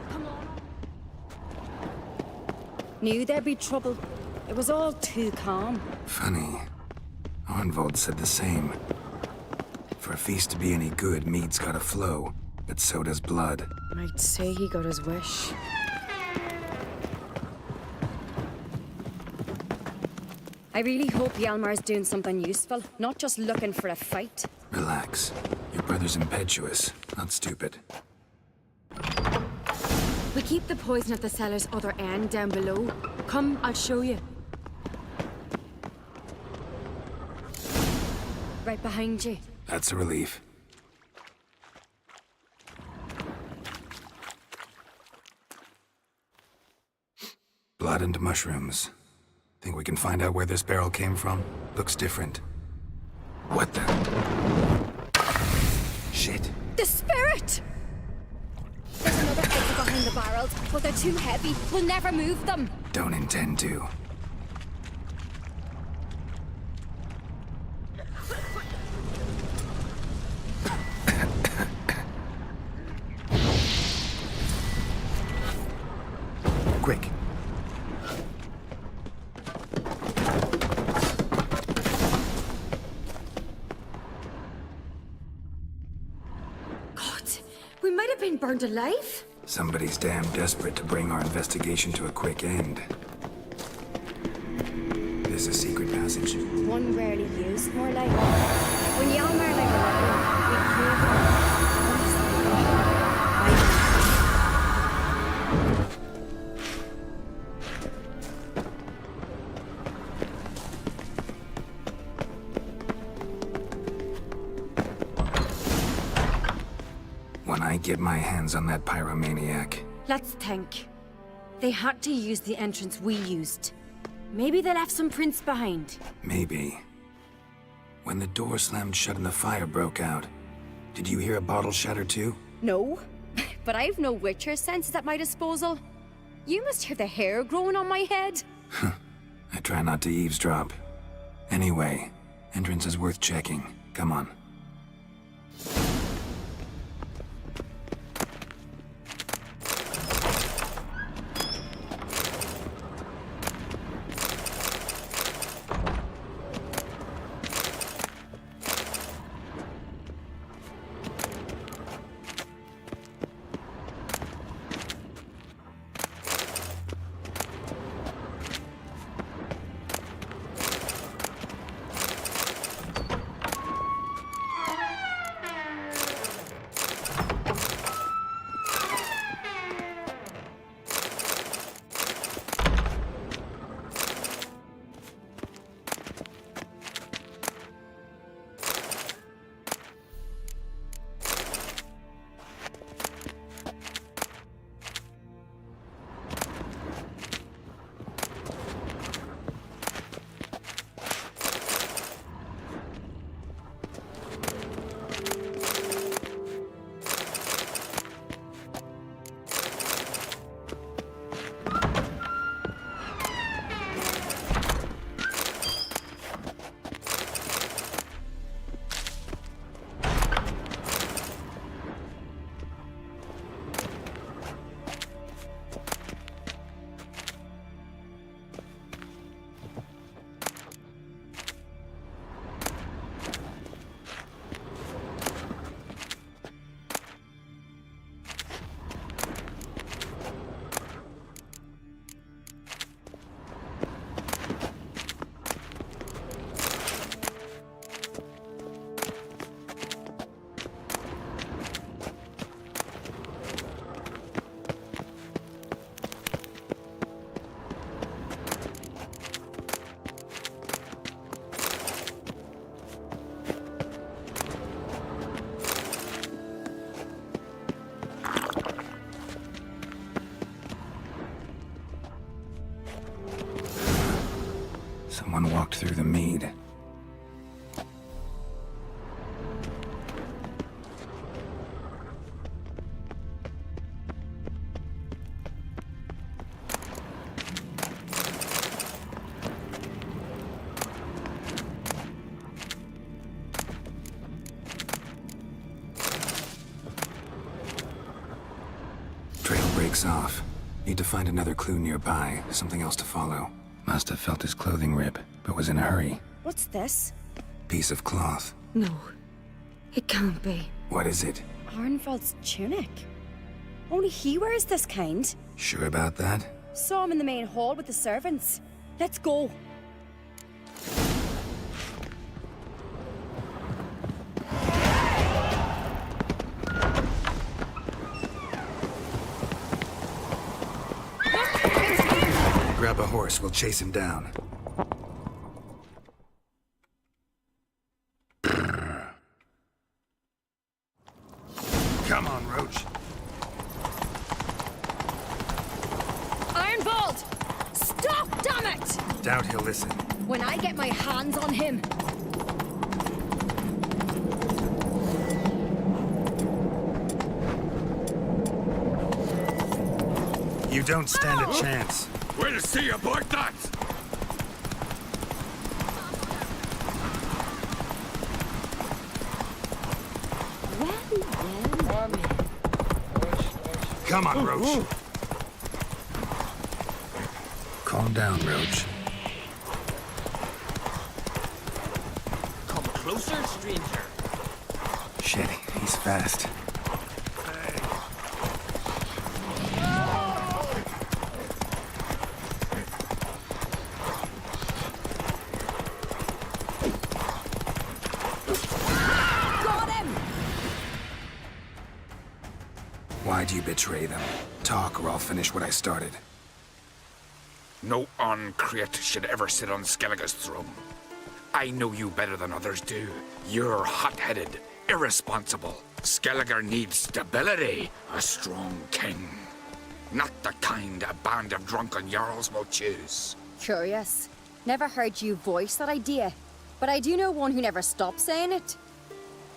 Come on. Knew there'd be trouble. It was all too calm. Funny. Arnvold said the same. For a feast to be any good, mead's gotta flow, but so does blood. I'd say he got his wish. I really hope Hjalmar's doing something useful, not just looking for a fight. Relax. Your brother's impetuous, not stupid. We keep the poison at the cellar's other end down below. Come, I'll show you. Right behind you. That's a relief. Blood and mushrooms. Think we can find out where this barrel came from? Looks different. What the? Shit. The spirit! There's another exit behind the barrels, but they're too heavy. We'll never move them. Don't intend to. Quick. God, we might have been burned alive. Somebody's damn desperate to bring our investigation to a quick end. There's a secret passage. One rarely used, more like when Yalmar like a we killed When I get my hands on that pyromaniac. Let's think. They had to use the entrance we used. Maybe they left some prints behind. Maybe. When the door slammed shut and the fire broke out, did you hear a bottle shatter too? No, but I've no Witcher senses at my disposal. You must hear the hair growing on my head. I try not to eavesdrop. Anyway, entrance is worth checking. Come on. Someone walked through the mead. Trail breaks off. Need to find another clue nearby, something else to follow. Must have felt his clothing rip, but was in a hurry. What's this? Piece of cloth. No, it can't be. What is it? Arnvald's tunic. Only he wears this kind. Sure about that? Saw him in the main hall with the servants. Let's go. Grab a horse, we'll chase him down. Come on, Roach. Ironbolt! Doubt he'll listen. When I get my hands on him. You don't stand a chance. We'll see about that! Come on, Roach. Calm down, Roach. Come closer, stranger. Shit, he's fast. Why'd you betray them? Talk, or I'll finish what I started. No uncreate should ever sit on Skellige's throne. I know you better than others do. You're hot-headed, irresponsible. Skellige needs stability, a strong king. Not the kind a band of drunken jarls will choose. Curious. Never heard you voice that idea. But I do know one who never stops saying it.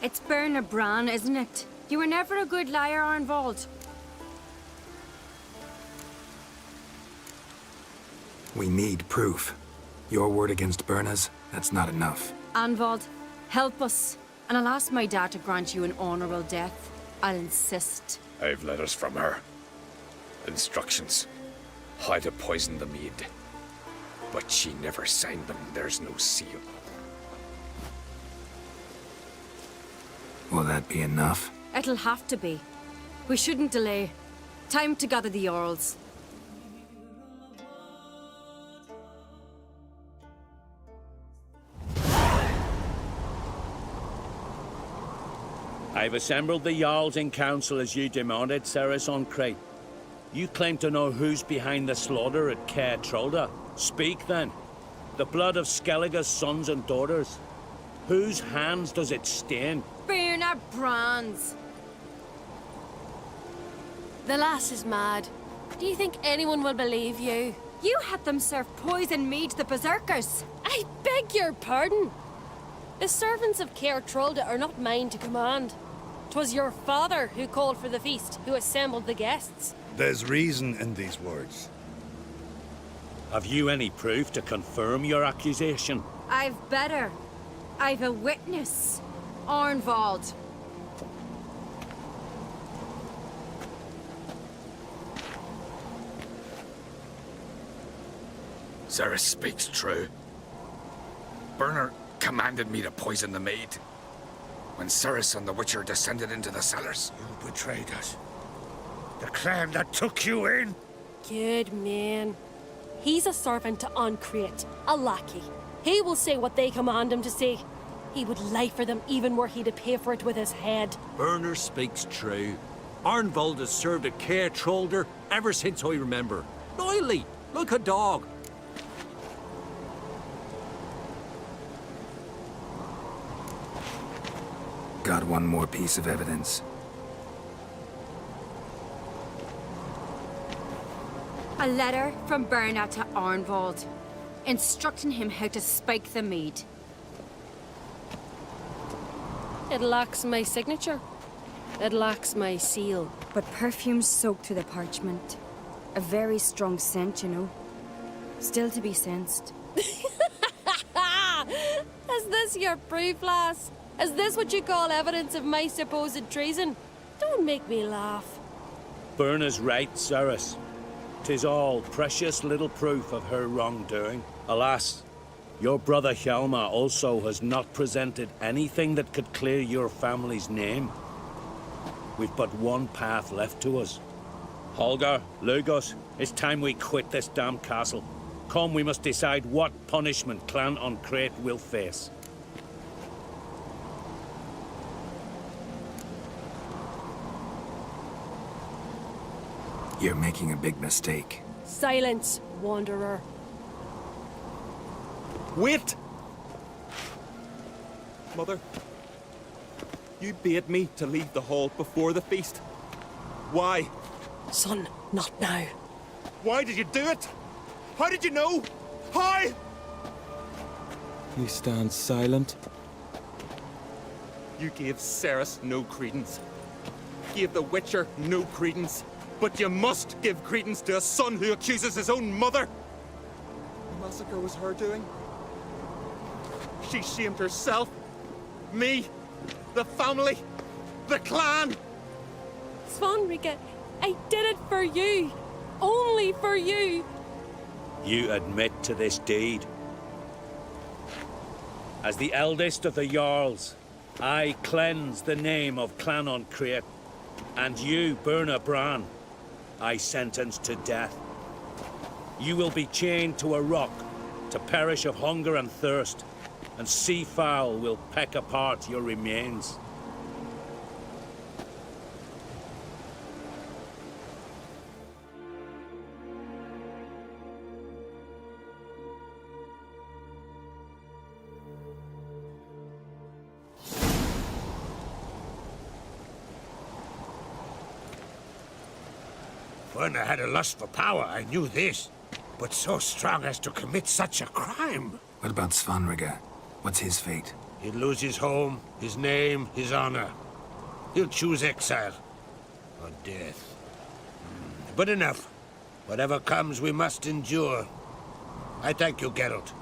It's Bernard Bran, isn't it? You were never a good liar, Arnvald. We need proof. Your word against Berna's, that's not enough. Arnvald, help us. And I'll ask my dad to grant you an honorable death. I'll insist. I've letters from her. Instructions. How to poison the mead. But she never signed them. There's no seal. Will that be enough? It'll have to be. We shouldn't delay. Time to gather the Jarls. I've assembled the Jarls in council as you demanded, Ceres on Crate. You claim to know who's behind the slaughter at Caer Trolda. Speak then. The blood of Skellige's sons and daughters. Whose hands does it stain? Bernard Bran's. The lass is mad. Do you think anyone will believe you? You had them serve poison mead to the berserkers. I beg your pardon. The servants of Caer Trolda are not mine to command. 'Twas your father who called for the feast, who assembled the guests. There's reason in these words. Have you any proof to confirm your accusation? I've better. I've a witness. Arnvald. Ceres speaks true. Bernard commanded me to poison the maid. When Ceres and the Witcher descended into the cellars. You betrayed us. The clan that took you in? Good man. He's a servant to Ancrete, a lackey. He will say what they command him to say. He would lie for them even were he to pay for it with his head. Bernard speaks true. Arnvald has served at Caer Trolda ever since I remember. Loyally, like a dog. Got one more piece of evidence. A letter from Bernard to Arnvald, instructing him how to spike the mead. It lacks my signature. It lacks my seal. But perfume soaked through the parchment. A very strong scent, you know. Still to be sensed. Is this your proof, lass? Is this what you call evidence of my supposed treason? Don't make me laugh. Bernard's right, Ceres. 'Tis all precious little proof of her wrongdoing. Alas, your brother Hjalmar also has not presented anything that could clear your family's name. We've but one path left to us. Holger, Lugos, it's time we quit this damn castle. Come, we must decide what punishment Clan Ancrete will face. You're making a big mistake. Silence, wanderer. Wait! Mother, you bade me to leave the hall before the feast. Why? Son, not now. Why did you do it? How did you know? Hi! You stand silent. You gave Cerys no credence. Gave the Witcher no credence. But you must give credence to a son who accuses his own mother. The massacre was her doing. She shamed herself, me, the family, the clan. Svanrika, I did it for you. Only for you. You admit to this deed. As the eldest of the Jarls, I cleanse the name of Clan on Crete, and you, Burna Bran, I sentence to death. You will be chained to a rock to perish of hunger and thirst, and sea fowl will peck apart your remains. When I had a lust for power, I knew this. But so strong as to commit such a crime. What about Svanrika? What's his fate? He'll lose his home, his name, his honor. He'll choose exile. Or death. But enough. Whatever comes, we must endure. I thank you, Geralt.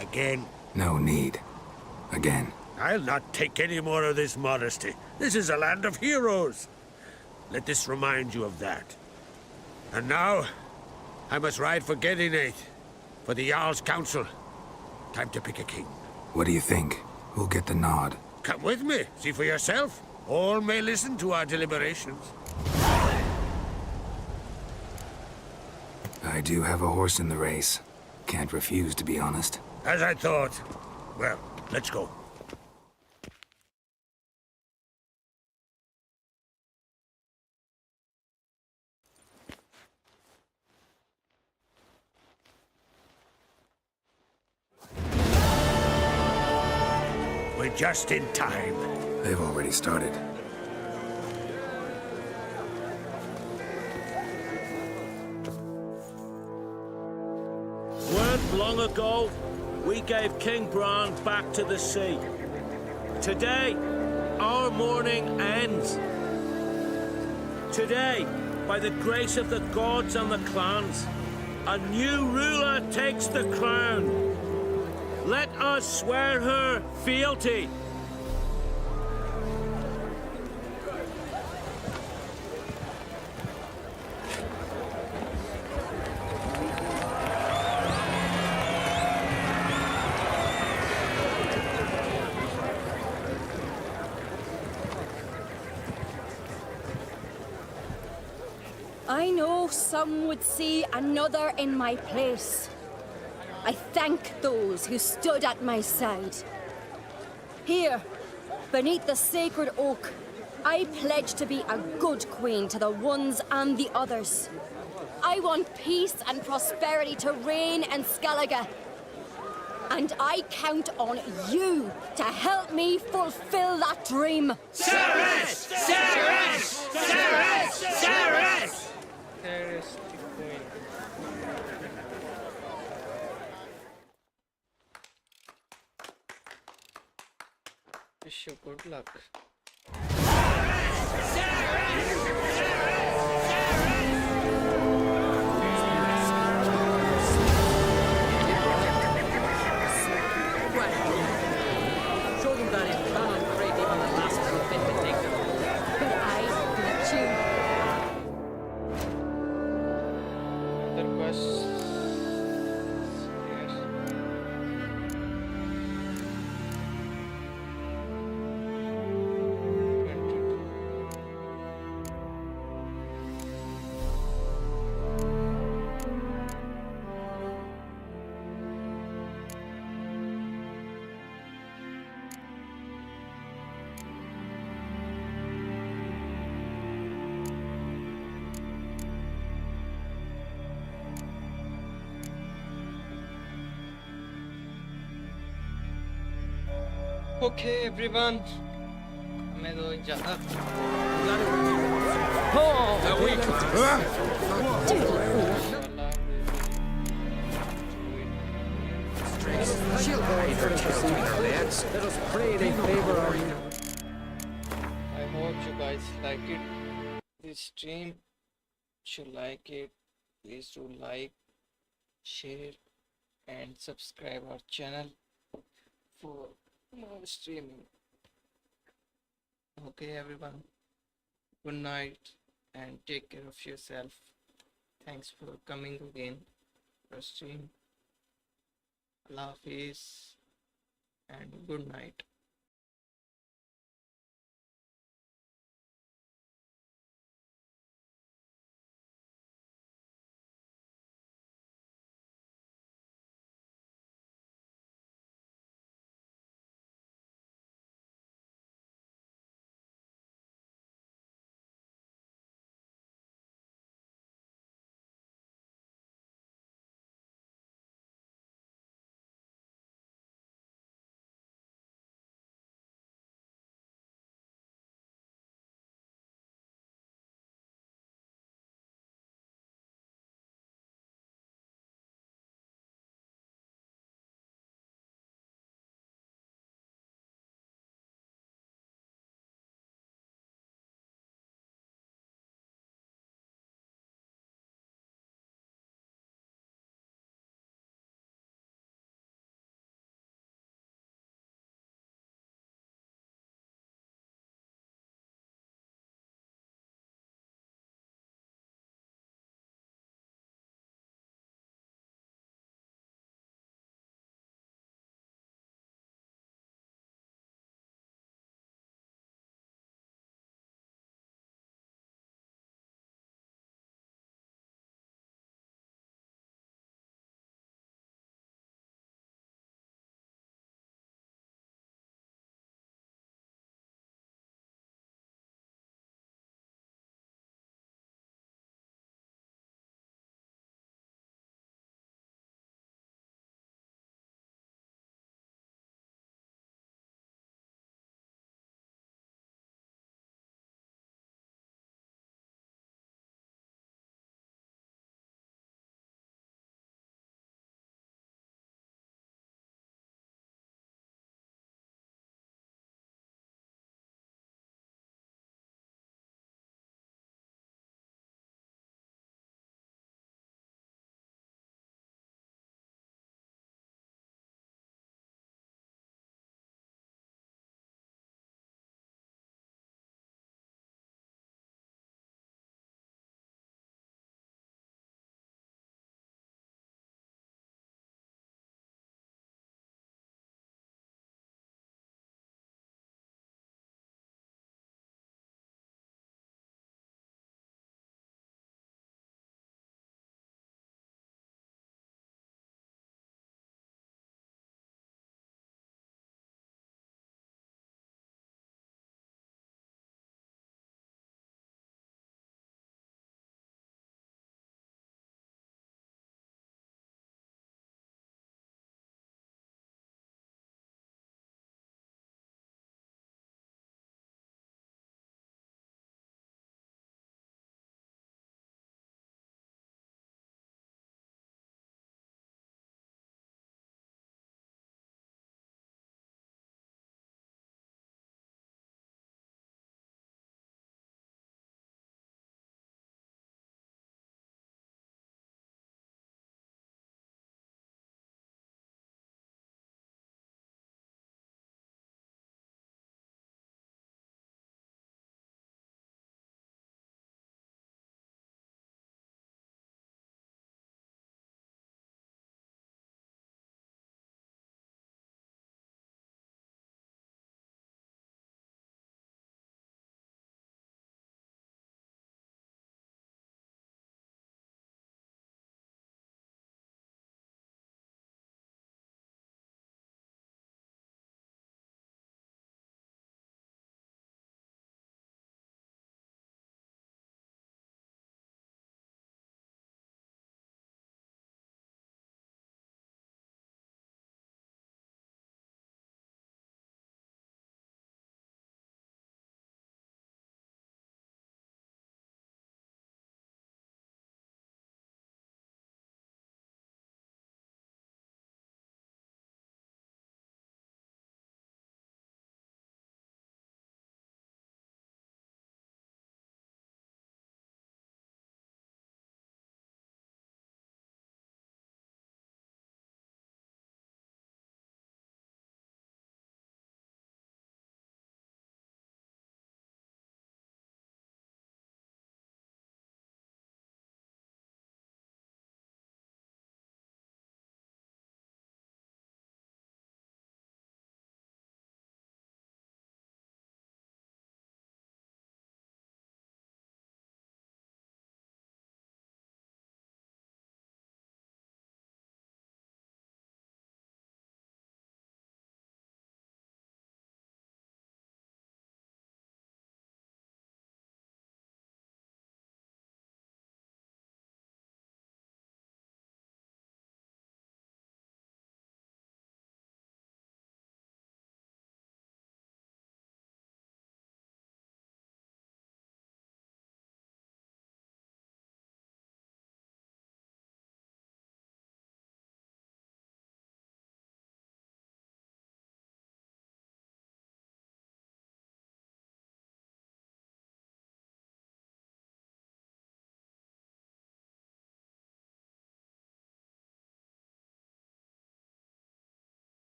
Again. No need. Again. I'll not take any more of this modesty. This is a land of heroes. Let this remind you of that. And now, I must ride for Gedinate, for the Jarl's Council. Time to pick a king. What do you think? Who'll get the nod? Come with me, see for yourself. All may listen to our deliberations. I do have a horse in the race. Can't refuse, to be honest. As I thought. Well, let's go. We're just in time. They've already started. Weren't long ago, we gave King Bran back to the sea. Today, our mourning ends. Today, by the grace of the gods and the clans, a new ruler takes the crown. Let us swear her fealty. I know some would see another in my place. I thank those who stood at my side. Here, beneath the sacred oak, I pledge to be a good queen to the ones and the others. I want peace and prosperity to reign in Skellige. And I count on you to help me fulfill that dream. Cerys! Cerys! Cerys! Cerys! Cerys to queen. Wish you good luck. Show them that if Clan on Crete even the last little bit to take them. But I got you. Other quests? Okay, everyone. मैं तो ज़्यादा Lord for us. Let us pray they favor our I hope you guys like it. This stream. If you like it, please do like, share, and subscribe our channel for more streaming. Okay, everyone. Good night and take care of yourself. Thanks for coming again for stream. Allah Hafiz and good night.